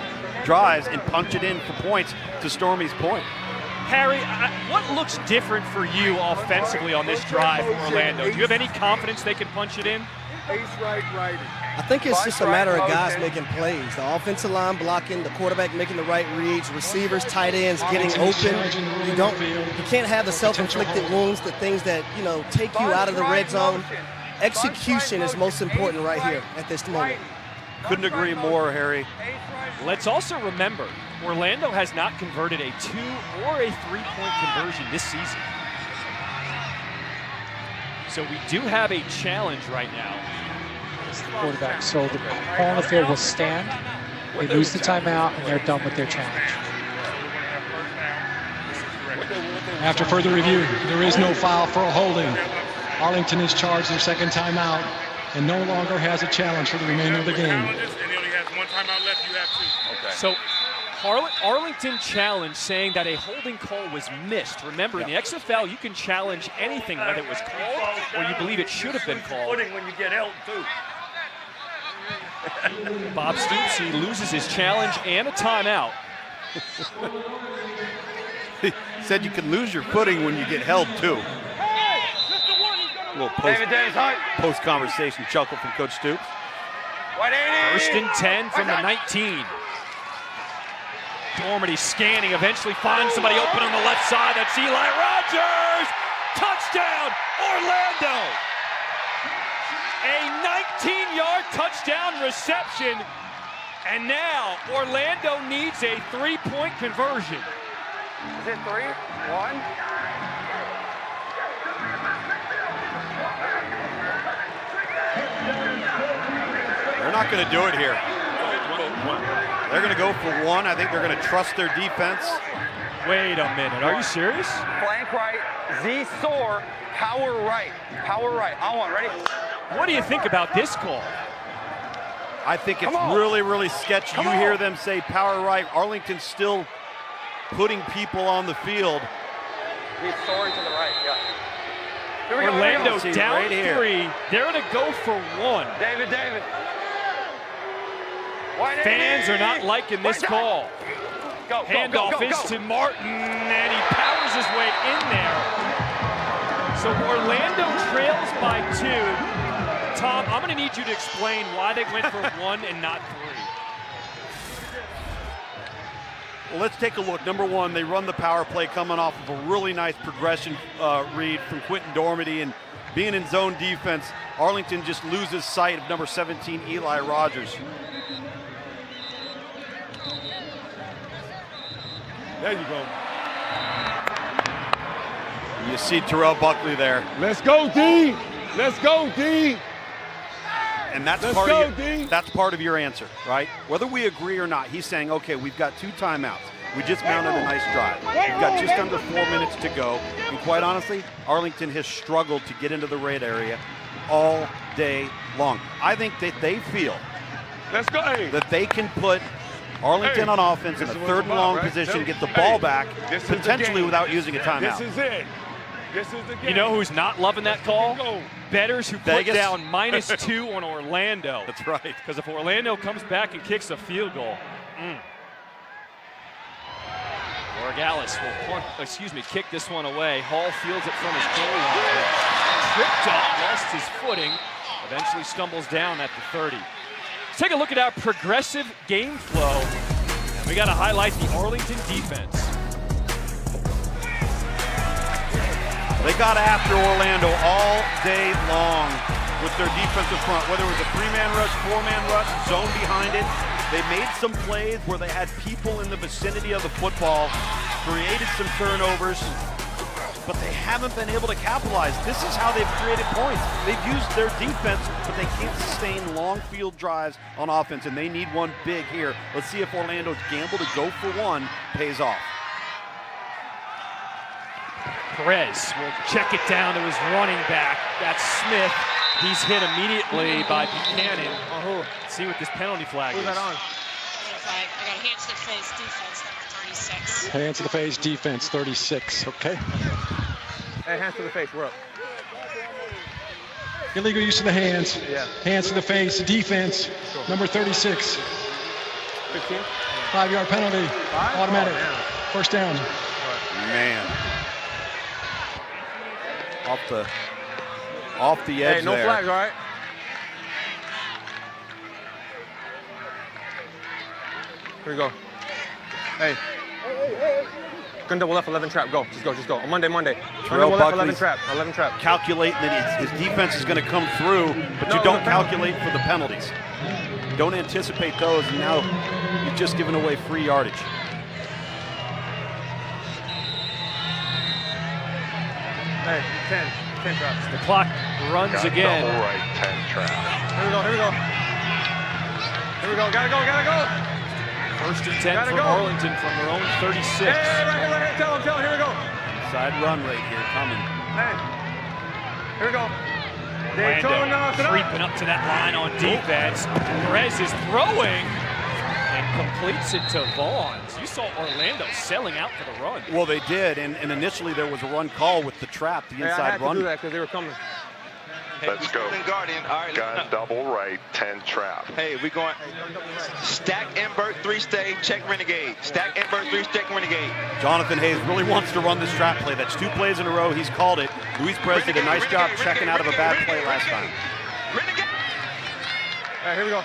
Speaker 2: drives and punch it in for points, to Stormy's point.
Speaker 1: Harry, what looks different for you offensively on this drive for Orlando? Do you have any confidence they can punch it in?
Speaker 4: I think it's just a matter of guys making plays. The offensive line blocking, the quarterback making the right reads, receivers, tight ends getting open. You can't have the self-inflicted wounds, the things that, take you out of the red zone. Execution is most important right here at this moment.
Speaker 2: Couldn't agree more, Harry.
Speaker 1: Let's also remember, Orlando has not converted a 2 or a 3-point conversion this season. So we do have a challenge right now.
Speaker 6: Quarterback. So the ball on the field will stand. They lose the timeout, and they're done with their challenge.
Speaker 14: After further review, there is no foul for a holding. Arlington is charged their second timeout and no longer has a challenge for the remainder of the game.
Speaker 13: And he only has 1 timeout left. You have 2. Okay.
Speaker 1: So Arlington challenged, saying that a holding call was missed. Remember, in the XFL, you can challenge anything, whether it was called or you believe it should have been called.
Speaker 21: When you get held, too.
Speaker 1: Bob Stoops, he loses his challenge and a timeout.
Speaker 2: He said you can lose your footing when you get held, too. A little post-conversation chuckle from Coach Stoops.
Speaker 1: 1st and 10 from the 19. Dormady scanning, eventually finds somebody open on the left side. That's Eli Rogers! Touchdown, Orlando! A 19-yard touchdown reception. And now Orlando needs a 3-point conversion.
Speaker 5: Is it 3? 1?
Speaker 2: They're not going to do it here. They're going to go for 1. I think they're going to trust their defense.
Speaker 1: Wait a minute. Are you serious?
Speaker 5: Flank right, Z soar, power right. Power right. On 1. Ready?
Speaker 1: What do you think about this call?
Speaker 2: I think it's really, really sketchy. You hear them say power right. Arlington's still putting people on the field.
Speaker 5: He's soaring to the right, yeah.
Speaker 1: Orlando down right 3. They're going to go for 1.
Speaker 5: David.
Speaker 1: Fans are not liking this call. Handoff is to Martin, and he powers his way in there. So Orlando trails by 2. Tom, I'm going to need you to explain why they went for 1 and not 3.
Speaker 2: Well, let's take a look. Number 1, they run the power play coming off of a really nice progression read from Quentin Dormady, and being in zone defense, Arlington just loses sight of number 17, Eli Rogers.
Speaker 15: There you go.
Speaker 2: You see Terrell Buckley there.
Speaker 15: Let's go, D. Let's go, D.
Speaker 2: And that's that's part of your answer, right? Whether we agree or not, he's saying, okay, we've got 2 timeouts. We just mounted a nice drive. We've got just under 4 minutes to go. And quite honestly, Arlington has struggled to get into the red area all day long. I think that they feel that they can put Arlington on offense in a 3rd and long position, get the ball back, potentially without using a timeout.
Speaker 15: This is it. This is the game.
Speaker 1: You know who's not loving that call? Bettors who put
Speaker 2: Vegas.
Speaker 1: down -2 on Orlando.
Speaker 2: That's right.
Speaker 1: Because if Orlando comes back and kicks a field goal, Morgalis will kick this one away. Hall fields it from his goal line. Tripped up, lost his footing, eventually stumbles down at the 30. Let's take a look at our progressive game flow. And we got to highlight the Arlington defense.
Speaker 2: They got after Orlando all day long with their defensive front, whether it was a 3-man rush, 4-man rush, zone behind it. They made some plays where they had people in the vicinity of the football, created some turnovers, but they haven't been able to capitalize. This is how they've created points. They've used their defense, but they can't sustain long field drives on offense, and they need one big here. Let's see if Orlando's gamble to go for one pays off.
Speaker 1: Perez will check it down to his running back. That's Smith. He's hit immediately by Buchanan. Let's see what this penalty flag is.
Speaker 19: I got hands to the face defense, number 36.
Speaker 14: Hands to the face defense, 36. Okay.
Speaker 5: Hey, hands to the face. We're up.
Speaker 14: Illegal use of the hands.
Speaker 5: Yeah.
Speaker 14: Hands to the face defense, number 36.
Speaker 5: 15.
Speaker 14: 5-yard penalty. Automatic. First down.
Speaker 2: Man. Off the edge.
Speaker 5: Hey, no
Speaker 2: there.
Speaker 5: flags, all right? Here we go. Hey. Gun double left 11 trap. Go. Just go. On Monday. Gun double left 11 trap. 11 trap.
Speaker 2: Calculating that his defense is going to come through, but you don't calculate for the penalties. Don't anticipate those, and now you've just given away free yardage.
Speaker 5: Hey, 10 traps.
Speaker 1: The clock runs again.
Speaker 11: Double right, 10 trap.
Speaker 5: Here we go. Gotta go.
Speaker 1: First and 10 for Arlington from their own 36.
Speaker 5: Hey, right here. Tell him. Here we go.
Speaker 2: Side run right here coming.
Speaker 5: Hey. Here we go.
Speaker 1: Orlando creeping up to that line on defense. Perez is throwing and completes it to Vaughn. You saw Orlando selling out for the run.
Speaker 2: Well, they did, and initially there was a run call with the trap, the inside
Speaker 5: I had
Speaker 2: run.
Speaker 5: to do that because they were coming.
Speaker 11: Let's go.
Speaker 12: Guardian. All right,
Speaker 11: Gun double right, 10 trap.
Speaker 12: Hey, we're going stack invert 3 stay, check Renegade. Stack invert 3 check Renegade.
Speaker 2: Jonathan Hayes really wants to run this trap play. That's 2 plays in a row. He's called it. Luis Perez did a nice job checking out of a bad play last time.
Speaker 12: Renegade.
Speaker 5: All right, here we go.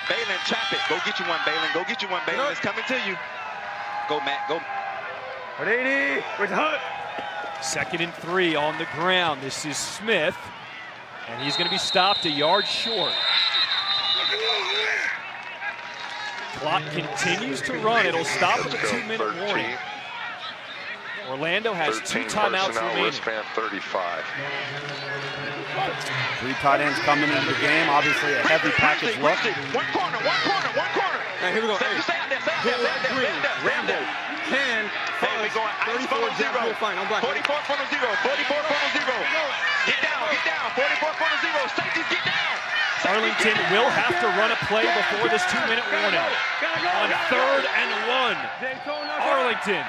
Speaker 12: Balin, trap it. Go get you one, Balin. It's coming to you. Go, Matt. Go.
Speaker 5: 180. Where's the hunt?
Speaker 1: 2nd and 3 on the ground. This is Smith. And he's going to be stopped a yard short. Clock continues to run. It'll stop with a 2-minute warning. Orlando has 2 timeouts remaining.
Speaker 11: Wristband 35.
Speaker 2: 3 tight ends coming into the game. Obviously a heavy package look.
Speaker 12: One corner.
Speaker 5: Hey, here we go.
Speaker 12: Stay out there.
Speaker 5: Rambo. 10.
Speaker 12: Hey, we're going
Speaker 5: 34 fine. I'm black.
Speaker 12: 44 from 0. 44 from 0. Get down. 44 from 0. Safety, get down.
Speaker 1: Arlington will have to run a play before this 2-minute warning. On 3rd and 1. Arlington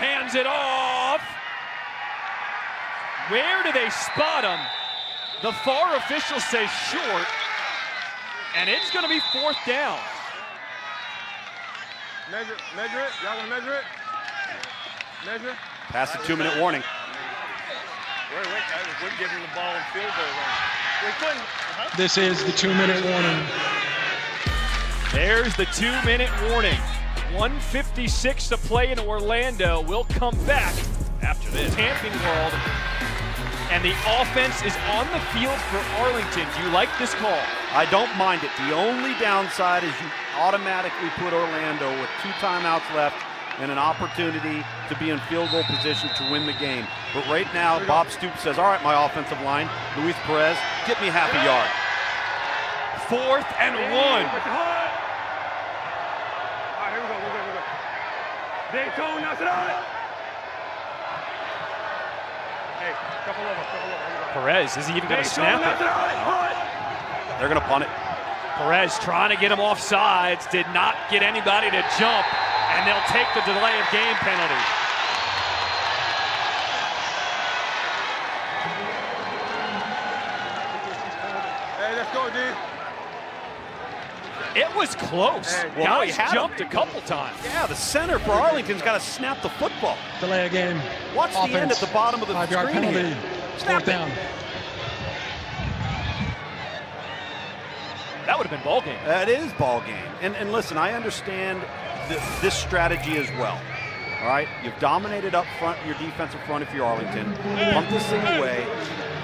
Speaker 1: hands it off. Where do they spot him? The far officials say short, and it's going to be 4th down.
Speaker 5: Measure it. Y'all gonna measure it? Measure.
Speaker 2: Past the 2-minute warning.
Speaker 21: We're giving the ball and field goal range.
Speaker 14: This is the 2-minute warning.
Speaker 1: There's the 2-minute warning. 1:56 to play in Orlando. We'll come back after this. Camping World, and the offense is on the field for Arlington. Do you like this call?
Speaker 2: I don't mind it. The only downside is you automatically put Orlando with 2 timeouts left and an opportunity to be in field goal position to win the game. But right now, Bob Stoops says, all right, my offensive line, Luis Perez, get me half a yard.
Speaker 1: 4th and 1.
Speaker 5: All right, here we go, we're good. Daytona, hey, couple over.
Speaker 1: Perez, is he even going to snap it?
Speaker 2: They're going to punt it.
Speaker 1: Perez trying to get him off sides, did not get anybody to jump, and they'll take the delay of game penalty.
Speaker 5: Hey, let's go, D.
Speaker 1: It was close.
Speaker 2: Well,
Speaker 1: Guys jumped a couple times.
Speaker 2: Yeah, the center for Arlington's got to snap the football.
Speaker 14: Delay a game.
Speaker 2: Watch the end at the bottom of the
Speaker 14: 5-yard
Speaker 2: screen
Speaker 14: penalty.
Speaker 2: here. Snap
Speaker 14: Down.
Speaker 1: That would have been ball game.
Speaker 2: That is ball game. And listen, I understand this strategy as well. All right, you've dominated up front, your defensive front if you're Arlington. Pump this thing away.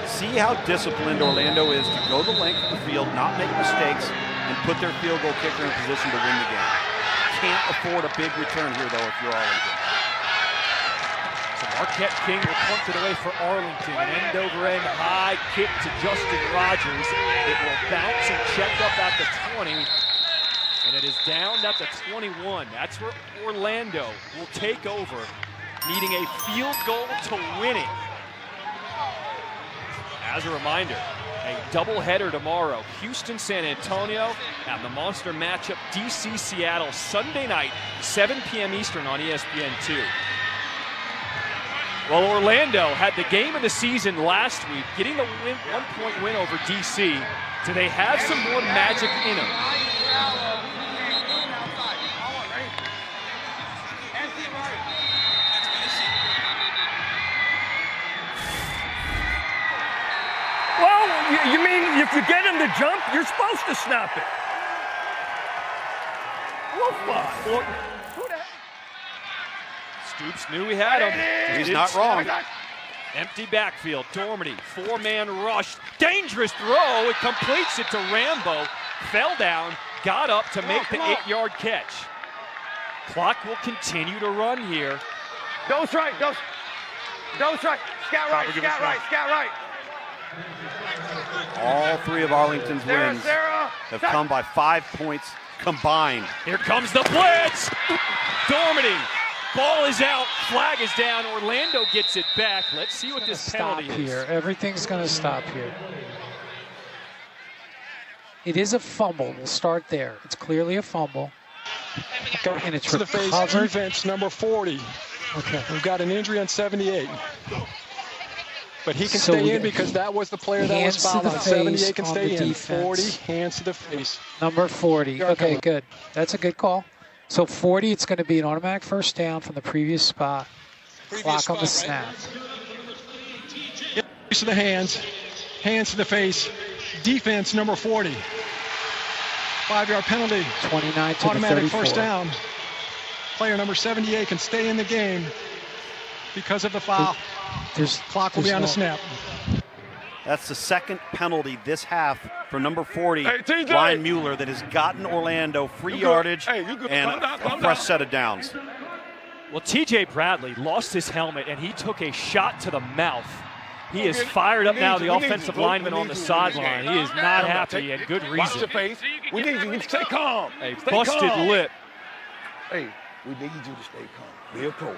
Speaker 2: See how disciplined Orlando is to go the length of the field, not make mistakes, and put their field goal kicker in position to win the game. Can't afford a big return here, though, if you're Arlington.
Speaker 1: So Marquette King will punt it away for Arlington. An end-over-end high kick to Justin Rogers. It will bounce and check up at the 20. And it is down at the 21. That's where Orlando will take over, needing a field goal to win it. As a reminder, a doubleheader tomorrow. Houston, San Antonio, and the monster matchup DC, Seattle, Sunday night, 7 p.m. Eastern on ESPN2. Well, Orlando had the game of the season last week, getting the 1-point win over DC. Do they have some more magic in them?
Speaker 21: Well, you mean if you get him to jump, you're supposed to snap it. Well,
Speaker 1: Stoops knew he had him.
Speaker 2: He's not wrong.
Speaker 1: Empty backfield. Dormady, 4-man rush. Dangerous throw. It completes it to Rambo. Fell down, got up to make the 8-yard catch. Clock will continue to run here.
Speaker 5: Dose right. Scout right.
Speaker 2: All 3 of Arlington's wins have come by 5 points combined.
Speaker 1: Here comes the blitz. Dormady. Ball is out. Flag is down. Orlando gets it back. Let's see what this penalty is.
Speaker 6: Here. Everything's going to stop here. It is a fumble. We'll start there. It's clearly a fumble. And it's
Speaker 14: To the face,
Speaker 6: recovered.
Speaker 14: defense number 40.
Speaker 6: Okay.
Speaker 14: We've got an injury on 78. But he can
Speaker 6: So
Speaker 14: stay
Speaker 6: we-
Speaker 14: in because that was the player that was
Speaker 6: hands to
Speaker 14: fouled
Speaker 6: the
Speaker 14: on.
Speaker 6: face
Speaker 14: 78 can
Speaker 6: on
Speaker 14: stay
Speaker 6: the
Speaker 14: in.
Speaker 6: defense.
Speaker 14: 40, hands to the face.
Speaker 6: Number 40.
Speaker 14: Yard
Speaker 6: Okay,
Speaker 14: cover.
Speaker 6: good. That's a good call. So 40, it's going to be an automatic first down from the previous spot. Clock on the snap.
Speaker 14: Face to the hands to the face. Defense number 40. 5-yard penalty.
Speaker 6: 29 to
Speaker 14: Automatic
Speaker 6: the 34.
Speaker 14: first down. Player number 78 can stay in the game because of the foul. Clock will be on the snap.
Speaker 2: That's the second penalty this half for number 40,
Speaker 15: Hey, TJ.
Speaker 2: Ryan Mueller, that has gotten Orlando free
Speaker 15: You good.
Speaker 2: yardage
Speaker 15: Hey, you good.
Speaker 2: and
Speaker 15: Calm down,
Speaker 2: a
Speaker 15: calm
Speaker 2: fresh
Speaker 15: down.
Speaker 2: set of downs.
Speaker 1: Well, TJ Bradley lost his helmet and he took a shot to the mouth. He is fired up now, the offensive lineman on the sideline. He is not happy, and good
Speaker 15: Watch
Speaker 1: reason.
Speaker 15: your face. We need you to stay calm.
Speaker 1: A
Speaker 15: Stay
Speaker 1: busted
Speaker 15: calm.
Speaker 1: lip.
Speaker 15: Hey, we need you to stay calm. Be a pro.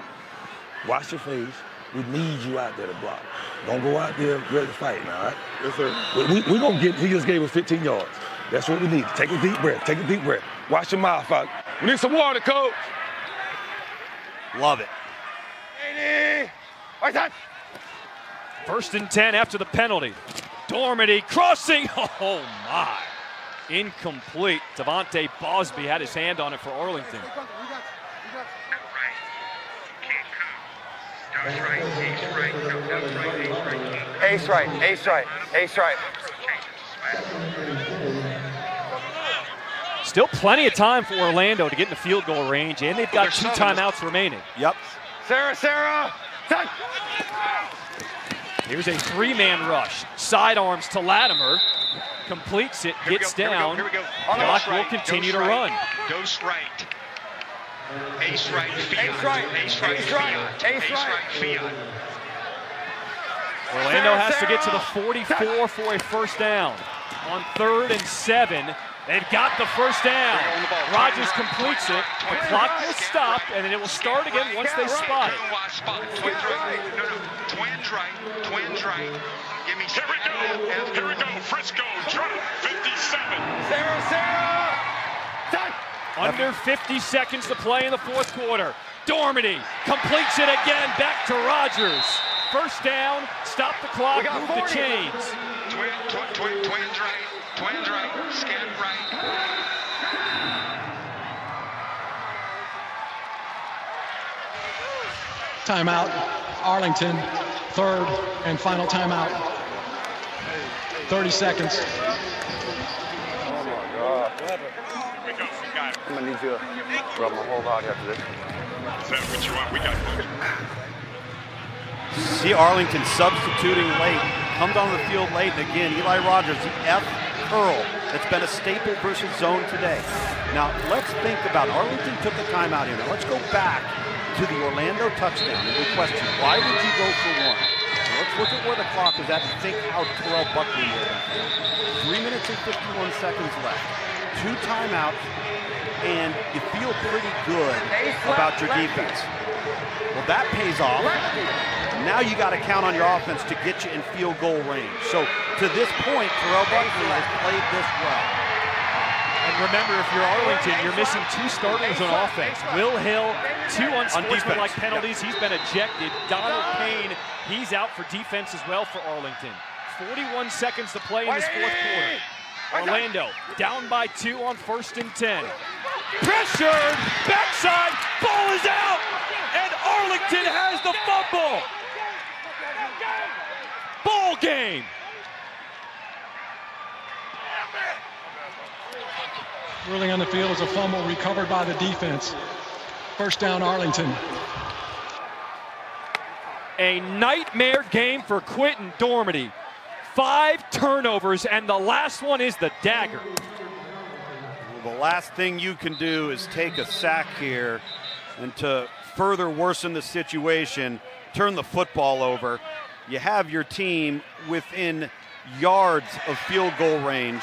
Speaker 15: Watch your face. We need you out there to block. Don't go out there ready to fight now, all right? Yes, sir. We're going to get, he just gave us 15 yards. That's what we need. Take a deep breath. Take a deep breath. Wash your mouth out. We need some water, coach.
Speaker 2: Love it.
Speaker 15: Right side.
Speaker 1: 1st and 10 after the penalty. Dormady crossing. Oh, my. Incomplete. Devontae Bosby had his hand on it for Arlington.
Speaker 5: Ace right.
Speaker 1: Still plenty of time for Orlando to get in the field goal range, and they've got 2 timeouts remaining.
Speaker 2: Yep.
Speaker 5: Sarah.
Speaker 1: Here's a 3-man rush. Sidearms to Latimer. Completes it, gets down.
Speaker 8: Here we go.
Speaker 1: Clock will continue to run.
Speaker 8: Dose right. Ace right, Fiat. Ace right, Fiat. Ace right, Fiat.
Speaker 1: Orlando has to get to the 44 for a first down. On 3rd and 7, they've got the first down. Rogers completes it. The clock will stop, and then it will start again once they spot it.
Speaker 8: Twins right. No, twins right. Twins right. Give me
Speaker 11: Here we go. Frisco drop 57.
Speaker 21: Sarah.
Speaker 1: Under 50 seconds to play in the fourth quarter. Dormady completes it again, back to Rogers. First down, stop the clock, move the chains.
Speaker 8: Twins right, scan right.
Speaker 14: Timeout, Arlington, 3rd and final timeout. 30 seconds.
Speaker 5: I'm gonna need you to rub my whole body after this.
Speaker 11: Is that what you want? We got it.
Speaker 2: See Arlington substituting late, comes on the field late, and again, Eli Rogers, the F curl that's been a staple versus zone today. Now, let's think about it. Arlington took the timeout here. Now, let's go back to the Orlando touchdown, and we question, why would you go for one? Now, let's look at where the clock is at and think how Terrell Buckley did it. 3 minutes and 51 seconds left. 2 timeouts, and you feel pretty good about your defense. Well, that pays off. Now you got to count on your offense to get you in field goal range. So to this point, Terrell Buckley has played this well.
Speaker 1: And remember, if you're Arlington, you're missing 2 starters on offense. Will Hill, 2 unsportsmanlike penalties. He's been ejected. Donald Payne, he's out for defense as well for Arlington. 41 seconds to play in this fourth quarter. Orlando down by 2 on 1st and 10. Pressured, backside, ball is out, and Arlington has the fumble. Ball game.
Speaker 14: Whirling on the field is a fumble recovered by the defense. First down, Arlington.
Speaker 1: A nightmare game for Quentin Dormady. 5 turnovers, and the last one is the dagger.
Speaker 2: The last thing you can do is take a sack here, and to further worsen the situation, turn the football over. You have your team within yards of field goal range,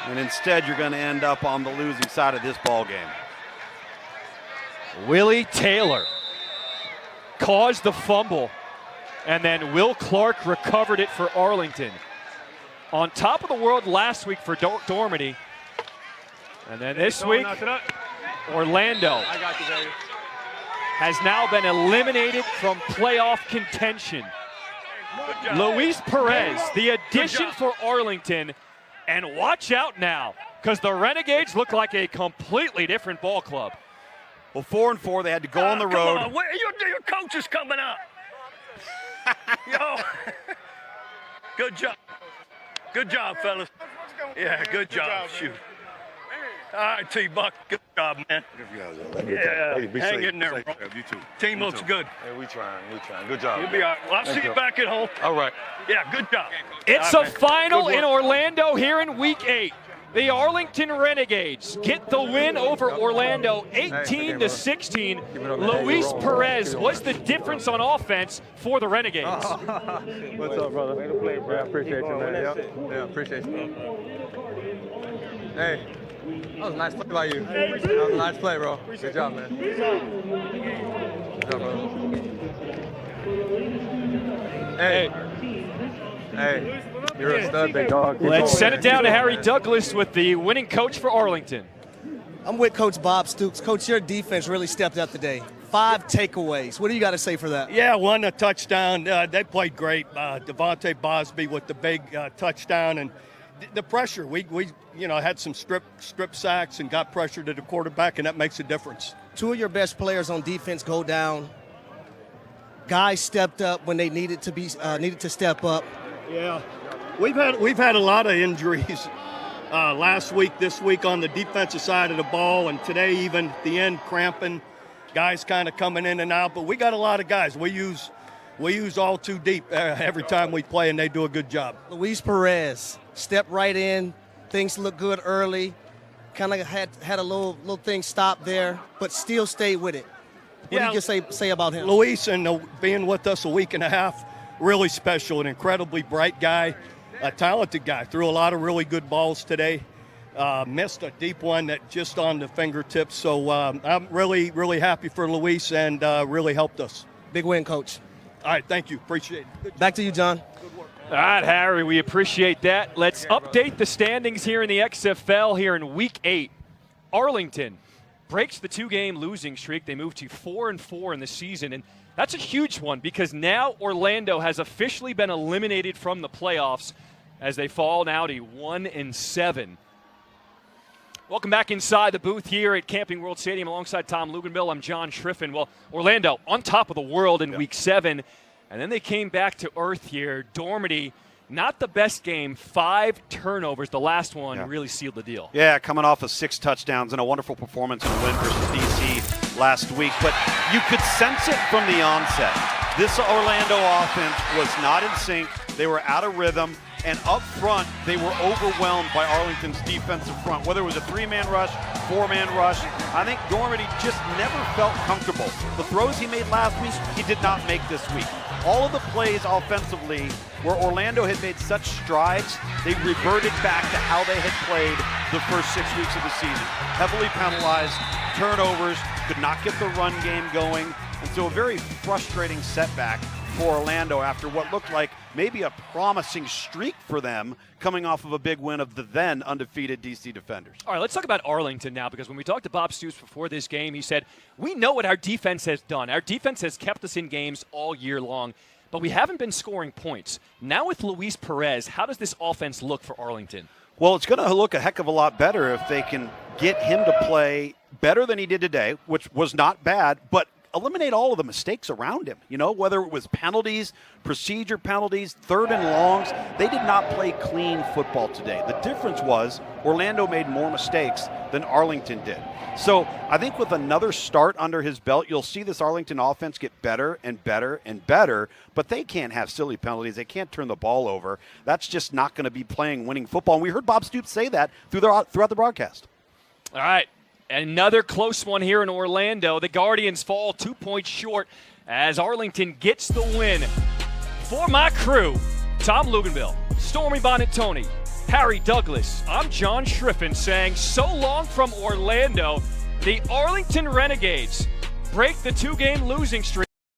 Speaker 2: and instead you're going to end up on the losing side of this ball game.
Speaker 1: Willie Taylor caused the fumble, and then Will Clark recovered it for Arlington. On top of the world last week for Dormady, and then this week, Orlando has now been eliminated from playoff contention. Luis Perez, the addition for Arlington, and watch out now, because the Renegades look like a completely different ball club.
Speaker 2: Well, 4-4, they had to go on the road.
Speaker 21: Come on. Your coach is coming up. Yo, good job. Good job, fellas. Yeah, good job. Shoot. All right, T-Buck, good job, man. Yeah, hang in there, bro.
Speaker 15: You too.
Speaker 21: Team looks good.
Speaker 15: Hey, we trying. Good job.
Speaker 21: You'll be all right. Well, I'll see you back at home.
Speaker 15: All right.
Speaker 21: Yeah, good job.
Speaker 1: It's a final in Orlando here in Week 8. The Arlington Renegades get the win over Orlando 18-16. Luis Perez was the difference on offense for the Renegades.
Speaker 5: What's up, brother? Way to play, bro. I appreciate you, man. Yeah, appreciate you. Hey, that was a nice play by you. That was a nice play, bro. Good job, man. Good job, brother. Hey, you're a stud, big dog.
Speaker 1: Let's send it down to Harry Douglas with the winning coach for Arlington.
Speaker 4: I'm with Coach Bob Stoops. Coach, your defense really stepped up today. 5 takeaways. What do you got to say for that?
Speaker 21: Yeah, won a touchdown. They played great. Devontae Bosby with the big touchdown, and the pressure. We had some strip sacks and got pressure to the quarterback, and that makes a difference.
Speaker 4: 2 of your best players on defense go down. Guys stepped up when they needed to step up.
Speaker 21: Yeah, we've had a lot of injuries last week, this week on the defensive side of the ball, and today even at the end cramping, guys kind of coming in and out. But we got a lot of guys. We use all too deep every time we play, and they do a good job.
Speaker 4: Luis Perez, step right in. Things look good early. kind of had a little thing stop there, but still stayed with it. What do you just say about him?
Speaker 21: Luis, and being with us a week and a half, really special, an incredibly bright guy, a talented guy. Threw a lot of really good balls today. Missed a deep one that just on the fingertips. So I'm really, really happy for Luis and really helped us.
Speaker 4: Big win, Coach.
Speaker 21: All right, thank you. Appreciate it.
Speaker 4: Back to you, John.
Speaker 1: All right, Harry, we appreciate that. Let's update the standings here in the XFL here in Week 8. Arlington breaks the 2-game losing streak. They move to 4-4 in the season, and that's a huge one because now Orlando has officially been eliminated from the playoffs as they fall now to 1-7. Welcome back inside the booth here at Camping World Stadium alongside Tom Luganbill. I'm John Schriffen. Well, Orlando on top of the world in Week 7, and then they came back to earth here. Dormady, not the best game, 5 turnovers. The last one really sealed the deal.
Speaker 2: Yeah, coming off of 6 touchdowns and a wonderful performance in a win versus DC last week. But you could sense it from the onset. This Orlando offense was not in sync. They were out of rhythm. And up front, they were overwhelmed by Arlington's defensive front. Whether it was a 3-man rush, 4-man rush, I think Dormady just never felt comfortable. The throws he made last week, he did not make this week. All of the plays offensively where Orlando had made such strides, they reverted back to how they had played the first 6 weeks of the season. Heavily penalized, turnovers, could not get the run game going, and so a very frustrating setback for Orlando after what looked like maybe a promising streak for them coming off of a big win of the then undefeated DC Defenders.
Speaker 1: All right, let's talk about Arlington now, because when we talked to Bob Stoops before this game, he said, we know what our defense has done. Our defense has kept us in games all year long, but we haven't been scoring points. Now with Luis Perez, how does this offense look for Arlington?
Speaker 2: Well, it's going to look a heck of a lot better if they can get him to play better than he did today, which was not bad, but eliminate all of the mistakes around him. You know, whether it was penalties, procedure penalties, 3rd and longs, they did not play clean football today. The difference was Orlando made more mistakes than Arlington did. So I think with another start under his belt, you'll see this Arlington offense get better and better and better, but they can't have silly penalties. They can't turn the ball over. That's just not going to be playing winning football. And we heard Bob Stoops say that throughout the broadcast.
Speaker 1: All right. Another close one here in Orlando. The Guardians fall 2 points short as Arlington gets the win. For my crew, Tom Luganbill, Stormy Bonnet Tony, Harry Douglas, I'm John Schriffen saying so long from Orlando. The Arlington Renegades break the 2-game losing streak.